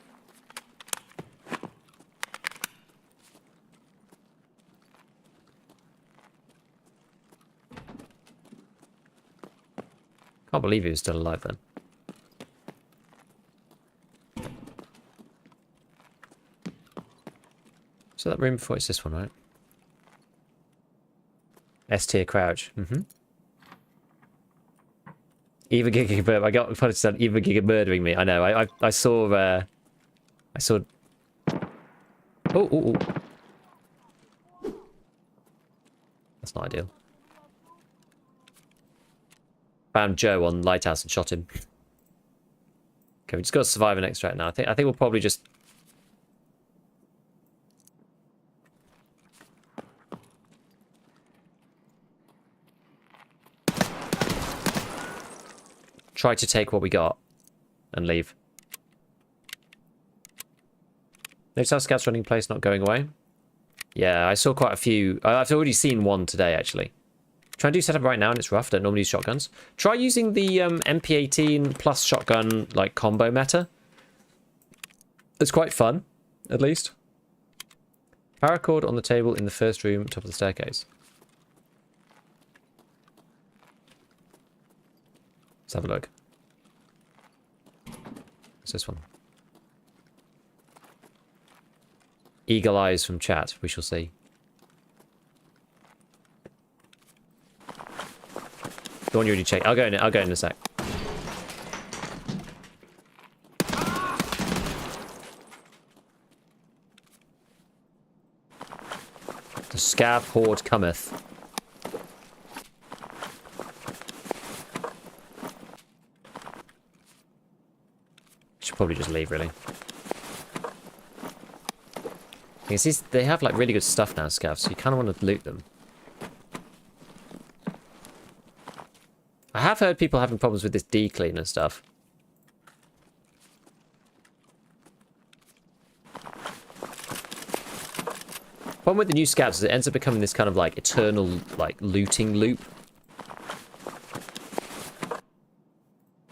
Can't believe he was still alive then. So that room before it's this one, right? S tier crouch. Even Giga Murder. I got punished on even Giga murdering me. I know. I saw. I saw. Oh. That's not ideal. Found Joe on Lighthouse and shot him. Okay, we just got to survive and extract now. I think we'll probably just. Try to take what we got and leave. Notice how Scout's running place not going away? Yeah, I saw quite a few. I've already seen one today, actually. Try and do setup right now, and it's rough. Don't normally use shotguns. Try using the MP18 plus shotgun like combo meta. It's quite fun, at least. Paracord on the table in the first room, top of the staircase. Let's have a look. What's this one? Eagle eyes from chat. We shall see. The one you already checked. I'll go in a sec. The scav horde cometh. Should probably just leave, really. You see, they have like really good stuff now, scavs, so you kind of want to loot them. I have heard people having problems with this D-clean and stuff. Problem with the new scavs is it ends up becoming this kind of like eternal like looting loop.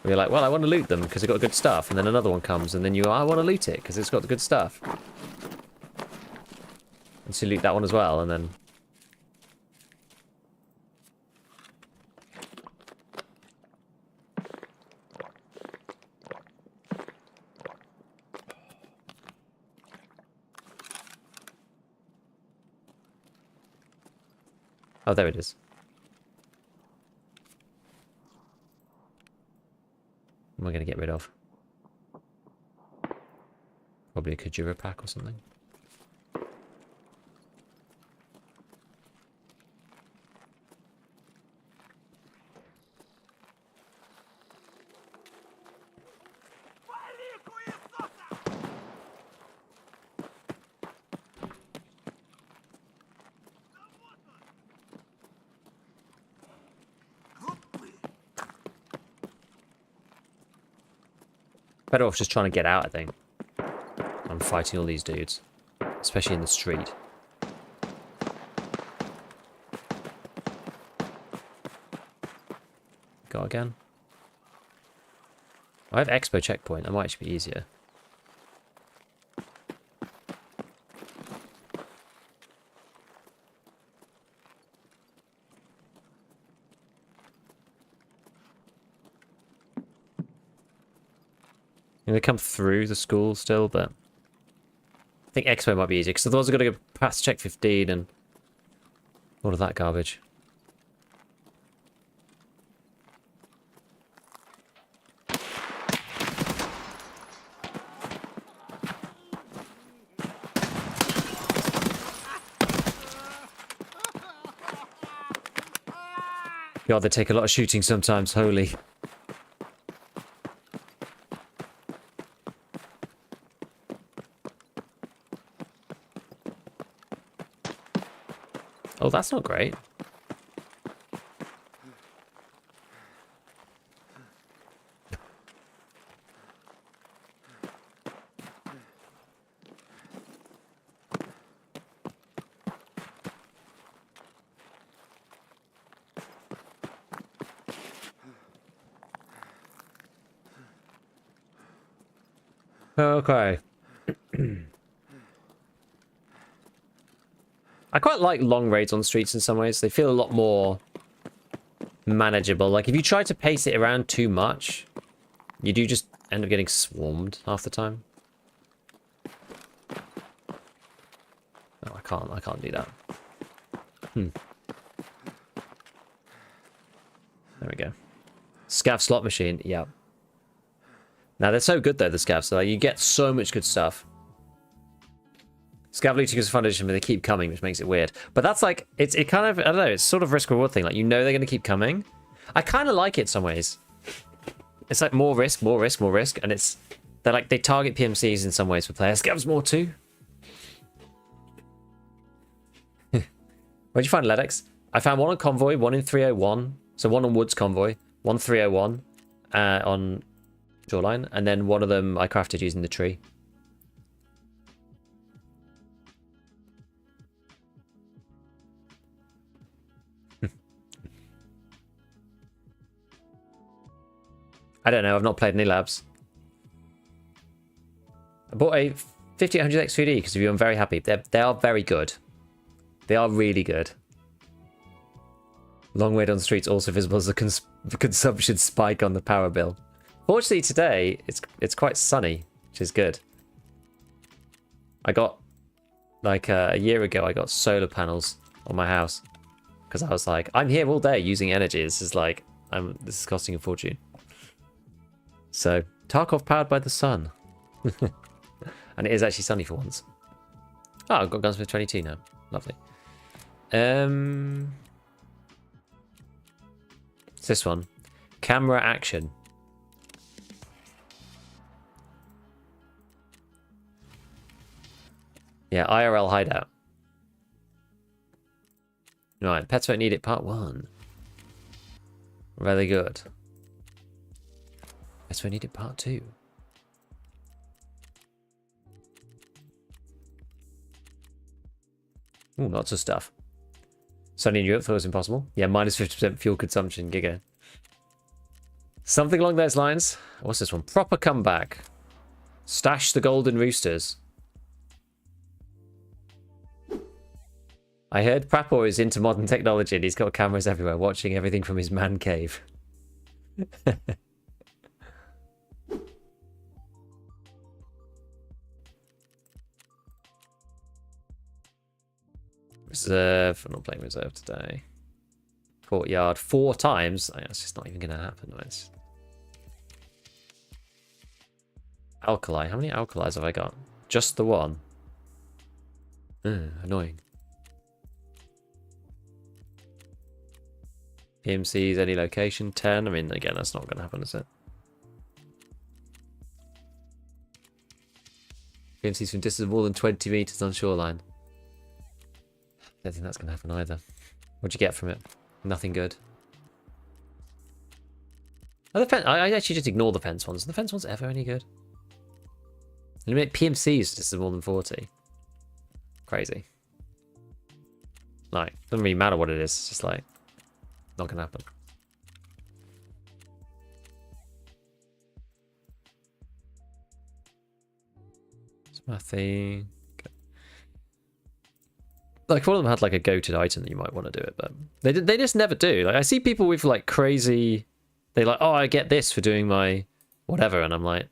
Where you're like, well, I want to loot them because they've got good stuff, and then another one comes, and then you, I want to loot it because it's got the good stuff. And so you loot that one as well, and then... Oh, there it is. What am I going to get rid of? Probably a Kajura pack or something. Better off just trying to get out, I think. I'm fighting all these dudes. Especially in the street. Go again. I have Expo checkpoint. That might actually be easier. They come through the school still, but I think Expo might be easier because otherwise I've got to go past check 15 and all of that garbage. God, they take a lot of shooting sometimes, holy. Oh, that's not great. Okay. I quite like long raids on streets in some ways. They feel a lot more manageable. Like, if you try to pace it around too much, you do just end up getting swarmed half the time. No, I can't do that. There we go. Scav slot machine. Yeah. Now, they're so good, though, the Scavs. So, like, you get so much good stuff. Scav looting is a fun addition, but they keep coming, which makes it weird. But that's like, it kind of, I don't know, it's sort of risk-reward thing. Like, you know they're going to keep coming. I kind of like it in some ways. It's like more risk, more risk, more risk. And it's, they're like, they target PMCs in some ways for players. Scavs more too. Where'd you find Ledex? I found one on Convoy, one in 301. So one on Woods Convoy, one 301 on Shoreline. And then one of them I crafted using the tree. I don't know, I've not played any labs. I bought a 5800X 3D because of you, I'm very happy. They are very good. They are really good. Long wait on streets also visible as a consumption spike on the power bill. Fortunately today, it's quite sunny, which is good. I got, like a year ago, I got solar panels on my house. Because I was like, I'm here all day using energy. This is like, this is costing a fortune. So, Tarkov powered by the sun. And it is actually sunny for once. Oh, I've got Gunsmith 22 now. Lovely. It's this one. Camera action. Yeah, IRL hideout. Right, Pets Don't Need It Part 1. Really good. Pets Don't Need It Part 2. Ooh, lots of stuff. Sunny in Europe thought it was impossible. Yeah, minus 50% fuel consumption, giga. Something along those lines. What's this one? Proper comeback. Stash the golden roosters. I heard Prapor is into modern technology and he's got cameras everywhere watching everything from his man cave. Reserve. I'm not playing reserve today. Courtyard 4 times. Oh, it's just not even going to happen. It's... Alkali. How many alkalis have I got? Just the one. Annoying. PMCs, any location, 10. I mean, again, that's not going to happen, is it? PMCs from distance of more than 20 meters on shoreline. Don't think that's going to happen either. What'd you get from it? Nothing good. Oh, I actually just ignore the fence ones. Are the fence ones ever any good? Eliminate PMCs distance of more than 40. Crazy. Like, doesn't really matter what it is. It's just like, not going to happen. Smithy. Like, one of them had like a goated item that you might want to do it, but they just never do. Like, I see people with like crazy, they like, oh, I get this for doing my whatever, and I'm like,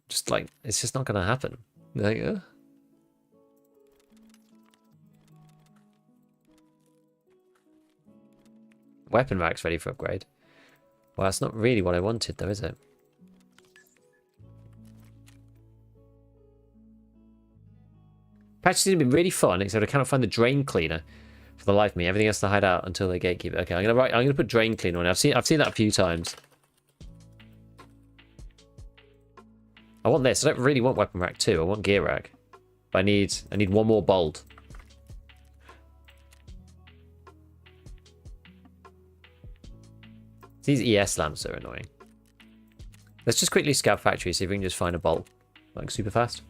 just like, it's just not gonna happen. Like, weapon rack's ready for upgrade. Well, that's not really what I wanted, though, is it? Patch seems to be really fun, except I cannot find the drain cleaner for the life of me. Everything has to hide out until they gatekeep. Okay, I'm gonna put drain cleaner on it. I've seen that a few times. I want this. I don't really want weapon rack 2. I want gear rack. But I need one more bolt. These ES lamps are annoying. Let's just quickly scout factory, see if we can just find a bolt like super fast.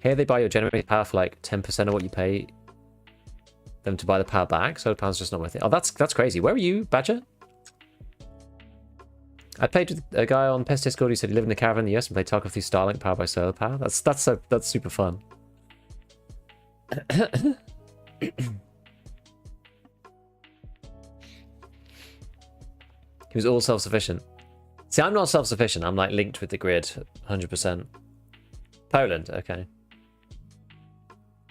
Here they buy your generator power for like 10% of what you pay them to buy the power back. Solar power's just not worth it. Oh, that's crazy. Where are you, Badger? I played with a guy on Pest Discord who said he lived in a caravan in the US and played Tarkov through Starlink powered by solar power. That's super fun. He was all self-sufficient. See, I'm not self-sufficient. I'm like linked with the grid 100%. Poland, okay.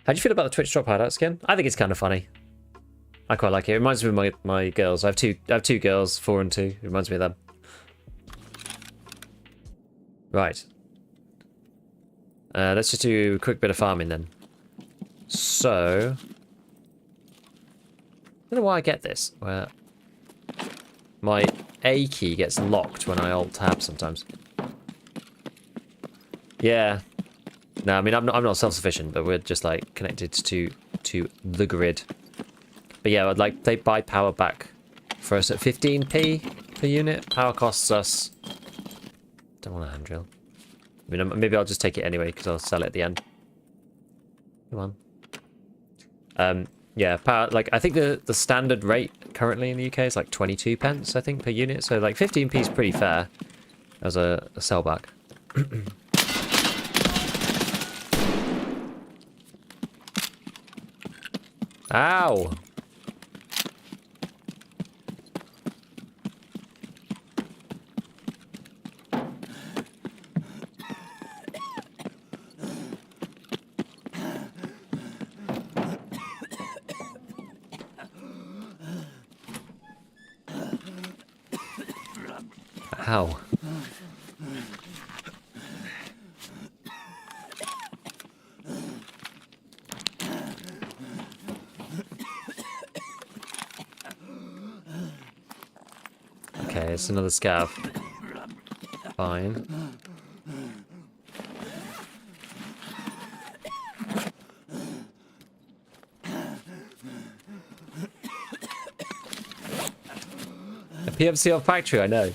How do you feel about the Twitch drop hideout skin? I think it's kind of funny. I quite like it. It reminds me of my girls. I have two girls, 4 and 2. It reminds me of them. Right. Let's just do a quick bit of farming then. So, I don't know why I get this, where my A key gets locked when I alt tab sometimes. Yeah. No, I mean I'm not self-sufficient, but we're just like connected to the grid. But yeah, I'd like they buy power back for us at 15p per unit. Power costs us. Don't want a hand drill. I mean, maybe I'll just take it anyway because I'll sell it at the end. Come on. Yeah, power. Like I think the standard rate currently in the UK is like 22 pence, I think, per unit. So like 15p is pretty fair as a sellback. Ow! Ow. Okay, it's another scav. Fine. A PMC off factory, I know.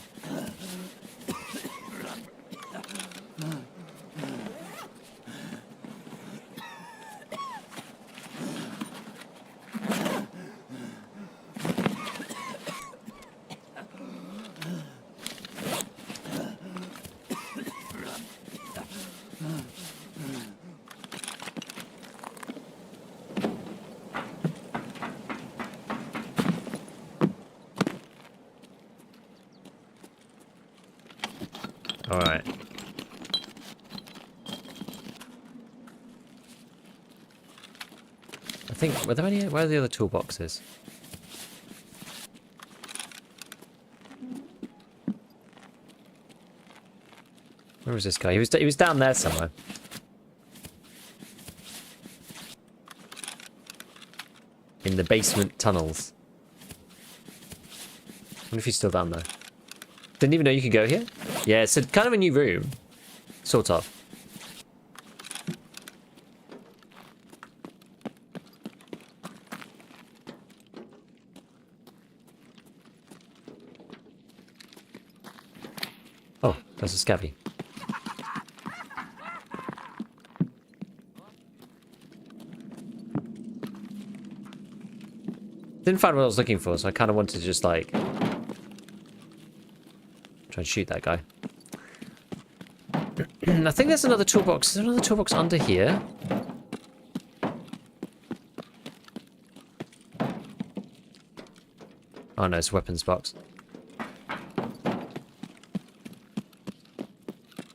Alright. I think, were there any, where are the other toolboxes? Where was this guy? He was down there somewhere. In the basement tunnels. I wonder if he's still down there. Didn't even know you could go here? Yeah, it's kind of a new room. Sort of. Oh, there's a scabby. Didn't find what I was looking for, so I kind of wanted to just like try and shoot that guy. I think there's another toolbox. Is there another toolbox under here? Oh no, it's a weapons box.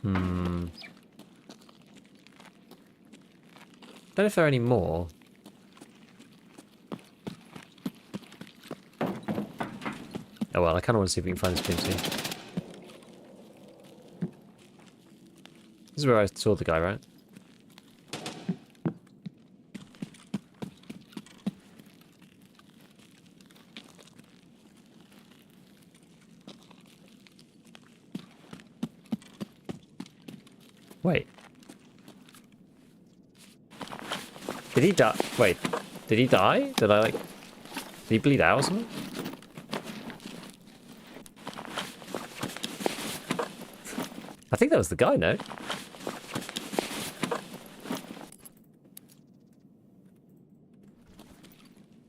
Don't know if there are any more. Oh well, I kind of want to see if we can find this PMC. This is where I saw the guy, right? Wait. Did he die? Wait. Did he die? Did I like... Did he bleed out or something? I think that was the guy, no?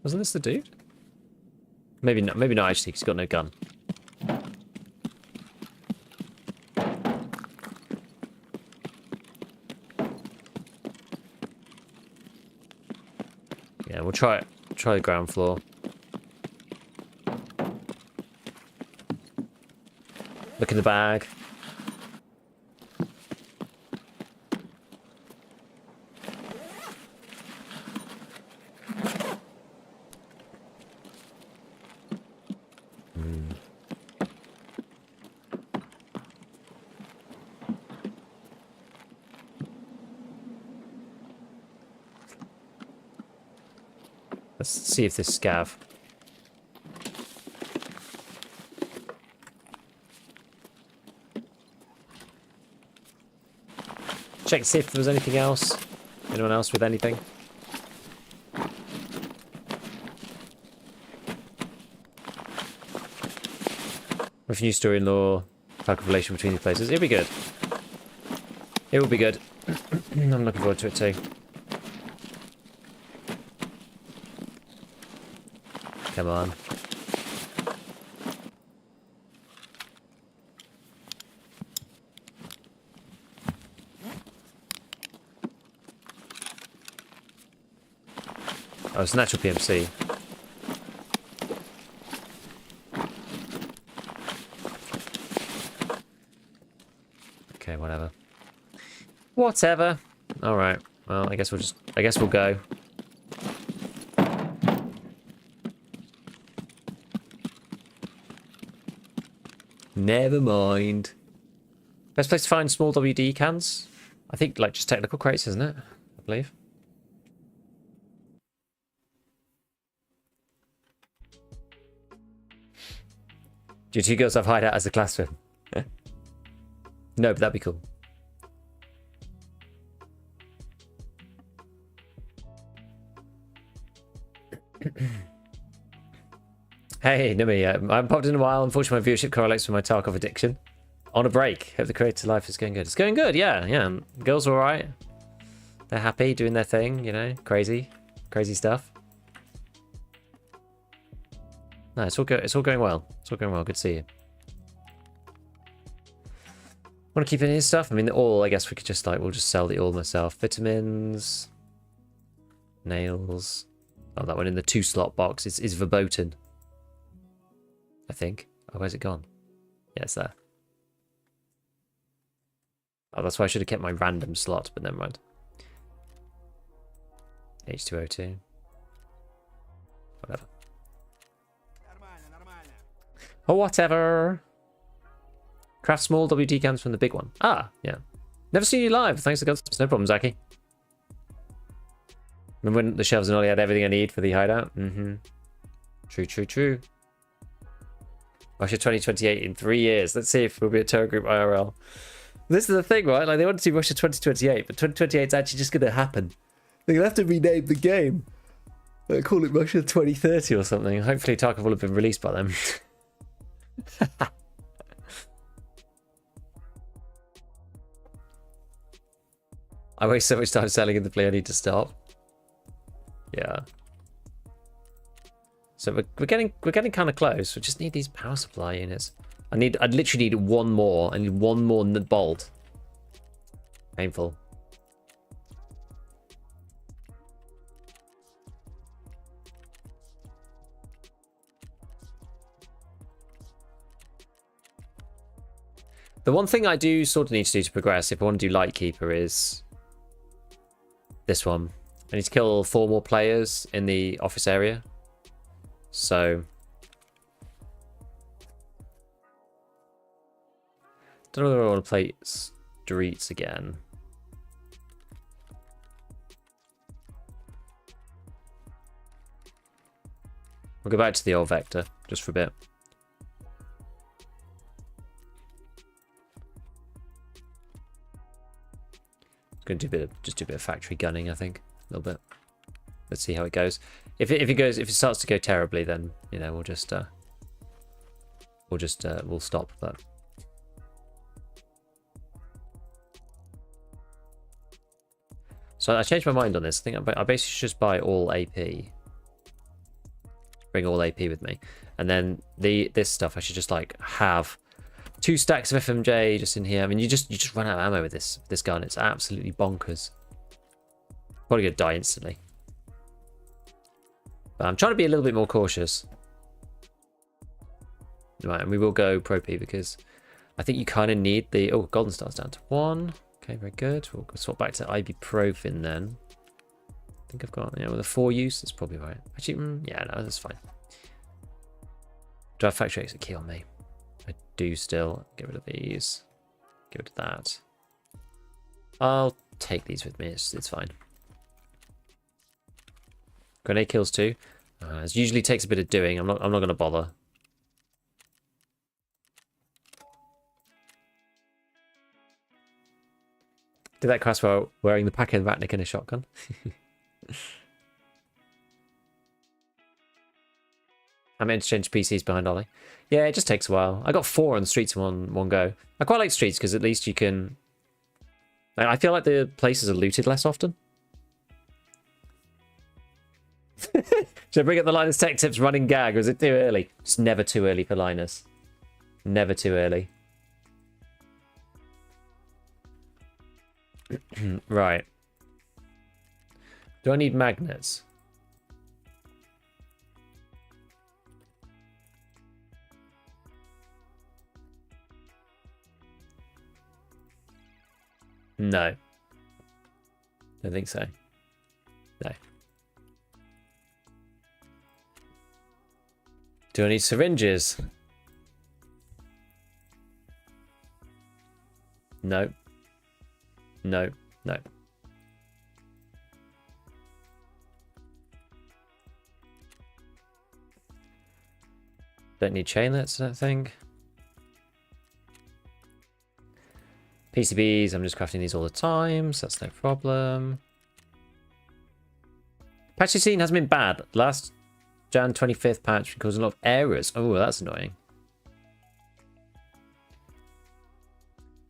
Wasn't this the dude? Maybe not actually, 'cause he's got no gun. Yeah, we'll try the ground floor. Look in the bag. Let's see if this scav. Check to see if there was anything else. Anyone else with anything? With new story in law, lack of relation between these places. It'll be good. It will be good. I'm looking forward to it too. Come on. Oh, it's an actual PMC. Okay, whatever. Whatever. All right. Well, I guess we'll go. Never mind. Best place to find small WD cans? I think like just technical crates, isn't it? I believe. Do you two girls have Hideout as a classroom? No, but that'd be cool. Hey, Nimi, I haven't popped in a while. Unfortunately, my viewership correlates with my Tarkov addiction. On a break. Hope the creator life is going good. It's going good, yeah. Girls are alright. They're happy, doing their thing, you know. Crazy stuff. No, it's all good. It's all going well. It's all going well. Good to see you. Want to keep any of his stuff? I mean, the oil, I guess we could just like, we'll just sell the oil myself. Vitamins. Nails. Oh, that one in the 2-slot box is verboten. I think. Oh, where's it gone? Yeah, it's there. Oh, that's why I should have kept my random slot, but never mind. H2O2. Whatever. Oh, whatever. Craft small WD cans from the big one. Ah, yeah. Never seen you live. Thanks to God. No problem, Zaki. Remember when the shelves and Ollie had everything I need for the hideout? Mm-hmm. True. Russia 2028 in 3 years. Let's see if we'll be a terror group IRL. This is the thing, right? Like, they want to see Russia 2028, but 2028 is actually just going to happen. They're going to have to rename the game. They call it Russia 2030 or something. Hopefully Tarkov will have been released by then. I waste so much time selling in the play, I need to stop. Yeah. So we're getting kind of close. We just need these power supply units. I'd literally need one more. I need one more bolt. Painful. The one thing I do sort of need to do to progress if I want to do Lightkeeper is this one. I need to kill 4 more players in the office area. So don't know whether I want to play streets again. We'll go back to the old vector just for a bit. Going to do just do a bit of factory gunning, I think, a little bit. Let's see how it goes. If it starts to go terribly, then you know we'll stop. But so I changed my mind on this. I think I basically should just buy all AP. Bring all AP with me, and then this stuff I should just like have 2 stacks of FMJ just in here. I mean, you just run out of ammo with this gun. It's absolutely bonkers. Probably gonna die instantly. But I'm trying to be a little bit more cautious. Right, and we will go Pro P because I think you kind of need the... Oh, Golden Star's down to 1. Okay, very good. We'll swap back to ibuprofen then. I think I've got... Yeah, with a 4 use, that's probably right. Actually, yeah, no, that's fine. Do I have Factory Exit Key on me? I do still. Get rid of these. Get rid of that. I'll take these with me. It's fine. Grenade kills too. It usually takes a bit of doing. I'm not going to bother. Did that crash while wearing the pack and Vatnik and a shotgun? I'm interchange PCs behind Ollie. Yeah, it just takes a while. I got 4 on the streets in one go. I quite like streets because at least you can... I feel like the places are looted less often. Should I bring up the Linus Tech Tips running gag, or is it too early? It's never too early for Linus. Never too early. Right. Do I need magnets? No. Don't think so. No. Do I need syringes? No. No. No. Don't need chainlets, I don't think. PCBs, I'm just crafting these all the time, so that's no problem. Patch 16 hasn't been bad. Last Jan 25th patch caused a lot of errors. Oh, that's annoying.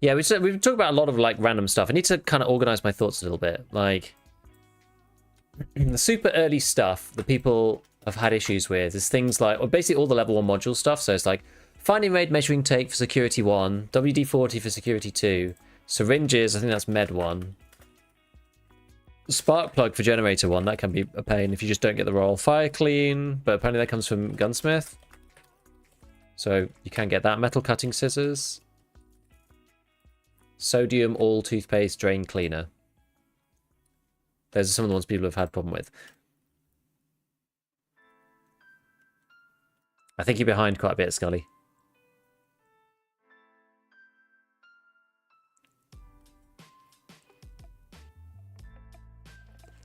Yeah, we've talked about a lot of like random stuff. I need to kind of organize my thoughts a little bit. Like the super early stuff that people have had issues with is things like, or basically all the level 1 module stuff. So it's like finding raid measuring tape for security 1, WD-40 for security 2, syringes, I think that's med 1. Spark plug for generator 1, that can be a pain if you just don't get the roll. Fire clean, but apparently that comes from gunsmith. So you can get that. Metal cutting scissors. Sodium all toothpaste drain cleaner. Those are some of the ones people have had problem with. I think you're behind quite a bit, Scully.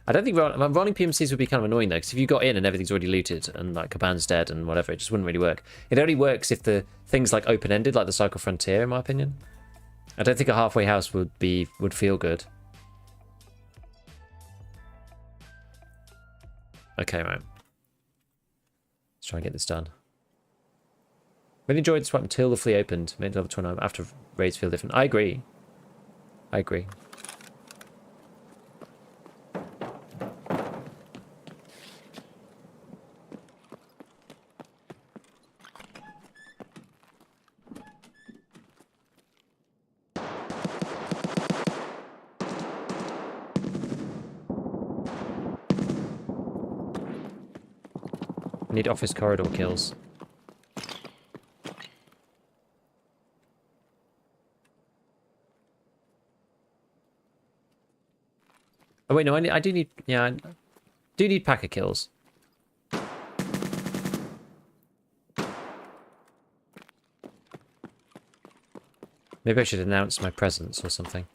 I don't think running PMCs would be kind of annoying though, because if you got in and everything's already looted and like Kaban's dead and whatever, it just wouldn't really work. It only works if the thing's like open-ended, like the Cycle Frontier, in my opinion. I don't think a halfway house would feel good. Okay, right. Let's try and get this done. Really enjoyed the swap until the Flea opened. Made level 29 after raids feel different. I agree. I agree. I need office corridor kills. Oh wait, no, I do need, yeah, I do need packer kills. Maybe I should announce my presence or something.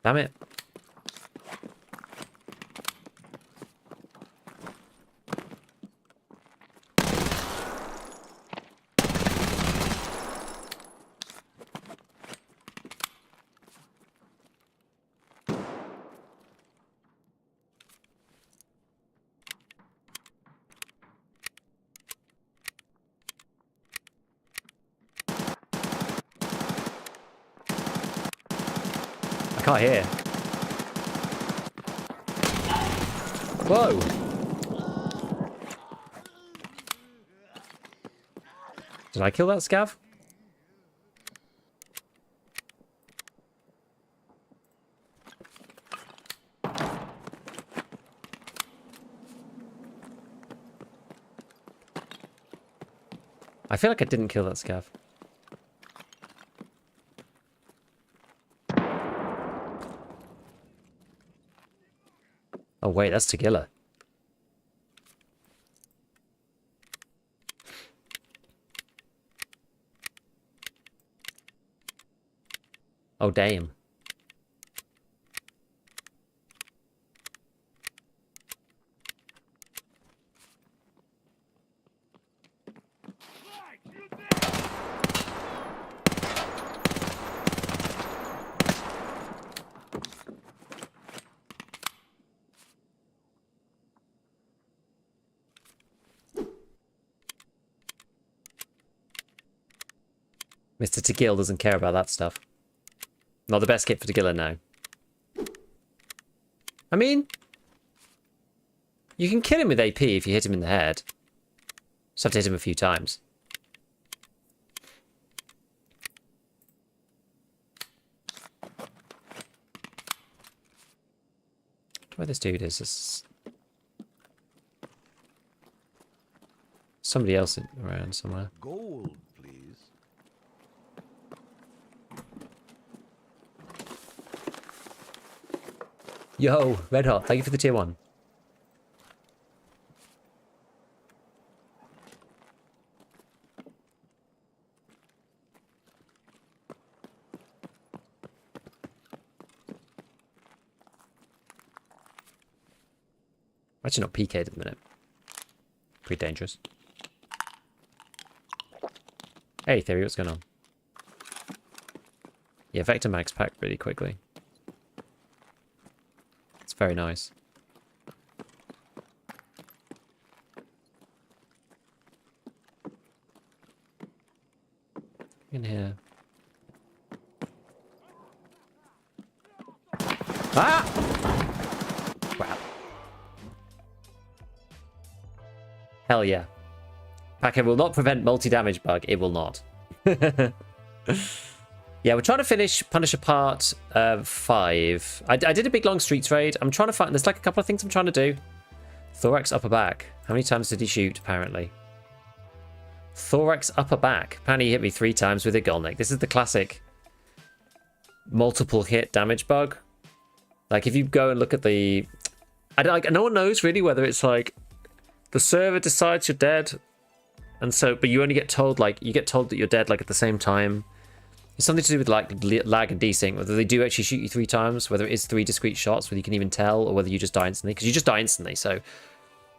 Damn it. I can't hear. Whoa! Did I kill that scav? I feel like I didn't kill that scav. Oh wait, that's Tagilla. Oh damn. Mr. Tagil doesn't care about that stuff. Not the best kit for Tagilla now. I mean, you can kill him with AP if you hit him in the head. Just have to hit him a few times. Where this dude is somebody else around somewhere.
Gold, please.
Yo, Red Hot, thank you for the tier 1. Actually not PK'd at the minute. Pretty dangerous. Hey, Theory, what's going on? Yeah, Vector Mag's packed really quickly. It's very nice. In here. Ah! Wow. Hell yeah. Packer will not prevent multi-damage bug. It will not. Yeah, we're trying to finish Punisher Part 5. I did a big long streets raid. I'm trying to find... There's like a couple of things I'm trying to do. Thorax upper back. How many times did he shoot, apparently? Thorax upper back. Apparently he hit me 3 times with a Golnik. This is the classic multiple hit damage bug. Like, if you go and look at the... no one knows really whether it's like... The server decides you're dead. And so... But you only get told, like... You get told that you're dead, like, at the same time. It's something to do with like lag and desync, whether they do actually shoot you 3 times, whether it is 3 discrete shots, whether you can even tell, or whether you just die instantly. Because you just die instantly, so it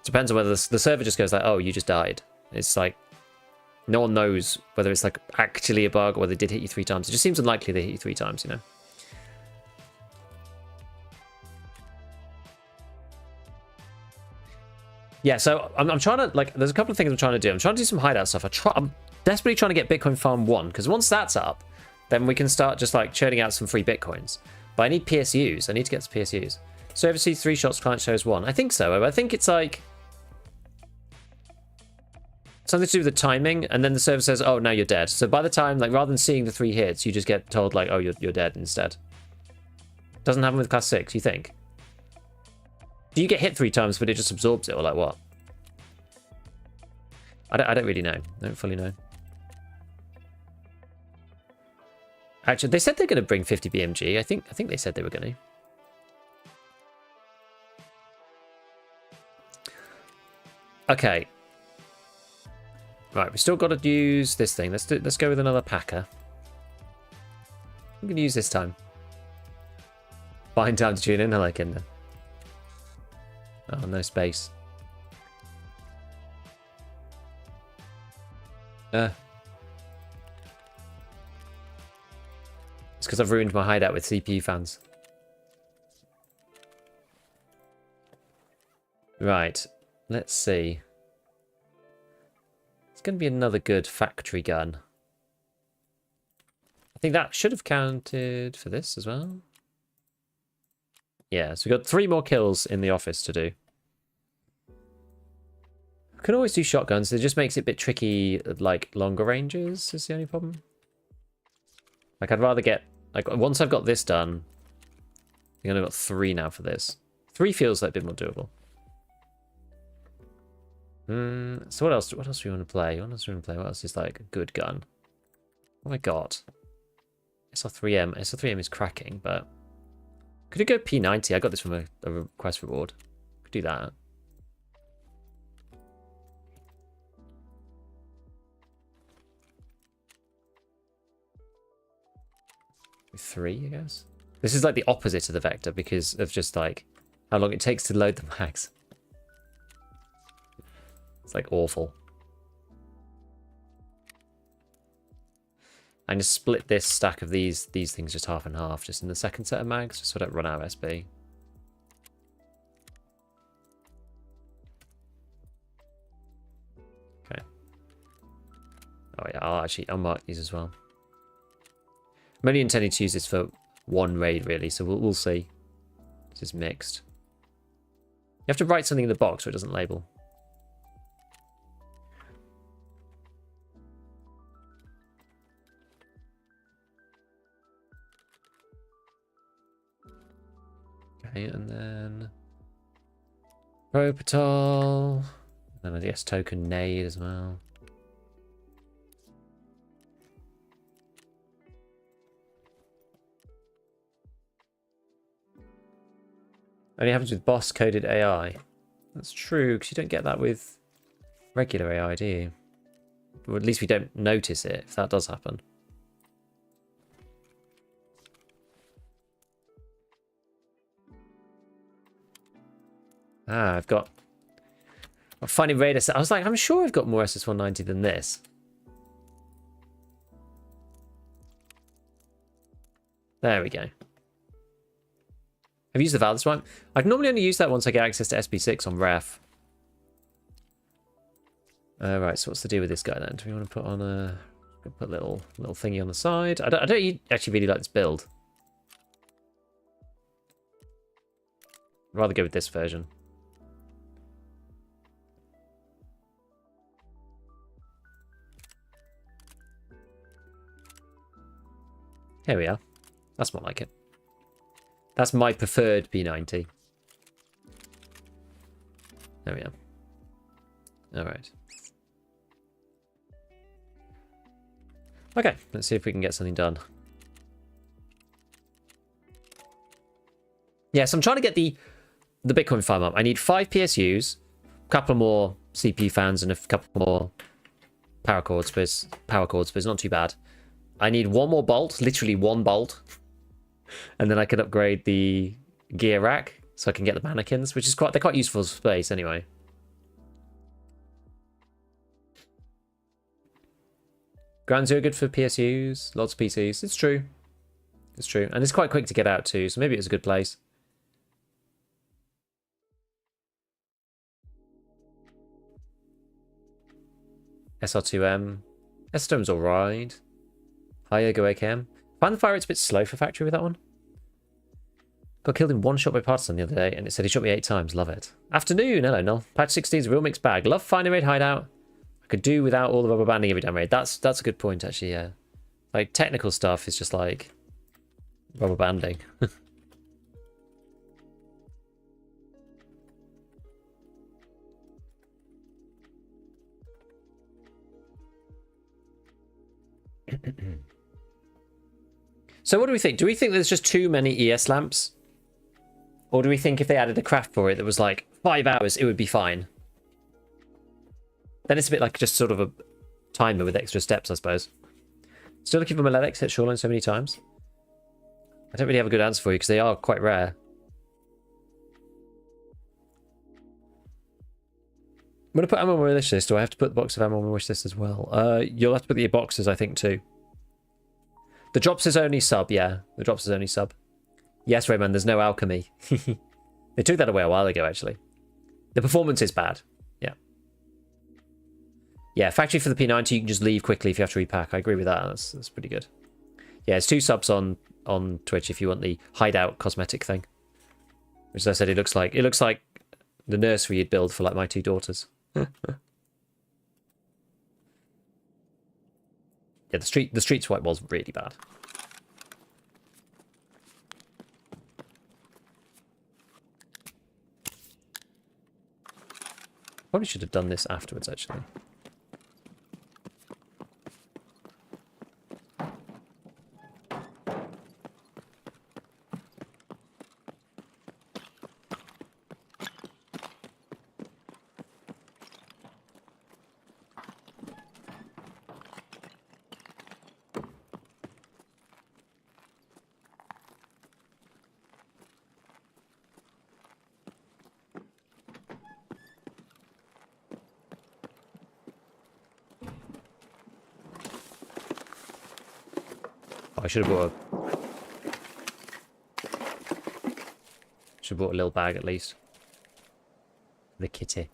depends on whether the server just goes like, oh, you just died. It's like, no one knows whether it's like actually a bug or whether they did hit you 3 times. It just seems unlikely they hit you 3 times, you know? Yeah, so I'm trying to, like, there's a couple of things I'm trying to do. I'm trying to do some hideout stuff. I'm desperately trying to get Bitcoin Farm 1, because once that's up, then we can start just like churning out some free Bitcoins. But I need PSUs. I need to get some PSUs. Server sees 3 shots, client shows 1. I think so. I think it's like something to do with the timing, and then the server says, oh, now you're dead. So by the time, like, rather than seeing the 3 hits, you just get told, like, oh, you're dead instead. Doesn't happen with Class 6, you think? Do you get hit 3 times, but it just absorbs it, or like what? I don't really know. I don't fully know. Actually, they said they're going to bring 50 BMG. I think they said they were going to. Okay. Right, we still got to use this thing. Let's go with another packer. I'm going to use this time. Find time to tune in. I like it. Oh, no space. It's because I've ruined my hideout with CPU fans. Right, let's see. It's going to be another good factory gun. I think that should have counted for this as well. Yeah, so we've got 3 more kills in the office to do. Can always do shotguns. It just makes it a bit tricky, like longer ranges is the only problem. Like I'd rather get, like once I've got this done, I think I've got 3 now for this. 3 feels like a bit more doable. So what else? What else do we want to play? What else do we want to play? What else is like a good gun? What have I got? SR3M. SR3M is cracking, but could it go P90? I got this from a request reward. Could do that. 3, I guess. This is like the opposite of the Vector because of just like how long it takes to load the mags. It's like awful. I'm just split this stack of these things just half and half, just in the second set of mags, just so I don't run out of SB. Okay. Oh yeah, I'll mark these as well. I'm only intending to use this for one raid, really, so we'll see. This is mixed. You have to write something in the box so it doesn't label. Okay, and then Propital. And then I guess token nade as well. Only happens with boss coded AI. That's true, because you don't get that with regular AI, do you? Or at least we don't notice it if that does happen. Ah, I've got... I'm finding Raider... I was like, I'm sure I've got more SS190 than this. There we go. I've used the valve this one. I'd normally only use that once I get access to SB6 on ref. Right, so what's the deal with this guy then? Do we want to put on a... Put a little thingy on the side? I don't actually really like this build. I'd rather go with this version. Here we are. That's more like it. That's my preferred P90. There we are. Alright. Okay, let's see if we can get something done. Yeah, so I'm trying to get the Bitcoin farm up. I need 5 PSUs, a couple more CPU fans, and a couple more power cords, but it's not too bad. I need one more bolt, literally one bolt. And then I can upgrade the gear rack so I can get the mannequins, which is they're quite useful for space anyway. Ground Zero good for PSUs, lots of PCs. It's true. It's true. And it's quite quick to get out too, so maybe it's a good place. SR2M. SR2M's alright. Higher go AKM. Find the fire rate's a bit slow for factory with that one. Got killed in one shot by Partisan the other day, and it said he shot me 8 times. Love it. Afternoon. Hello, Null. Patch 16 is a real mixed bag. Love finding raid hideout. I could do without all the rubber banding every damn raid. That's a good point, actually, yeah. Like, technical stuff is just like rubber banding. So what do we think? Do we think there's just too many ES lamps? Or do we think if they added a craft for it that was like 5 hours, it would be fine? Then it's a bit like just sort of a timer with extra steps, I suppose. Still looking for Melodics at Shoreline so many times. I don't really have a good answer for you because they are quite rare. I'm going to put ammo on my wish list. Do I have to put the box of ammo on my wish list as well? You'll have to put the boxes, I think, too. The drops is only sub, yeah. The drops is only sub. Yes, Rayman, there's no alchemy. They took that away a while ago, actually. The performance is bad. Yeah. Yeah, factory for the P90, you can just leave quickly if you have to repack. I agree with that. That's pretty good. Yeah, it's 2 subs on Twitch if you want the hideout cosmetic thing. Which, as I said, it looks like the nursery you'd build for like my 2 daughters. Yeah, the street swipe was really bad. Probably should have done this afterwards, actually. I should have brought a little bag at least. The kitty.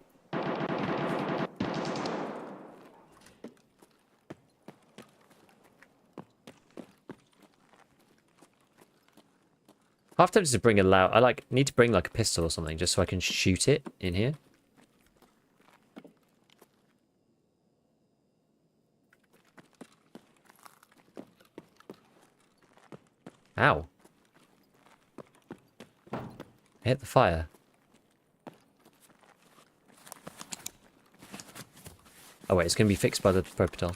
Half tempted to bring a loud. I need to bring like a pistol or something just so I can shoot it in here. Ow. I hit the fire. Oh wait, it's going to be fixed by the propellor.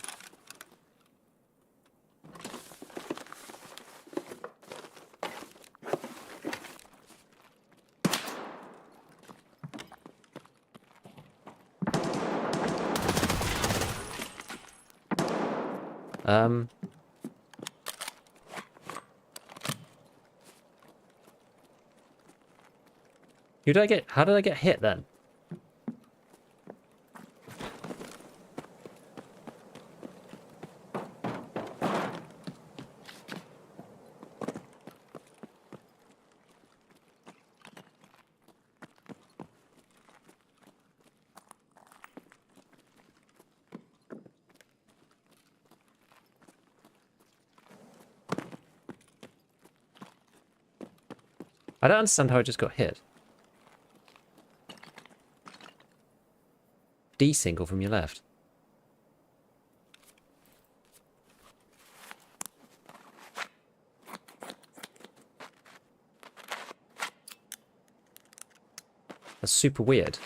How did I get hit then? I don't understand how I just got hit. D single from your left. That's super weird.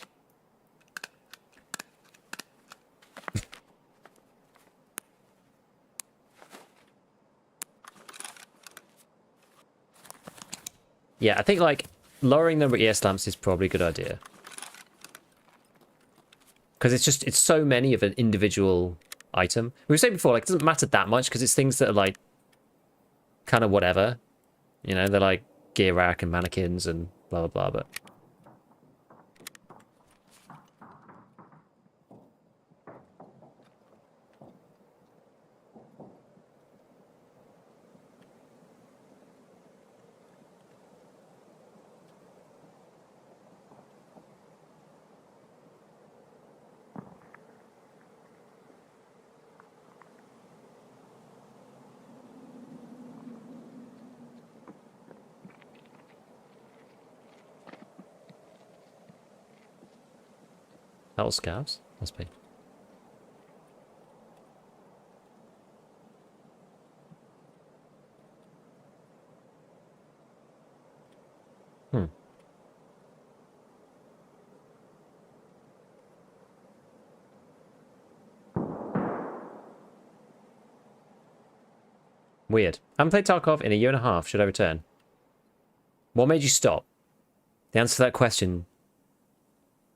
Yeah, I think like lowering the ES lamps is probably a good idea. Because it's so many of an individual item. We were saying before, like, it doesn't matter that much because it's things that are like kind of whatever. You know, they're like gear rack and mannequins and blah blah blah, but that was scavs. Must be. Weird. I haven't played Tarkov in a year and a half. Should I return? What made you stop? The answer to that question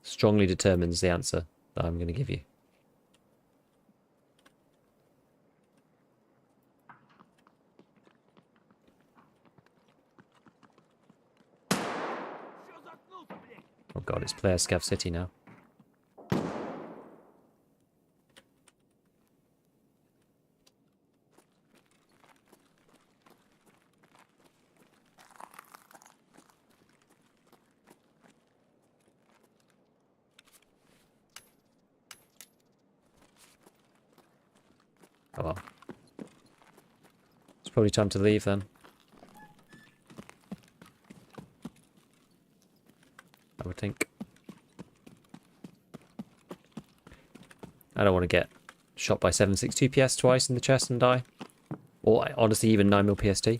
strongly determines the answer that I'm going to give you. Oh god, it's player Scav City now. Oh well. It's probably time to leave then. I would think. I don't want to get shot by 7.62 PS twice in the chest and die. Or honestly even 9mm PST.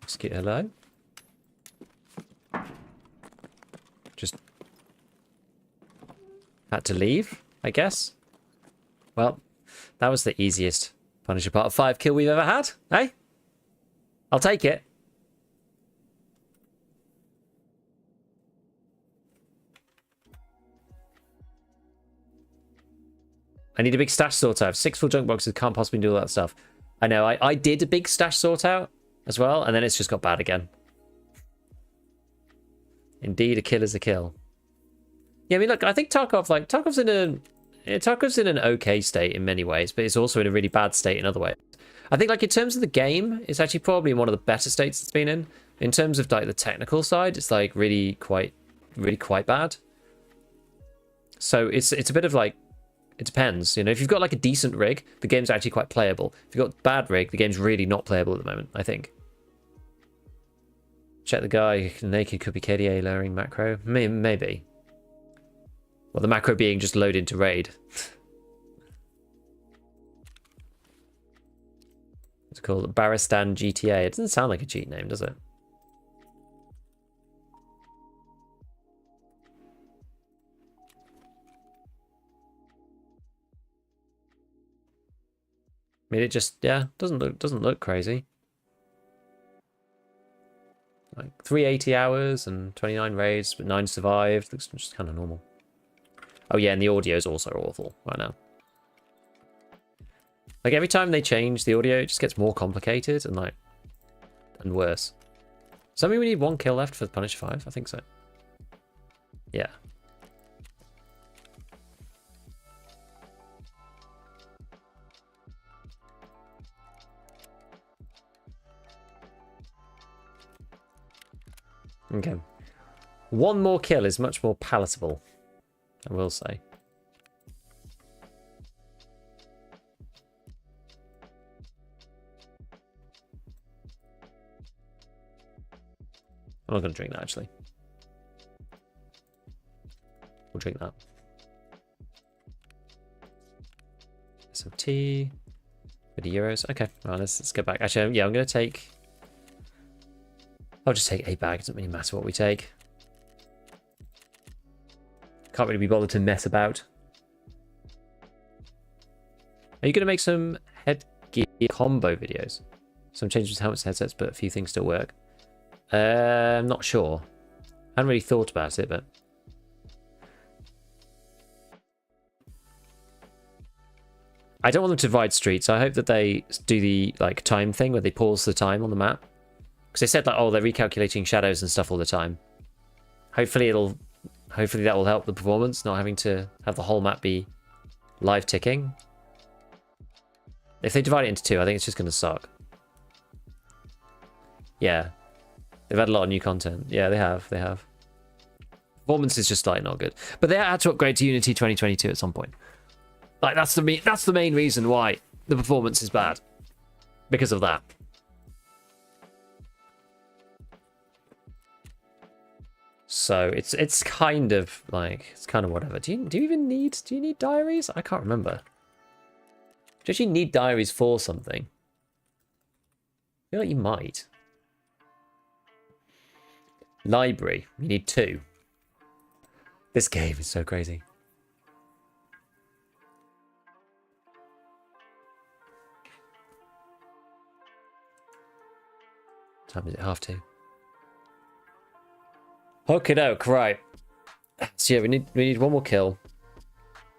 Excuse hello? Just Had to leave, I guess. Well, that was the easiest Punisher Part 5 kill we've ever had, eh? I'll take it. I need a big stash sort out. 6 full junk boxes, can't possibly do all that stuff. I know, I did a big stash sort out as well, and then it's just got bad again. Indeed, a kill is a kill. Yeah, I mean, look, I think Tarkov, like, Tarkov's in an okay state in many ways, but it's also in a really bad state in other ways. I think, like, in terms of the game, it's actually probably one of the better states it's been in. In terms of, like, the technical side, it's, like, really quite bad. So it's a bit of, like, it depends. You know, if you've got, like, a decent rig, the game's actually quite playable. If you've got bad rig, the game's really not playable at the moment, I think. Check the guy naked could be KDA lowering macro. Maybe. Well, the macro being just load into raid. It's called Baristan GTA. It doesn't sound like a cheat name, does it? I mean, it just, yeah, doesn't look crazy. Like 380 hours and 29 raids, but 9 survived. Looks just kind of normal. Oh yeah, and the audio is also awful right now. Like every time they change the audio, it just gets more complicated and worse. Does that mean we need 1 kill left for Punisher 5? I think so. Yeah. Okay. 1 more kill is much more palatable, I will say. I'm not going to drink that, actually. We'll drink that. Some tea. Bit of euros. Okay, well, let's get back. Actually, yeah, I'm going to take... I'll just take a bag. It doesn't really matter what we take. Can't really be bothered to mess about. Are you going to make some headgear combo videos? Some changes to helmets and headsets, but a few things still work. I'm not sure. I hadn't really thought about it, but... I don't want them to divide streets. I hope that they do the like time thing where they pause the time on the map. Because they said like, oh, they're recalculating shadows and stuff all the time. Hopefully that will help the performance, not having to have the whole map be live ticking. If they divide it into 2, I think it's just going to suck. Yeah. They've had a lot of new content. Yeah, they have. Performance is just like not good. But they had to upgrade to Unity 2022 at some point. Like that's the main reason why the performance is bad. Because of that. So it's kind of like, it's kind of whatever. Do you need diaries? I can't remember. Do you actually need diaries for something? I feel like you might. Library, you need 2. This game is so crazy. What time is it? 2:30. Okie doke, right. So yeah, we need 1 more kill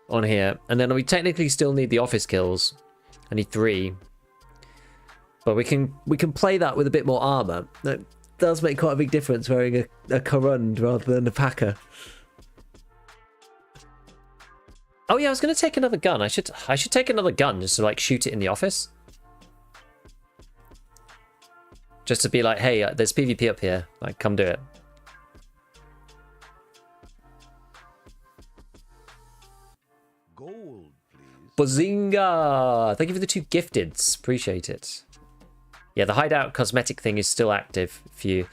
on here, and then we technically still need the office kills. I need 3, but we can play that with a bit more armor. That does make quite a big difference wearing a Corund rather than a Packer. Oh yeah, I was gonna take another gun. I should take another gun just to like shoot it in the office. Just to be like, hey, there's PvP up here. Like, come do it.
Gold, please.
Bazinga! Thank you for the 2 gifteds. Appreciate it. Yeah, the Hideout cosmetic thing is still active. If you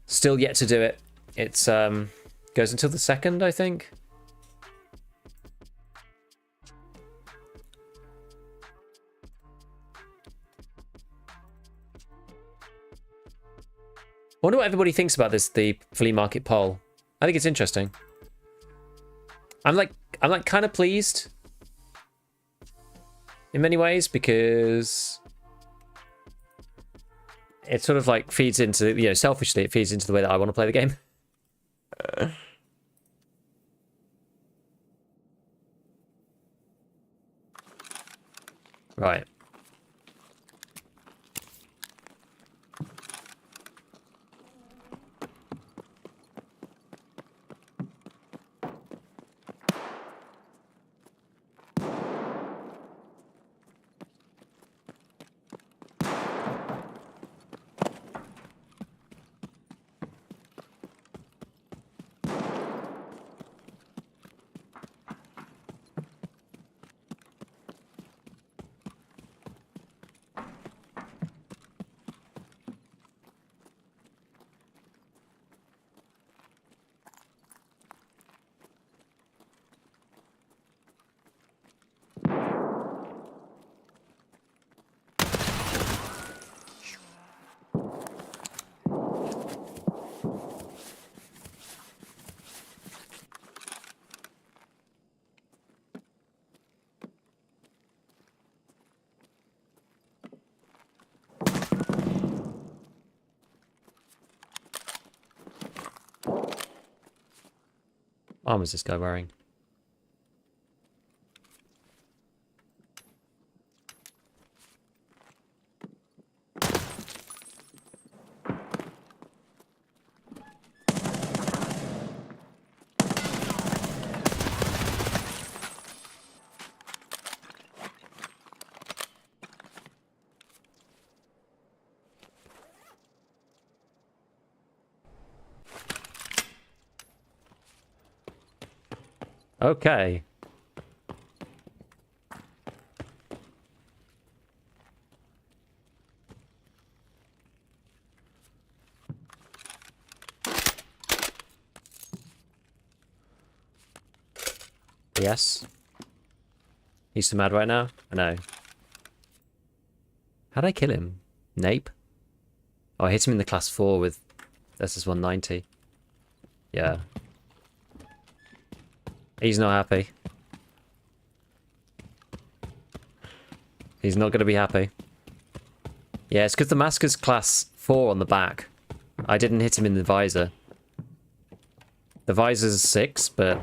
still yet to do it, it's goes until the 2nd, I think. I wonder what everybody thinks about this, the flea market poll. I think it's interesting. I'm like, I'm like kind of pleased in many ways, because it sort of like feeds into, you know, selfishly it feeds into the way that I want to play the game. Right. What armor is this guy wearing? Okay. Yes. He's so mad right now? I know. How'd I kill him? Nape? Oh, I hit him in the class 4 with SS190. Yeah. He's not happy. He's not going to be happy. Yeah, it's because the mask is class 4 on the back. I didn't hit him in the visor. The visor's 6, but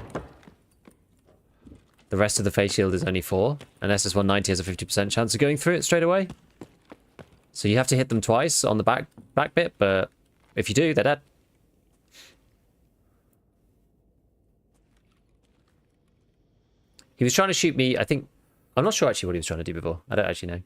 the rest of the face shield is only 4. And SS190 has a 50% chance of going through it straight away. So you have to hit them twice on the back bit, but if you do, they're dead. He was trying to shoot me, I think... I'm not sure actually what he was trying to do before. I don't actually know.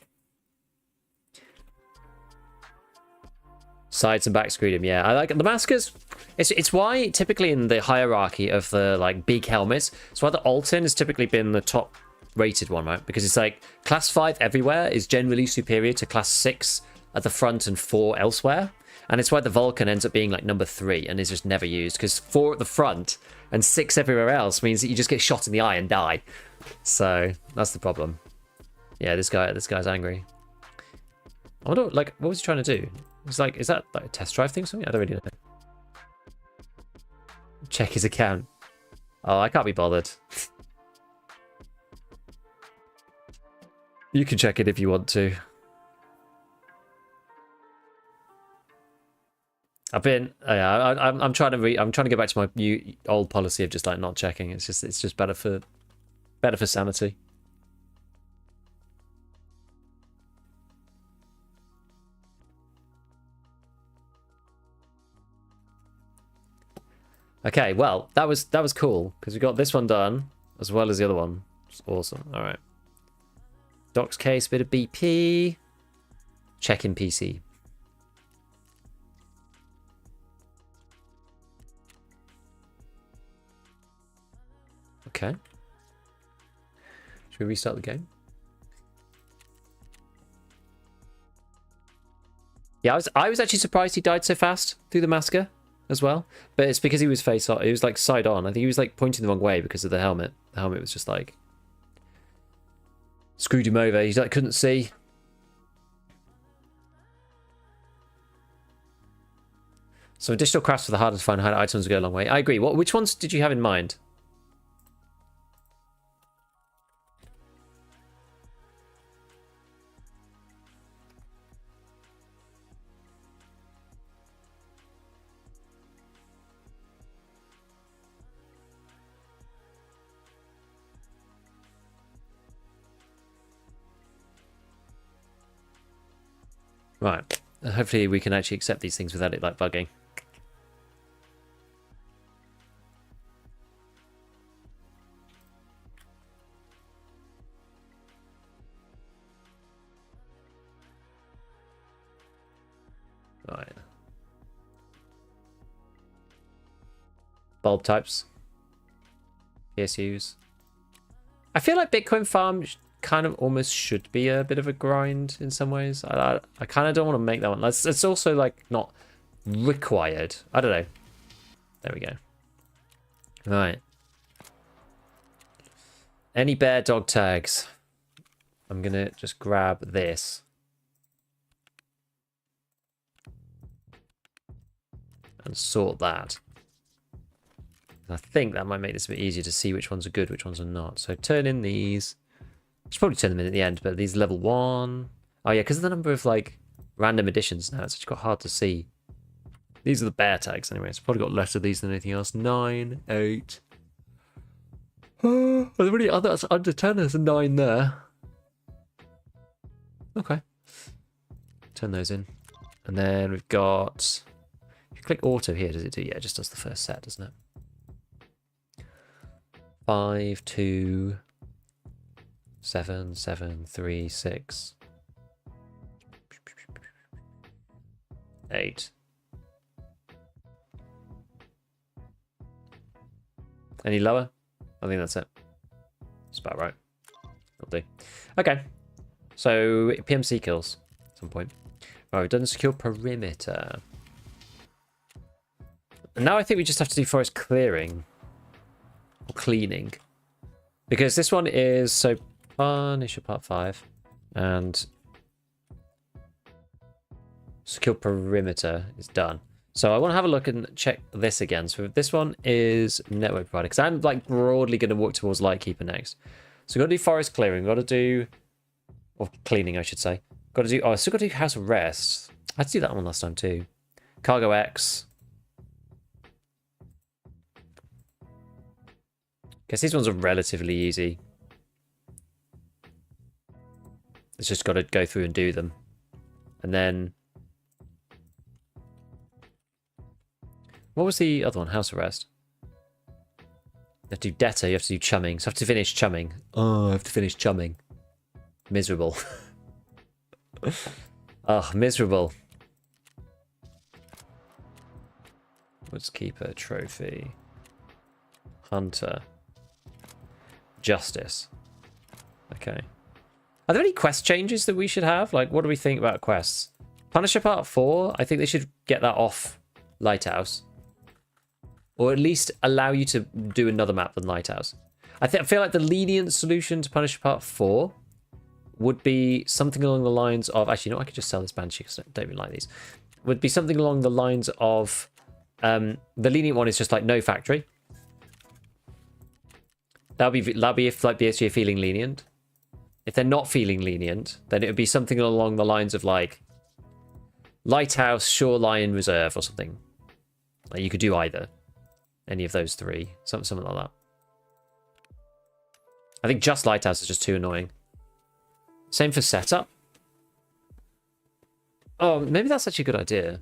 Sides and back screwed him, yeah. I like the maskers. It's why typically in the hierarchy of the like big helmets, it's why the Alton has typically been the top rated one, right? Because it's like class 5 everywhere is generally superior to class 6 at the front and 4 elsewhere. And it's why the Vulcan ends up being like number 3 and is just never used, because 4 at the front and 6 everywhere else means that you just get shot in the eye and die. So that's the problem. Yeah, this guy's angry. I wonder, like, what was he trying to do? It's like, is that like a test drive thing or something? I don't really know. Check his account. Oh, I can't be bothered. You can check it if you want to. I've been, I'm trying to get back to my old policy of just like not checking. It's just better for sanity. Okay, well, that was cool because we got this one done as well as the other one. It's awesome. All right. Docs case, bit of BP. Check in PC. Okay. Should we restart the game? Yeah, I was actually surprised he died so fast through the massacre as well. But it's because he was face on. He was like side on. I think he was like pointing the wrong way because of the helmet. The helmet was just like screwed him over. He's like couldn't see. So additional crafts for the harder to find hideout items will go a long way. I agree. Which ones did you have in mind? Right. Hopefully we can actually accept these things without it like bugging. Right. Bulb types. PSUs. I feel like Bitcoin farm kind of almost should be a bit of a grind in some ways. I kind of don't want to make that one. It's also like not required. I don't know. There we go. Right. Any bear dog tags? I'm going to just grab this. And sort that. I think that might make this a bit easier to see which ones are good, which ones are not. So turn in these. Should probably turn them in at the end, but these level 1. Oh yeah, because of the number of like random additions now, it's actually quite hard to see. These are the bear tags anyway. It's probably got less of these than anything else. 9, 8. Are there really others under 10? There's a 9 there. Okay. Turn those in. And then we've got... If you click auto here, does it do? Yeah, it just does the first set, doesn't it? 5, 2, 7, 7, 3, 6, 8. Any lower? I think that's it. That's about right. That'll do. Okay. So PMC kills at some point. Right, we've done secure perimeter. And now I think we just have to do forest clearing. Or cleaning. Because this one is so Punisher part 5. And secure perimeter is done. So I want to have a look and check this again. So this one is network provider. Because I'm like broadly going to walk towards Lightkeeper next. So we've got to do forest clearing. We've got to do... Or cleaning, I should say. Got to do... Oh, I still got to do House of Rest. I had to do that one last time too. Cargo X. Guess these ones are relatively easy. It's just got to go through and do them. And then... What was the other one? House Arrest. You have to do debtor, you have to do chumming. So I have to finish chumming. Oh, I have to finish chumming. Miserable. Oh, miserable. Let's keep a trophy. Hunter. Justice. Okay. Are there any quest changes that we should have? Like, what do we think about quests? Punisher Part 4, I think they should get that off Lighthouse. Or at least allow you to do another map than Lighthouse. I feel like the lenient solution to Punisher Part 4 would be something along the lines of... Actually, you know, I could just sell this Banshee because I don't really like these. Would be something along the lines of... the lenient one is just like no factory. That'll be if like BSG are feeling lenient. If they're not feeling lenient, then it would be something along the lines of like Lighthouse, Shoreline Reserve or something. Like you could do either. Any of those three. Something like that. I think just Lighthouse is just too annoying. Same for setup. Oh, maybe that's actually a good idea.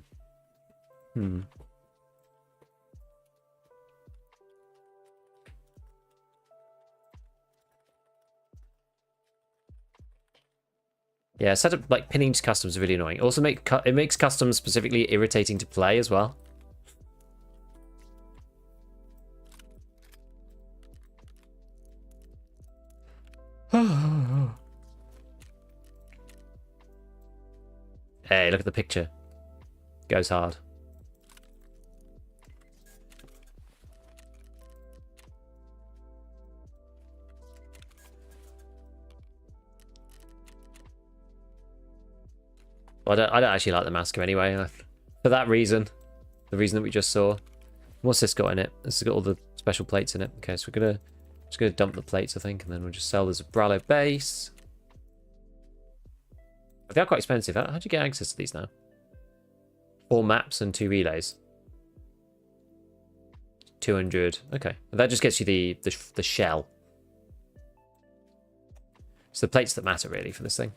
Yeah, setup like pinning to customs is really annoying. Also, it makes customs specifically irritating to play as well. Hey, look at the picture. Goes hard. Well, I don't actually like the Masker anyway. For that reason. The reason that we just saw. What's this got in it? This has got all the special plates in it. Okay, so we're just gonna dump the plates, I think, and then we'll just sell the Zabralo base. They are quite expensive. How do you get access to these now? 4 maps and 2 relays. 200. Okay, that just gets you the shell. It's the plates that matter really for this thing.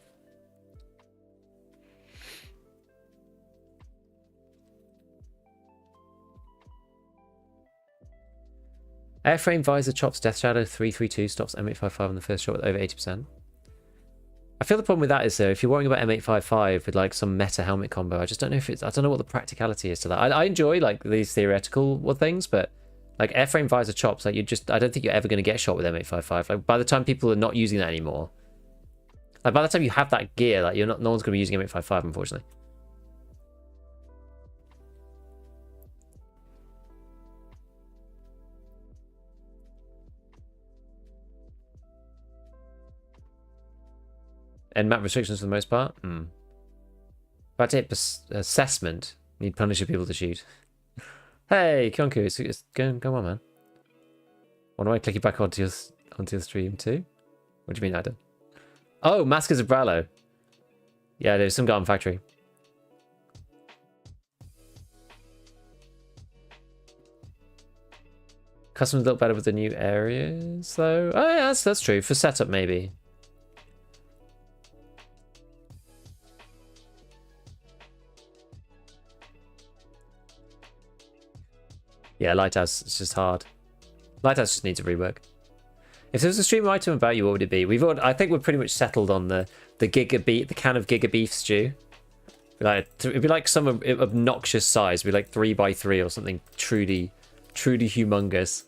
Airframe visor chops Death Shadow 332 stops M855 on the first shot with over 80%. I feel the problem with that is though, if you're worrying about M855 with like some meta helmet combo, I just don't know if it's, I don't know what the practicality is to that. I enjoy like these theoretical things, but like airframe visor chops, like I don't think you're ever going to get shot with M855. Like by the time people are not using that anymore, like by the time you have that gear, like no one's going to be using M855, unfortunately. And map restrictions for the most part. About to hit assessment. Need Punisher people to shoot. Hey, Kyonku, it's going on, man. Why do I click you back onto your stream too? What do you mean, Adam? Oh, Maskers of Brallo. Yeah, there's some guy on Factory. Customers look better with the new areas, though. Oh, yeah, that's true. For setup, maybe. Yeah, Lighthouse, it's just hard. Lighthouse just needs a rework. If there was a stream item about you, what would it be? I think we're pretty much settled on the the can of Giga Beef stew. It'd be like some obnoxious size. It'd be like 3x3 or something truly humongous.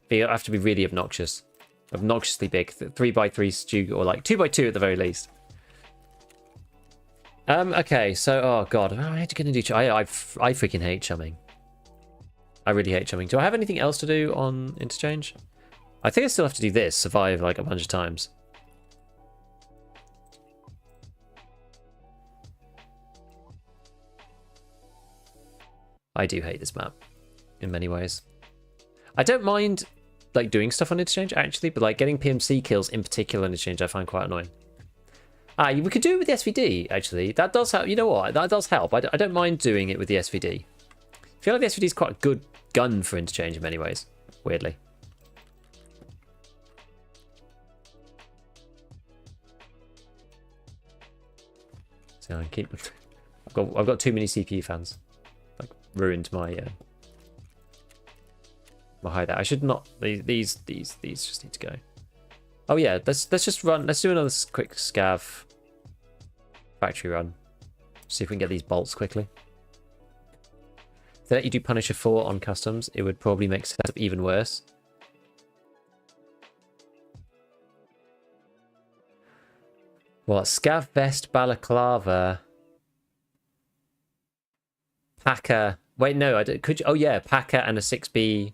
But you have to be really obnoxious. Obnoxiously big. 3x3 stew, or like 2x2 at the very least. Okay, so, oh god, I hate to do I freaking hate chumming. I really hate chumming. Do I have anything else to do on interchange? I think I still have to do this, survive like a bunch of times. I do hate this map in many ways. I don't mind like doing stuff on interchange actually, but like getting PMC kills in particular on interchange I find quite annoying. We could do it with the SVD, actually. That does help. You know what? That does help. I don't mind doing it with the SVD. I feel like the SVD is quite a good gun for interchange in many ways, weirdly. So I keep... I've got too many CPU fans. Like, ruined my... my hideout. I should not... These just need to go. Oh yeah, let's just run... Let's do another quick scav... factory run. See if we can get these bolts quickly. If they let you do Punisher 4 on customs, it would probably make setup even worse. What? Scav Vest, Balaclava, Packer. Wait, no, I don't. Could you? Oh yeah, Packer and a 6B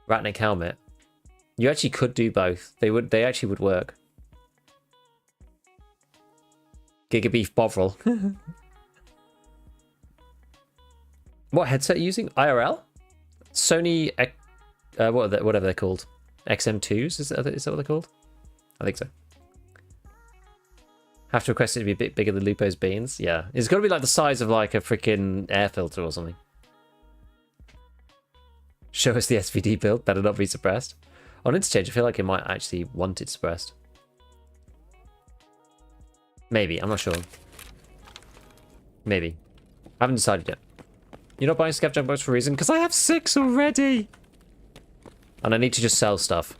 Ratnik helmet. You actually could do both. They actually would work. Gigabeef Bovril. What headset are you using? IRL? Sony, whatever they're called. XM2s? Is that what they're called? I think so. Have to request it to be a bit bigger than Lupo's beans? Yeah. It's got to be like the size of like a freaking air filter or something. Show us the SVD build. Better not be suppressed. On interchange, I feel like it might actually want it suppressed. Maybe, I'm not sure. Maybe. I haven't decided yet. You're not buying Scav Junk Box for a reason? Because I have 6 already! And I need to just sell stuff.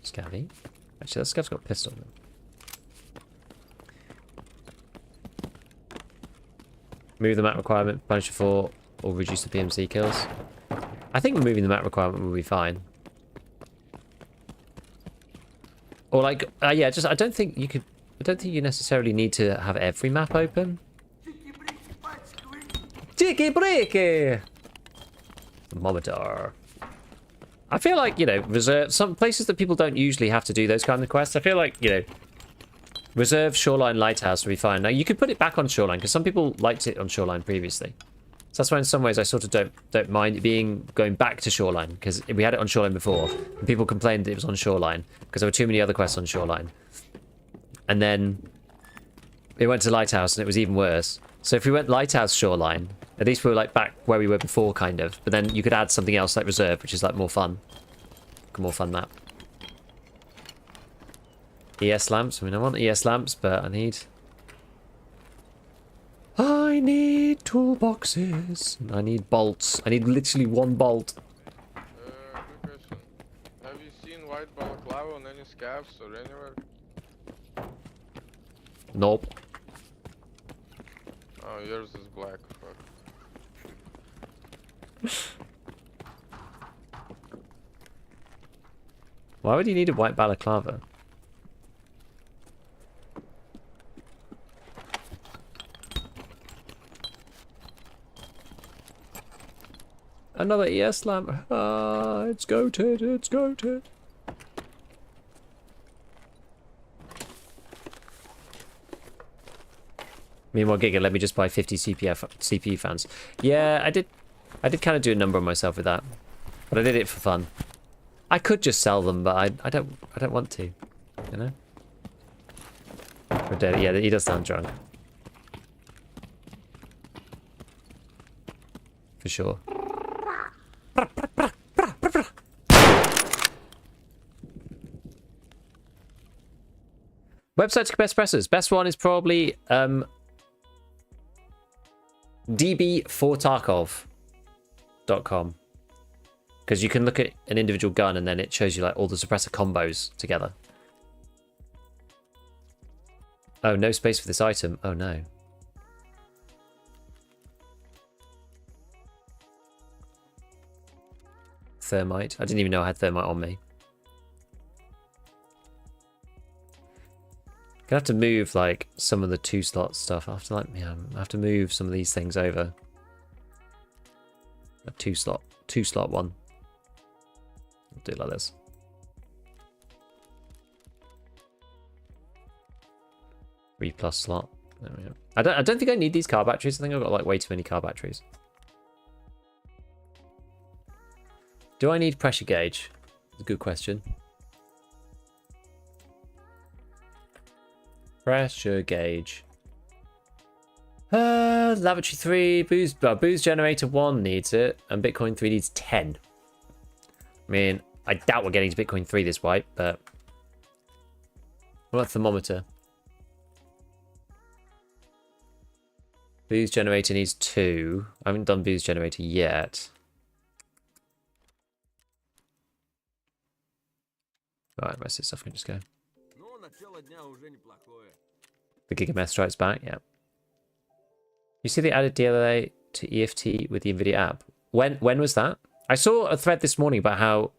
Scavvy? Actually, that Scav's got a pistol. Move the map requirement, Punisher 4, or reduce the PMC kills. I think removing the map requirement will be fine. Or like, yeah, just I don't think you necessarily need to have every map open. Tiki breaky. Thermometer. I feel like, you know, reserve some places that people don't usually have to do those kind of quests. I feel like, you know, reserve Shoreline Lighthouse would be fine. Now you could put it back on Shoreline because some people liked it on Shoreline previously. So that's why in some ways I sort of don't mind it going back to Shoreline, because we had it on Shoreline before and people complained that it was on Shoreline because there were too many other quests on Shoreline. And then it went to Lighthouse and it was even worse. So if we went Lighthouse Shoreline, at least we were like back where we were before kind of, but then you could add something else like Reserve, which is like more fun. More fun map. ES lamps. I mean, I want ES lamps, but I need toolboxes. I need bolts. I need literally one bolt.
Good question. Have you seen white balaclava on any scavs or anywhere?
Nope.
Oh, yours is black. Fuck.
Why would you need a white balaclava? Another ES lamp. Ah, it's goated. It's goated. Meanwhile, Giga, let me just buy 50 CPU fans. Yeah, I did kind of do a number on myself with that, but I did it for fun. I could just sell them, but I don't want to, you know. Yeah, he does sound drunk, for sure. Websites for best pressers. Best one is probably db4tarkov.com, because you can look at an individual gun and then it shows you like all the suppressor combos together. Oh, no space for this item. Oh no. Thermite. I didn't even know I had thermite on me. Gonna have to move like some of the 2-slot stuff. I have to like, yeah, I have to move some of these things over. A 2-slot one. I'll do it like this. Three plus slot. There we go. I don't think I need these car batteries. I think I've got like way too many car batteries. Do I need pressure gauge? That's a good question. Pressure gauge. Lavatory 3, booze generator 1 needs it, and Bitcoin 3 needs 10. I mean, I doubt we're getting to Bitcoin 3 this wipe, but what about thermometer? Booze generator needs 2. I haven't done booze generator yet. Alright, the rest of this stuff can just go. The Gigamesh strikes back, yeah. You see they added DLA to EFT with the NVIDIA app. When was that? I saw a thread this morning about how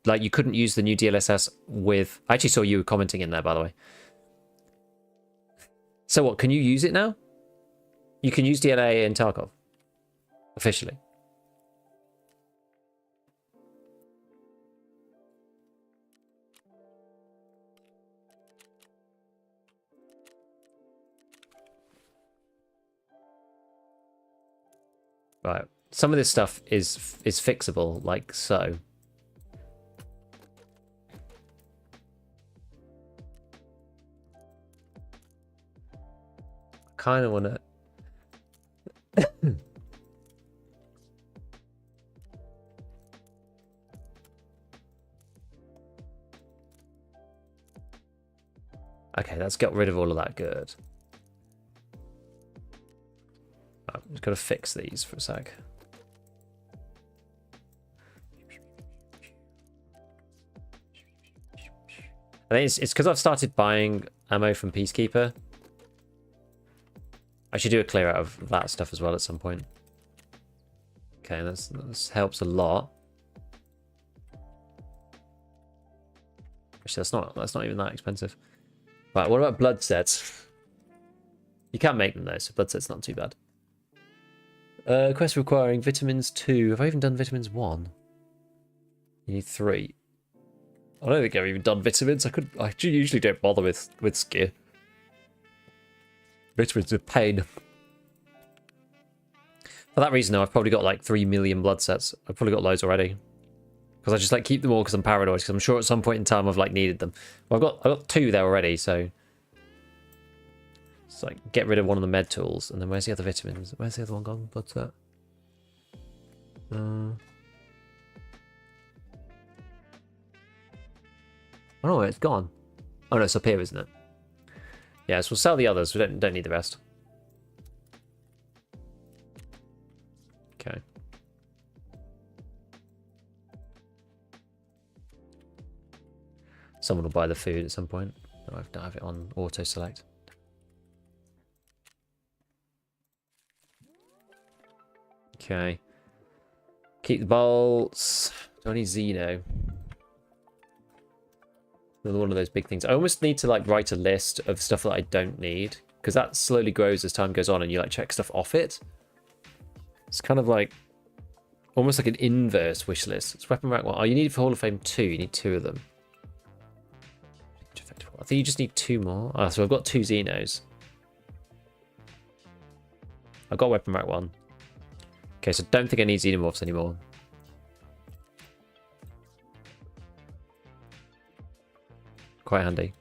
like you couldn't use the new DLSS with... I actually saw you commenting in there, by the way. So what, can you use it now? You can use DLA in Tarkov. Officially. Right. Some of this stuff is fixable, like so. I kind of want to... Okay, let's get rid of all of that good. I'm just going to fix these for a sec. I think it's because I've started buying ammo from Peacekeeper. I should do a clear out of that stuff as well at some point. Okay, this helps a lot. Actually, that's not even that expensive. Right, what about blood sets? You can make them though, so blood sets not too bad. Quest requiring vitamins 2. Have I even done vitamins 1? You need 3. I don't think I've even done vitamins. I usually don't bother with skier. Vitamins are pain. For that reason, though, I've probably got like 3 million blood sets. I've probably got loads already. Because I just like keep them all because I'm paranoid. Because I'm sure at some point in time I've like needed them. Well, I've got 2 there already, so it's like get rid of one of the med tools, and then where's the other vitamins? Where's the other one gone? Blood set. Oh no, it's gone. Oh no, it's up here, isn't it? Yeah, so we'll sell the others. We don't need the rest. Okay. Someone will buy the food at some point. I don't have it on auto select. Okay. Keep the bolts. Do I need Xeno? Another one of those big things. I almost need to like write a list of stuff that I don't need, because that slowly grows as time goes on and you like check stuff off it. It's kind of like almost like an inverse wish list. It's weapon rack 1. Oh, you need it for Hall of Fame 2. You need 2 of them. I think you just need 2 more. Oh, so I've got 2 Xenos. I've got weapon rack 1. Okay, so don't think I need Xenomorphs anymore. Quite handy.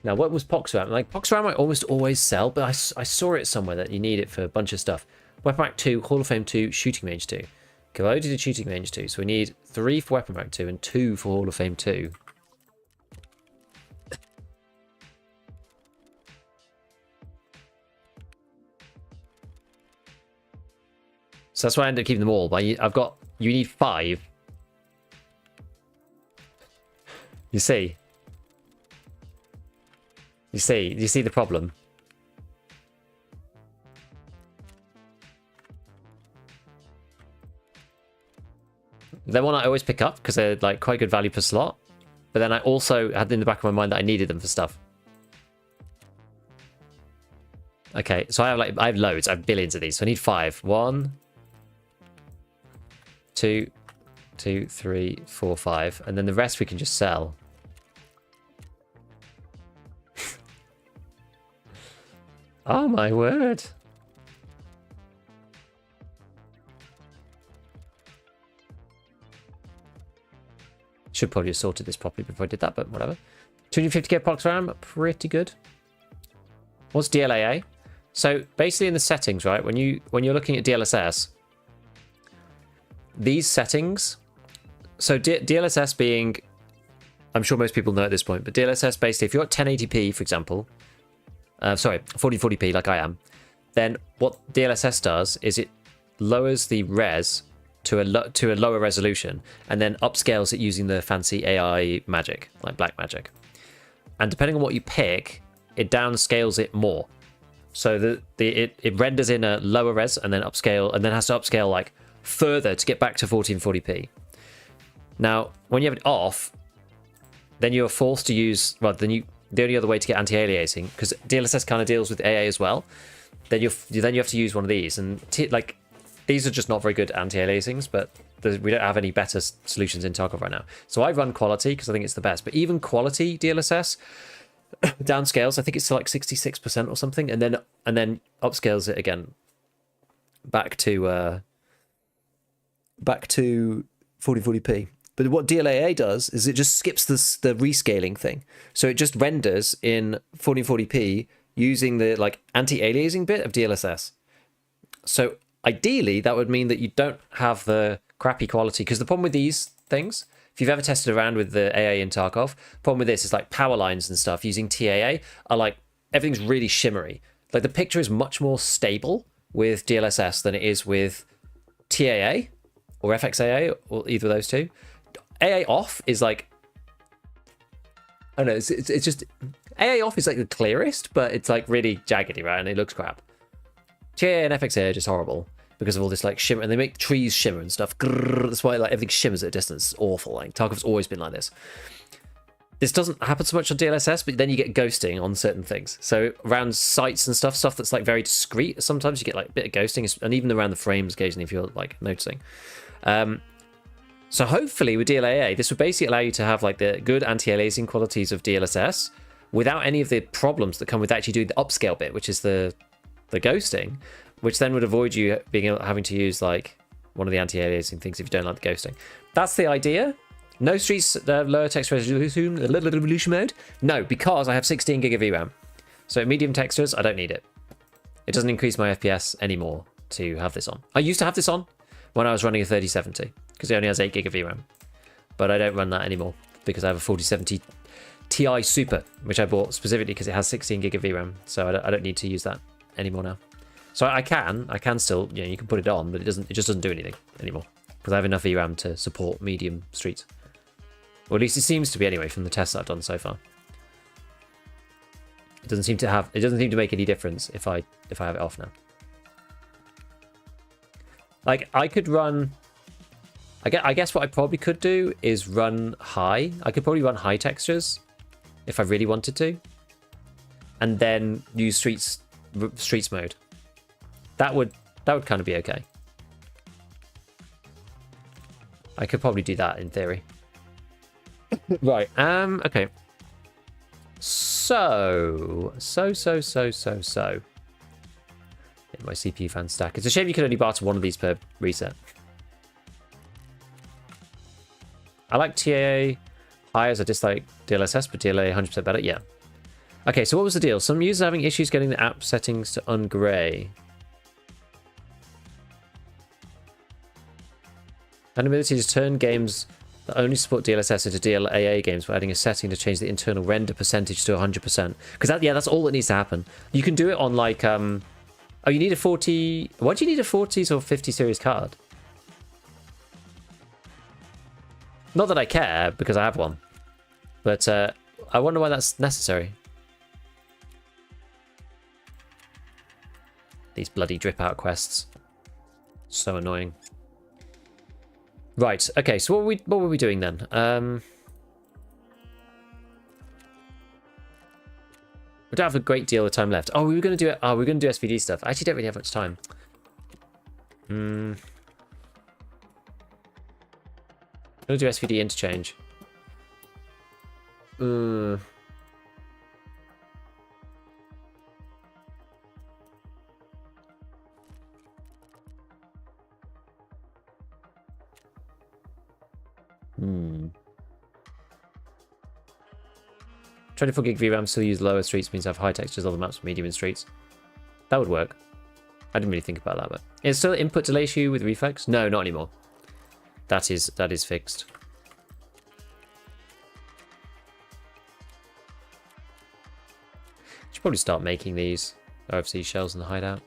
Now, what was Poxram? Like, Poxram I almost always sell, but I saw it somewhere that you need it for a bunch of stuff. Weapon Rack 2, Hall of Fame 2, Shooting Range 2. Okay, well, I already did Shooting Range 2, so we need 3 for Weapon Rack 2 and 2 for Hall of Fame 2. So that's why I ended up keeping them all, but you need 5. You see the problem? They're one I always pick up because they're like quite good value per slot. But then I also had in the back of my mind that I needed them for stuff. Okay, so I have loads. I have billions of these. So I need 5. 1, 2, 3, 4, 5, and then the rest we can just sell. Oh my word. Should probably have sorted this properly before I did that, but whatever. 250k Pox RAM, pretty good. What's DLAA? So basically in the settings, right, when you're looking at DLSS, these settings, so DLSS being, I'm sure most people know at this point, but DLSS basically, if you're at 1080p, for example, sorry, 1440p like I am, then what DLSS does is it lowers the res to a lower resolution and then upscales it using the fancy AI magic, like black magic. And depending on what you pick, it downscales it more. So it renders in a lower res and then upscale, and then has to upscale like further to get back to 1440p. Now, when you have it off, then you're forced to use, well, the only other way to get anti-aliasing, because DLSS kind of deals with AA as well, then you have to use one of these, and like these are just not very good anti-aliasings, but we don't have any better solutions in Tarkov right now. So I run quality because I think it's the best, but even quality DLSS downscales, I think it's to like 66% or something, and then upscales it again back to 1440p. But what DLAA does is it just skips the rescaling thing. So it just renders in 1440p using the like anti-aliasing bit of DLSS. So ideally, that would mean that you don't have the crappy quality, because the problem with these things, if you've ever tested around with the AA in Tarkov, problem with this is like power lines and stuff using TAA are like, everything's really shimmery. Like the picture is much more stable with DLSS than it is with TAA or FXAA or either of those two. AA off is like, I don't know, it's just, AA off is like the clearest, but it's like really jaggedy, right? And it looks crap. TAA and FXAA are just horrible because of all this like shimmer, and they make trees shimmer and stuff. Grrr, that's why like everything shimmers at a distance. It's awful. Like Tarkov's always been like this. This doesn't happen so much on DLSS, but then you get ghosting on certain things. So around sights and stuff that's like very discreet, sometimes you get like a bit of ghosting, and even around the frames occasionally if you're like noticing. So hopefully with DLAA, this would basically allow you to have like the good anti-aliasing qualities of DLSS without any of the problems that come with actually doing the upscale bit, which is the ghosting, which then would avoid you having to use like one of the anti-aliasing things if you don't like the ghosting. That's the idea. No streets lower text resolution mode. No, because I have 16 gig of VRAM. So medium textures, I don't need it. It doesn't increase my FPS anymore to have this on. I used to have this on when I was running a 3070, because it only has 8 gig of VRAM. But I don't run that anymore because I have a 4070 Ti Super, which I bought specifically because it has 16 gig of VRAM. So I don't need to use that anymore now. So I can still, you can put it on, but it just doesn't do anything anymore because I have enough VRAM to support medium streets. Or at least it seems to be anyway from the tests I've done so far. It doesn't seem to make any difference if I have it off now. Like I could run, I guess what I probably could do is run high. I could probably run high textures if I really wanted to, and then use streets mode. That would kind of be okay. I could probably do that in theory. Right. Okay. So. In my CPU fan stack. It's a shame you can only barter one of these per reset. I like TAA high as I dislike DLSS, but DLA 100% better. Yeah. Okay, so what was the deal? Some users are having issues getting the app settings to ungray. An ability to turn games that only support DLSS into DLAA games by adding a setting to change the internal render percentage to 100%. Because that's all that needs to happen. You can do it on like oh, you need a 40. Why do you need a 40s or 50 series card? Not that I care because I have one, but I wonder why that's necessary. These bloody drip out quests, so annoying. Right. Okay. So what were we doing then? We don't have a great deal of time left. Oh, we were going to do it. Oh, we were going to do SVD stuff. I actually don't really have much time. I'm going to do SVD interchange. Hmm. 24 gig VRAM still use lower streets means I have high textures on the maps with medium in streets. That would work. I didn't really think about that, but is still input delay issue with reflex? No, not anymore. That is fixed. Should probably start making these OFC shells in the hideout.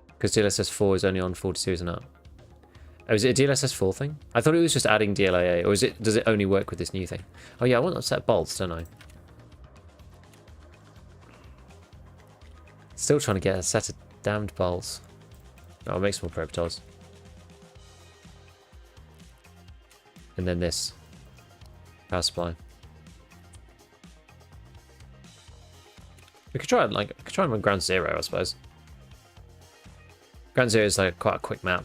Because DLSS 4 is only on 40 series and up. Oh, is it a DLSS 4 thing? I thought it was just adding DLAA, or does it only work with this new thing? Oh yeah, I want to set bolts, don't I? Still trying to get a set of damned bolts. Oh, I'll make some more prototypes. And then this power supply. We could try and run Ground Zero, I suppose. Ground Zero is like quite a quick map.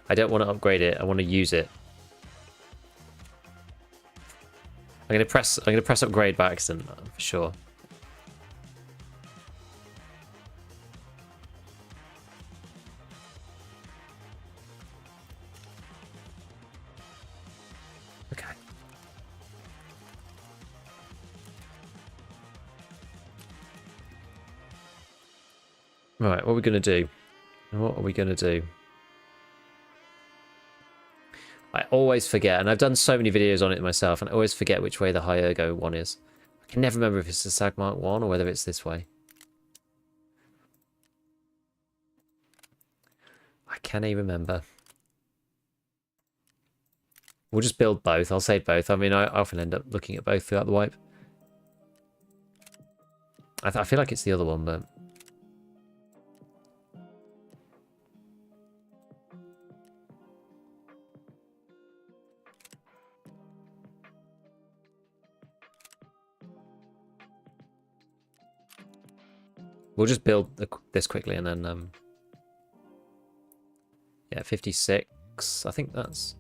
I don't want to upgrade it. I want to use it. I'm gonna press upgrade by accident for sure. Okay. Right, what are we gonna do? What are we gonna do? I always forget, and I've done so many videos on it myself, and I always forget which way the high ergo one is. I can never remember if it's the Sag Mark 1 or whether it's this way. I can't even remember. We'll just build both. I'll save both. I mean, I often end up looking at both throughout the wipe. I feel like it's the other one, but... We'll just build this quickly and then, yeah, 56. I think that's.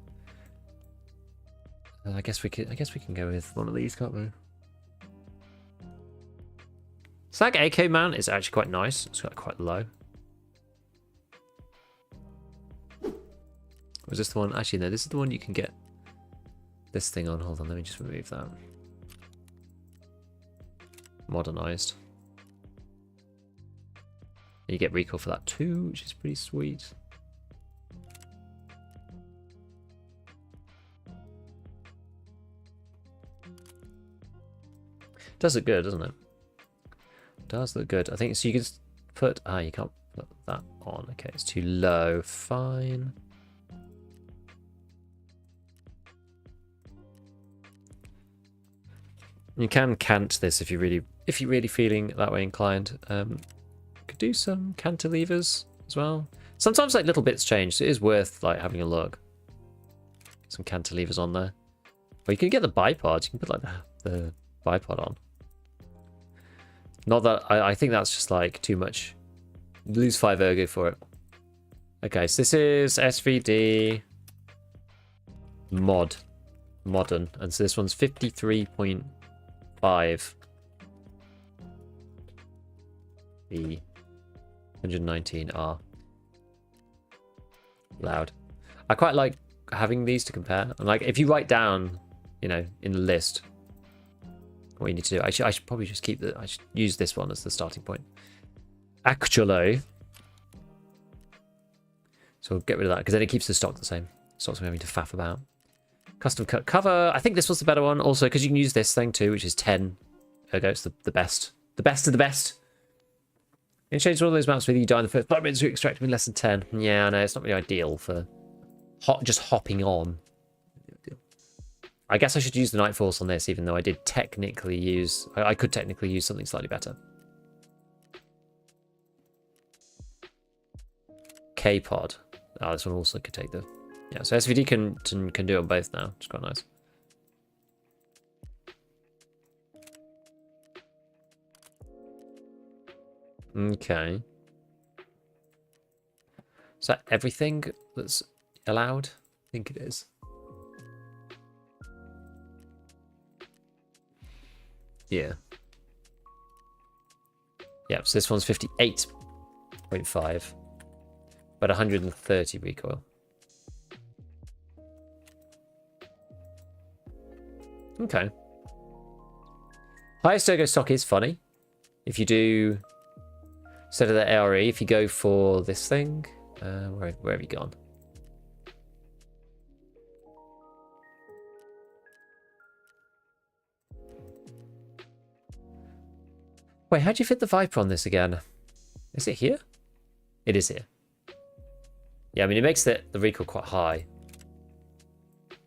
I guess we can go with one of these, can't we? Sag AK mount is actually quite nice. It's quite low. Was this the one? Actually, no. This is the one you can get this thing on. Hold on, let me just remove that. Modernized. You get recall for that too, which is pretty sweet. Does look good, doesn't it? Does look good. I think so. You can put. Ah, you can't put that on. Okay, it's too low. Fine. You can cant this if you're really feeling that way inclined. Could do some cantilevers as well. Sometimes like little bits change, so it is worth like having a look. Get some cantilevers on there. Or you can get the bipods. You can put like the bipod on. Not that I think that's just like too much. Lose 5 ergo for it. Okay, so this is SVD modern, and so this one's 53.5. The 119R. Loud. I quite like having these to compare. And like if you write down, you know, in the list what you need to do. I should probably just I should use this one as the starting point. Actually. So we'll get rid of that because then it keeps the stock the same. Stops me having to faff about. Custom cut cover. I think this was the better one also because you can use this thing too, which is 10. Ergo, it's the best. The best of the best. You can change all those maps with you die in the first 5 minutes to extract them in less than 10. Yeah, I know, it's not really ideal for just hopping on. I guess I should use the Night Force on this, even though I did technically use... I could technically use something slightly better. K-Pod. Oh, this one also could take the... Yeah, so SVD can do it on both now, which is quite nice. Okay. Is that everything that's allowed? I think it is. Yeah. Yeah, so this one's 58.5. But 130 recoil. Okay. Highest ergo stock is funny. If you do... Instead of the ARE, if you go for this thing... where have you gone? Wait, how'd you fit the Viper on this again? Is it here? It is here. Yeah, I mean, it makes the recoil quite high. But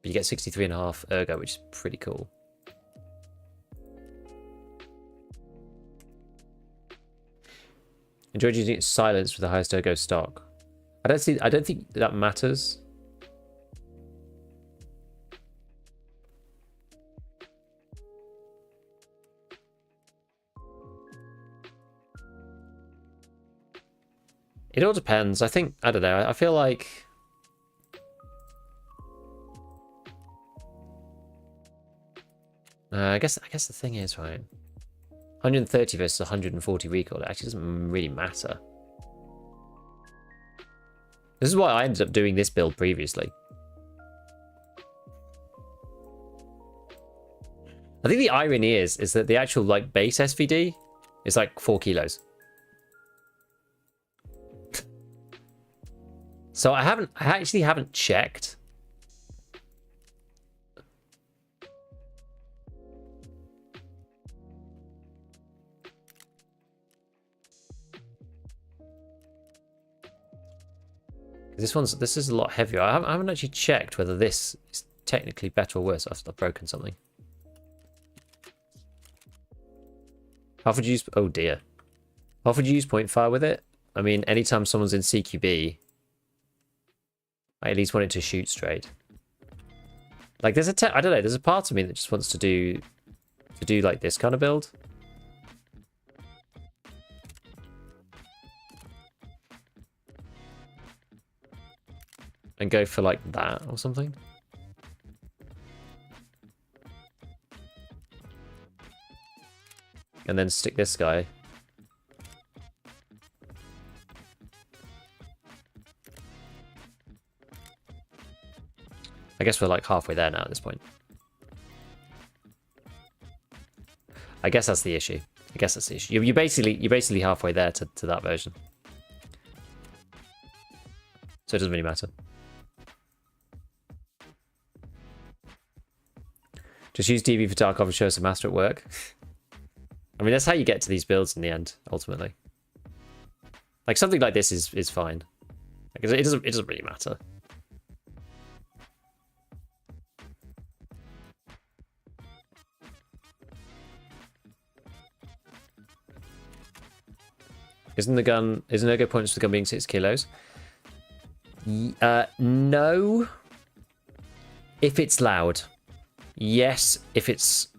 you get 63.5 ergo, which is pretty cool. Enjoyed using silence with the highest ergo stock. I don't think that matters. It all depends. I think, I don't know, I feel like... I guess the thing is, right, 130 versus 140 recoil, it actually doesn't really matter. This is why I ended up doing this build previously. I think the irony is that the actual like base SVD is like 4 kilos. So I actually haven't checked. This is a lot heavier. I haven't actually checked whether this is technically better or worse. I've broken something. How would you use... Oh dear. How would you use point fire with it? I mean, anytime someone's in CQB, I at least want it to shoot straight. Like there's I don't know, there's a part of me that just wants to do like this kind of build. And go for like that or something. And then stick this guy. I guess we're like halfway there now at this point. I guess that's the issue. You're basically halfway there to that version. So it doesn't really matter. Just use DB for Tarkov and show us a master at work. I mean, that's how you get to these builds in the end, ultimately. Like, something like this is fine. Like, it doesn't really matter. Isn't ergo pointless for the gun being 6 kilos? No. If it's loud. Yes, if it's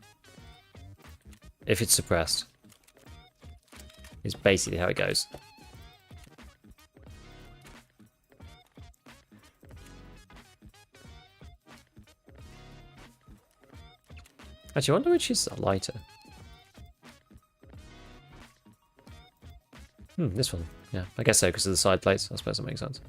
suppressed. It's basically how it goes. Actually, I wonder which is lighter. This one. Yeah, I guess so, because of the side plates. I suppose that makes sense.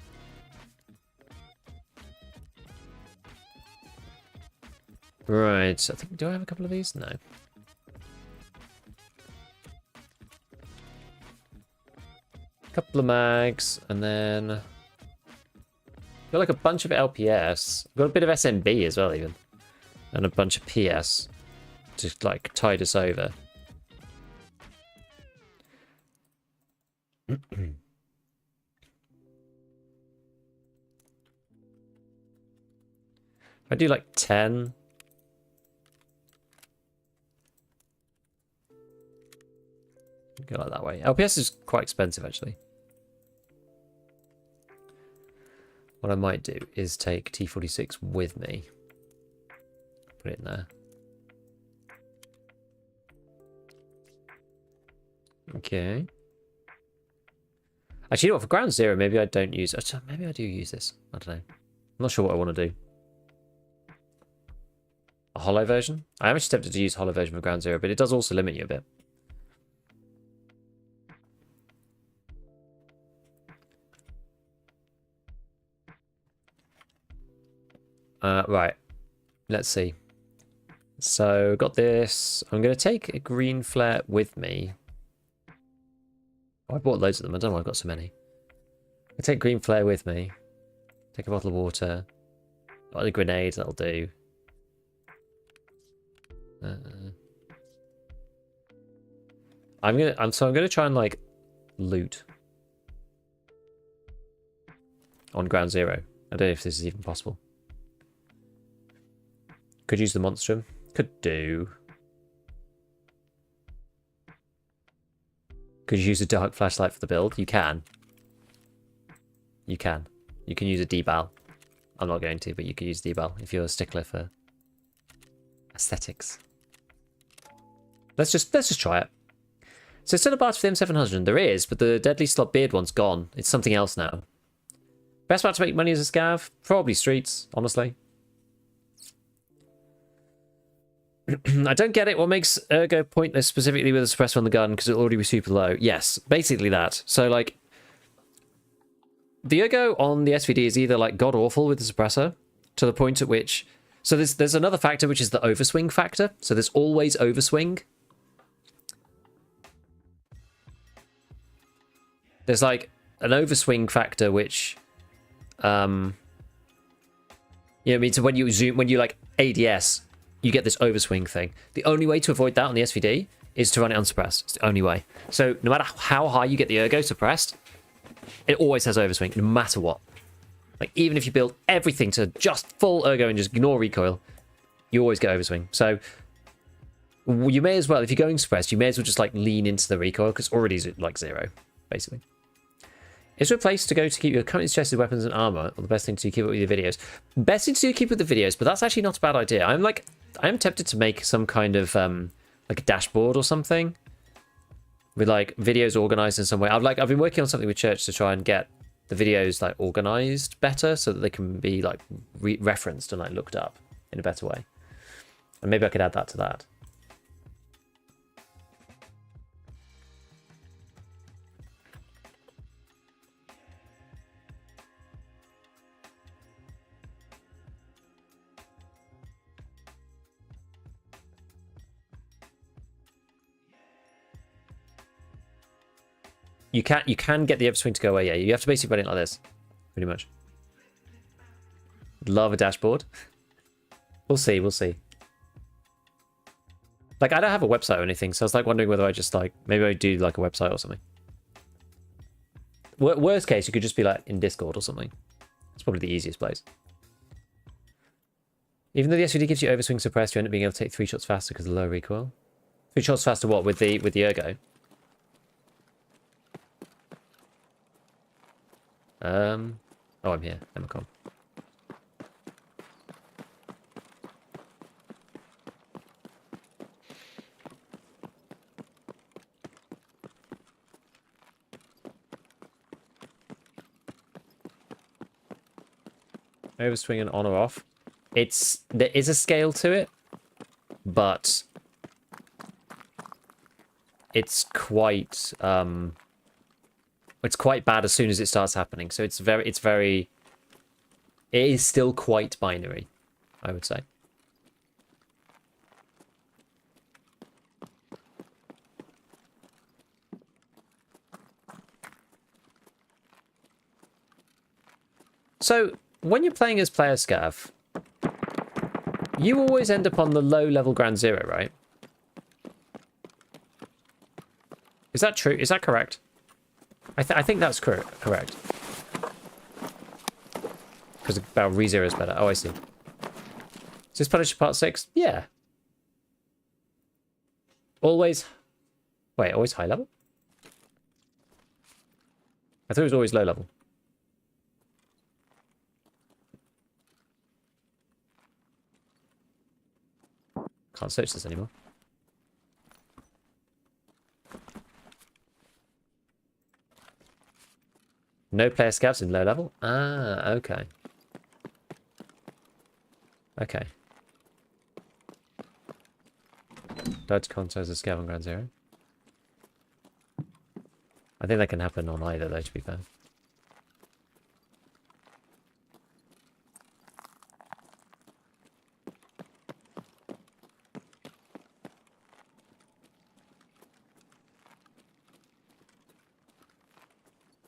Right, I think, do I have a couple of these? No. Couple of mags, and then got like a bunch of LPS. Got a bit of SMB as well, even, and a bunch of PS to like tide us over. I do like 10. Go like that way. LPS is quite expensive, actually. What I might do is take T46 with me. Put it in there. Okay. Actually, you know what? For ground zero, maybe I don't use... Maybe I do use this. I don't know. I'm not sure what I want to do. A hollow version? I am actually tempted to use hollow version for ground zero, but it does also limit you a bit. Right. Let's see. So, got this. I'm going to take a green flare with me. Oh, I bought loads of them. I don't know why I've got so many. I take green flare with me. Take a bottle of water. Got a grenade, that'll do. I'm gonna try and like loot on ground zero. I don't know if this is even possible. Could use the monstrum. Could do. Could you use a dark flashlight for the build? You can. You can. You can use a debal. I'm not going to, but you could use debal if you're a stickler for aesthetics. Let's just try it. So still a bar for the M700. There is, but the Deadly Slot Beard one's gone. It's something else now. Best way to make money as a scav? Probably streets, honestly. I don't get it. What makes ergo pointless specifically with a suppressor on the gun because it'll already be super low? Yes, basically that. So like, the ergo on the SVD is either like god awful with the suppressor to the point at which, so there's another factor which is the overswing factor. So there's always overswing. There's like an overswing factor which, you know what I mean? So when you zoom, when you like ADS, you get this overswing thing. The only way to avoid that on the SVD is to run it unsuppressed. It's the only way. So no matter how high you get the ergo suppressed, it always has overswing, no matter what. Like, even if you build everything to just full ergo and just ignore recoil, you always get overswing. So you may as well, if you're going suppressed, you may as well just like lean into the recoil because it's already like 0, basically. Is there a place to go to keep your currently suggested weapons and armor, or the best thing to do keep it with your videos? Best thing to do keep with the videos, but that's actually not a bad idea. I'm tempted to make some kind of like a dashboard or something with like videos organized in some way. I've been working on something with church to try and get the videos like organized better so that they can be like referenced and like looked up in a better way. And maybe I could add that to that. You can get the upswing to go away. Yeah, you have to basically run it like this, pretty much. Love a dashboard. We'll see. We'll see. Like, I don't have a website or anything, so I was like wondering whether I just like maybe I do like a website or something. Worst case, you could just be like in Discord or something. It's probably the easiest place. Even though the SVD gives you overswing suppressed, you end up being able to take 3 shots faster because of the low recoil. 3 shots faster what with the ergo? Oh, I'm here. Emacom. Overswing and on or off. There is a scale to it, but it's quite bad as soon as it starts happening. So it is still quite binary, I would say. So when you're playing as player Scav, you always end up on the low level ground zero, right? Is that true? Is that correct? I think that's correct. Because about re-zero is better. Oh, I see. Is this Punisher Part 6? Yeah. Always... Wait, always high level? I thought it was always low level. Can't search this anymore. No player scouts in low level? Ah, okay. Okay. Dodge consoles a scav on ground zero. I think that can happen on either, though, to be fair.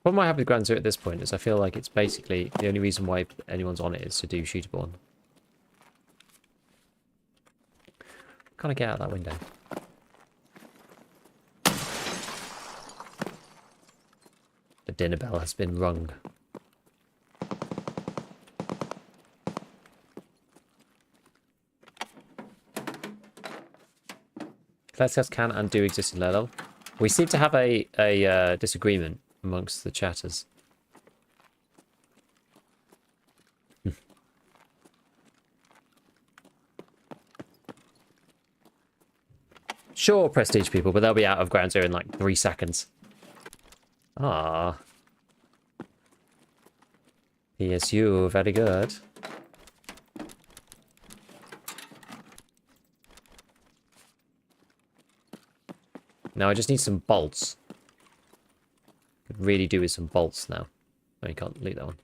What I have with ground zero at this point is I feel like it's basically the only reason why anyone's on it is to do shooterborn. Can't I get out that window? The dinner bell has been rung. Let's test can and do exist in low level. We seem to have a disagreement amongst the chatters. Sure, prestige people, but they'll be out of ground zero in like 3 seconds. Ah. PSU, very good. Now I just need some bolts. Could really do with some bolts now. Oh, you can't delete that one.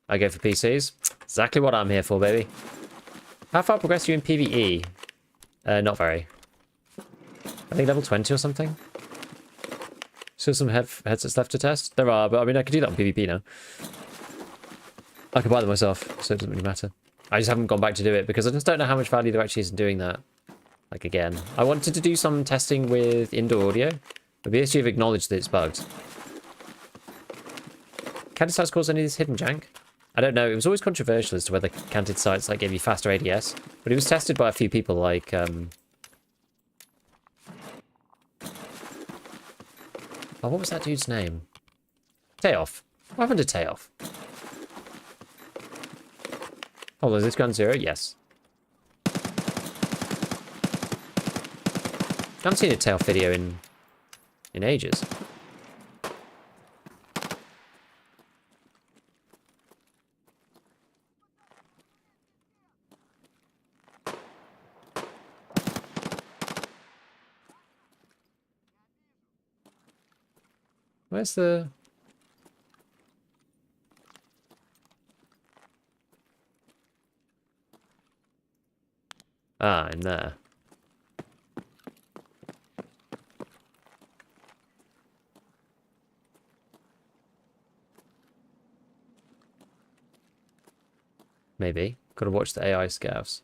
I go for PCs. Exactly what I'm here for, baby. How far progressed are you in PvE? Not very. I think level 20 or something. Still some headsets left to test? There are, but I mean, I could do that on PvP now. I could buy them myself, so it doesn't really matter. I just haven't gone back to do it because I just don't know how much value there actually is in doing that. Like, again. I wanted to do some testing with indoor audio, but BSG have acknowledged that it's bugged. Canted sites cause any of this hidden jank? I don't know. It was always controversial as to whether canted sites like gave you faster ADS, but it was tested by a few people like oh, what was that dude's name? Tayoff. What happened to Tayoff? Hold on, is this gun zero? Yes. I haven't seen a Tayoff video in ages. Where's the... Ah, in there. Maybe. Gotta watch the AI scavs.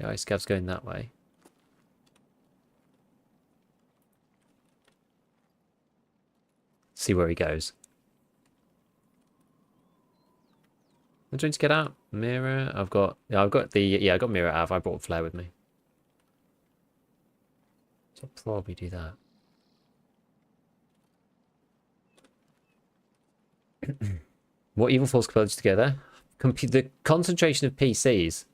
AI scavs going that way. See where he goes. I'm trying to get out. Mirror. I've got I got mirror out. I brought Flare with me. So I'll probably do that. What evil force converged together? The concentration of PCs.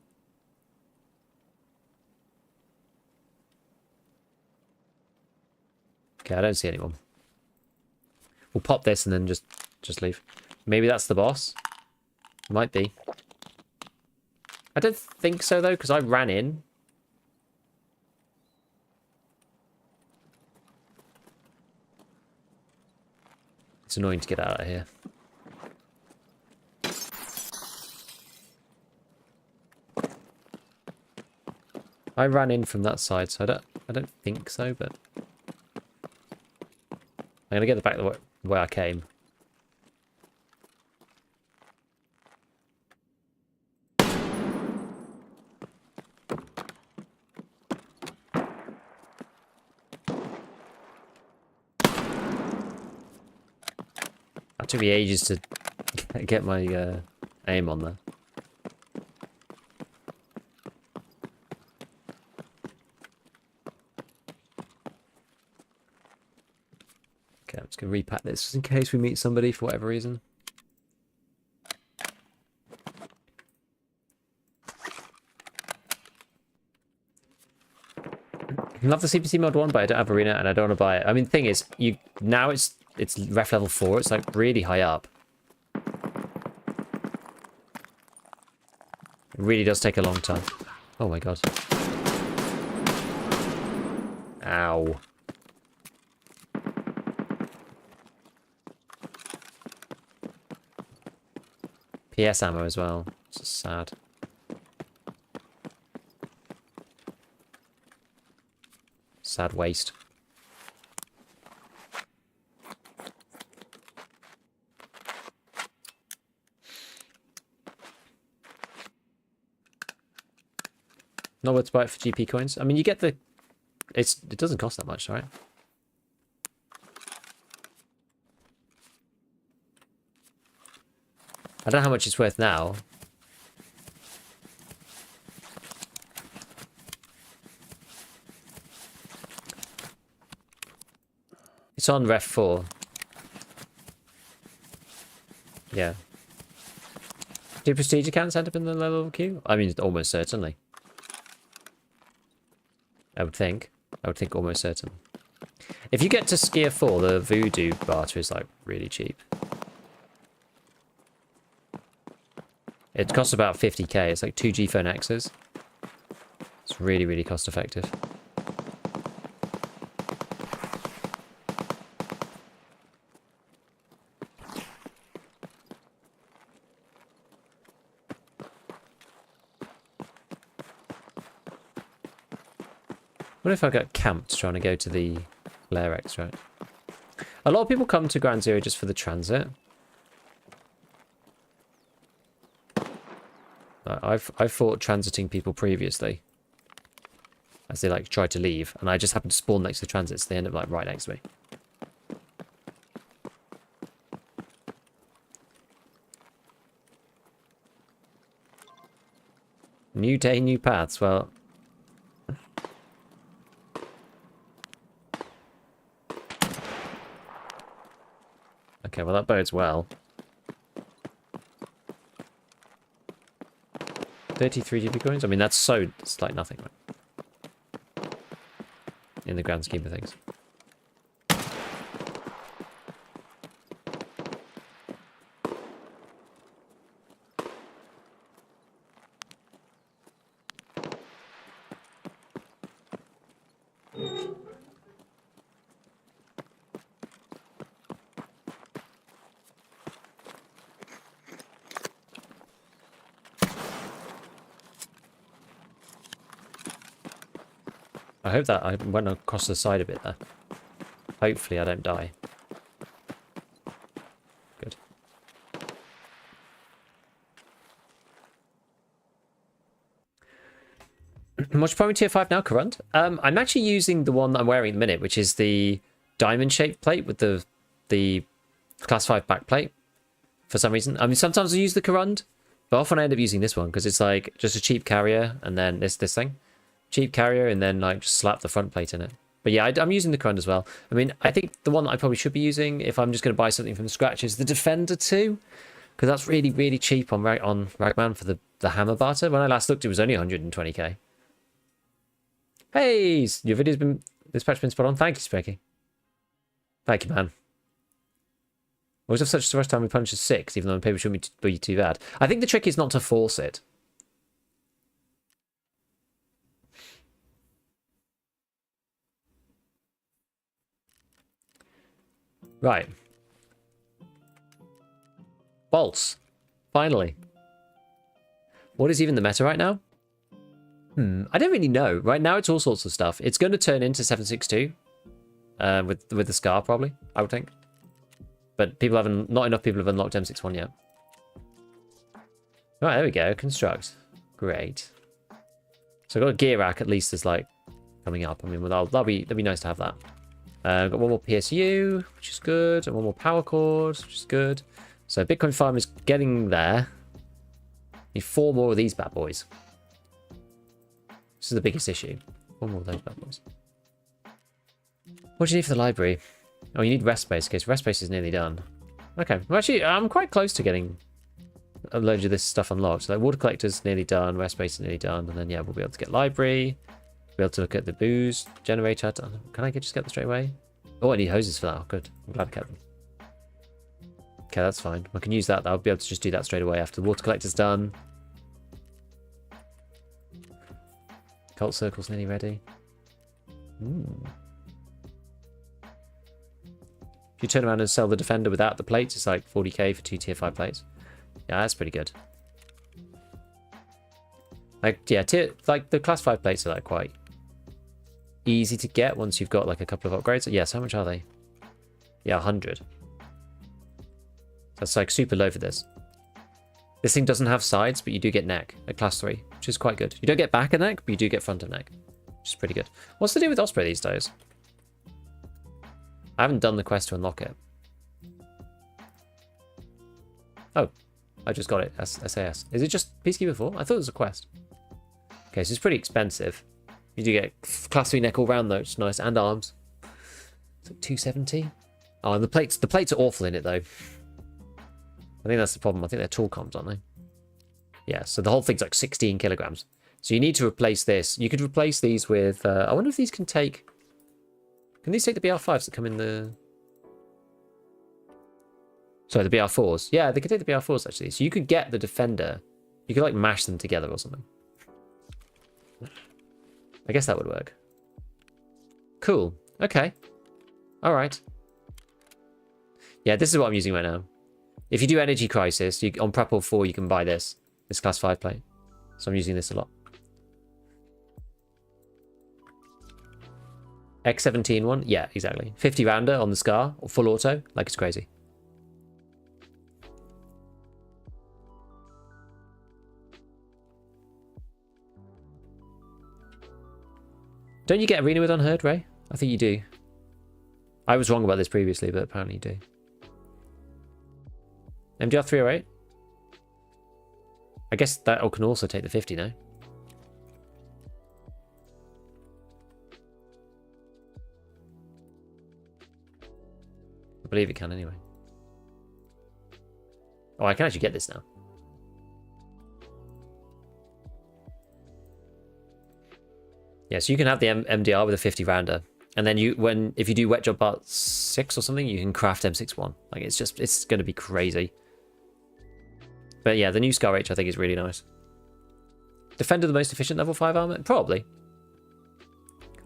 Okay, I don't see anyone. We'll pop this and then just leave. Maybe that's the boss. Might be. I don't think so though, because I ran in. It's annoying to get out of here. I ran in from that side, so I don't think so, but I'm gonna get back the way I came. It took me ages to get my aim on there. Okay, I'm just going to repack this just in case we meet somebody for whatever reason. I love the CPC mod 1, but I don't have Arena and I don't want to buy it. I mean, the thing is, now it's ref level 4. It's like really high up. It really does take a long time. Oh my god. Ow. PS ammo as well. It's just sad. Sad waste. Not worth to buy it for GP coins. I mean, you get the... It doesn't cost that much, right? I don't know how much it's worth now. It's on ref 4. Yeah. Do prestige accounts end up in the level queue? I mean, almost certainly. I would think almost certain. If you get to Skier 4, the Voodoo barter is like really cheap. It costs about 50k. It's like 2 G-Phone X's. It's really, really cost effective. What if I got camped trying to go to the Lair extract? A lot of people come to Ground Zero just for the transit. I've fought transiting people previously as they like try to leave, and I just happen to spawn next to the transit, so they end up like right next to me. New day, new paths. Well, okay, well that bodes well. 33 GP coins? I mean, it's like nothing, right? In the grand scheme of things. I hope that I went across the side a bit there. Hopefully I don't die. Good. What's probably tier 5 now, Current? I'm actually using the one that I'm wearing at the minute, which is the diamond-shaped plate with the class 5 back plate. For some reason. I mean, sometimes I use the Current, but often I end up using this one because it's like just a cheap carrier and then this thing. Cheap carrier and then like just slap the front plate in it. But yeah, I'm using the Current as well. I mean, I think the one that I probably should be using if I'm just going to buy something from scratch is the Defender 2. Because that's really, really cheap on Ragman for the hammer barter. When I last looked, it was only 120k. Hey, your video's been, this patch been spot on. Thank you, Specky. Thank you, man. Always have such a rush time with punches 6, even though on paper shouldn't be too bad. I think the trick is not to force it. Right. Bolts. Finally. What is even the meta right now? I don't really know. Right now it's all sorts of stuff. It's going to turn into 762 with the Scar probably, I would think. But not enough people have unlocked M61 yet. Right, there we go. Construct. Great. So I've got a gear rack at least is like coming up. I mean, that'll be nice to have that. Got one more PSU, which is good, and one more power cord, which is good. So Bitcoin farm is getting there. Need 4 more of these bad boys. This is the biggest issue. 4 more of those bad boys. What do you need for the library? Oh, you need rest space. Okay, so rest space is nearly done. Okay, well actually, I'm quite close to getting a load of this stuff unlocked. So like, water collector's nearly done, rest space is nearly done, and then yeah, we'll be able to get library. Be able to look at the booze generator. Can I just get them straight away? Oh, I need hoses for that. Oh, good. I'm glad I kept them. Okay, that's fine. I can use that. I'll be able to just do that straight away after the water collector's done. Cult circle's nearly ready. If you turn around and sell the Defender without the plates, it's like 40k for 2 tier 5 plates. Yeah, that's pretty good. Like, yeah, like the class 5 plates are like quite easy to get once you've got like a couple of upgrades. Yes, how much are they? Yeah, 100. That's like super low for this. This thing doesn't have sides, but you do get neck at class 3, which is quite good. You don't get back of neck, but you do get front of neck, which is pretty good. What's the deal with Osprey these days? I haven't done the quest to unlock it. Oh, I just got it. SAS. Is it just Peacekeeper 4? I thought it was a quest. Okay, so it's pretty expensive. You do get class 3 neck all round though, which is nice, and arms. It's like 270. Oh, and the plates are awful in it though. I think that's the problem. I think they're tool comms, aren't they? Yeah, so the whole thing's like 16 kilograms. So you need to replace this. You could replace these with... I wonder if these can take... Can these take the BR5s that come in the... Sorry, the BR4s. Yeah, they could take the BR4s actually. So you could get the Defender. You could like mash them together or something. I guess that would work. Cool. Okay. All right. Yeah, this is what I'm using right now. If you do Energy Crisis, on Prep All 4, you can buy this class 5 plate. So I'm using this a lot. X17 one? Yeah, exactly. 50 rounder on the Scar, or full auto, like it's crazy. Don't you get Arena with Unheard, Ray? I think you do. I was wrong about this previously, but apparently you do. MDR 308? I guess that can also take the 50 now. I believe it can anyway. Oh, I can actually get this now. Yeah, so you can have the MDR with a 50 rounder. And then if you do Wet Job Part 6 or something, you can craft M61. Like, it's going to be crazy. But yeah, the new Scar H I think is really nice. Defender the most efficient level 5 armor? Probably.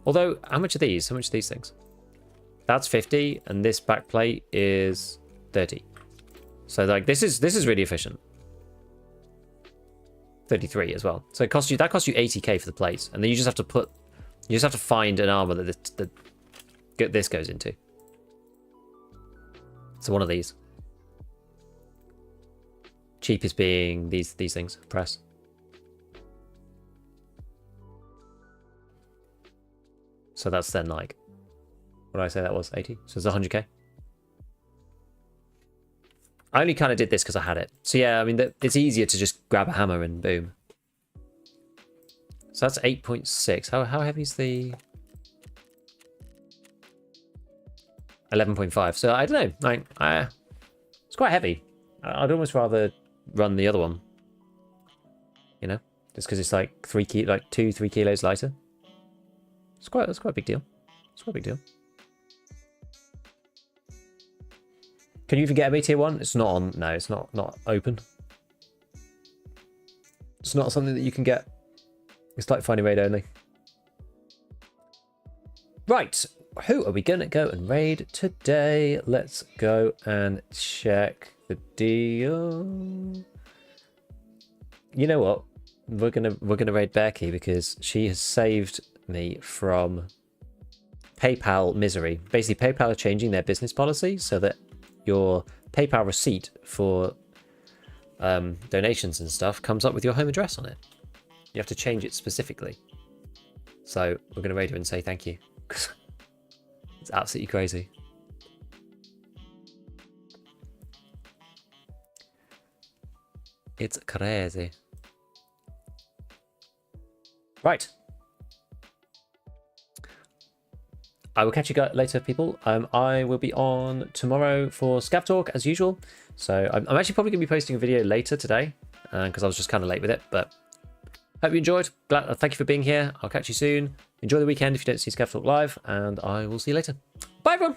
Although, how much are these? How much are these things? That's 50, and this back plate is 30. So like this is really efficient. 33 as well. So that costs you 80k for the plates, and then you just have to find an armor that this goes into. So one of these. Cheapest being these things. Press. So that's then like, what did I say that was? 80? So it's 100k. I only kind of did this because I had it. So yeah, I mean, it's easier to just grab a hammer and boom. So that's 8.6. How heavy is the... 11.5. So I don't know. Like, it's quite heavy. I'd almost rather run the other one. You know, just because it's like 2-3 kilos lighter. That's quite a big deal. It's quite a big deal. Can you even get a tier 1? It's not on. No, it's not open. It's not something that you can get. It's like finding raid only. Right. Who are we going to go and raid today? Let's go and check the deal. You know what? We're gonna raid Bearkey because she has saved me from PayPal misery. Basically, PayPal are changing their business policy so that your PayPal receipt for donations and stuff comes up with your home address on it. You have to change it specifically. So we're gonna raid her and say thank you. It's absolutely crazy. It's crazy. Right. I will catch you guys later, people. I will be on tomorrow for ScavTalk as usual. So I'm actually probably going to be posting a video later today because I was just kind of late with it. But hope you enjoyed. Thank you for being here. I'll catch you soon. Enjoy the weekend if you don't see ScavTalk live, and I will see you later. Bye, everyone.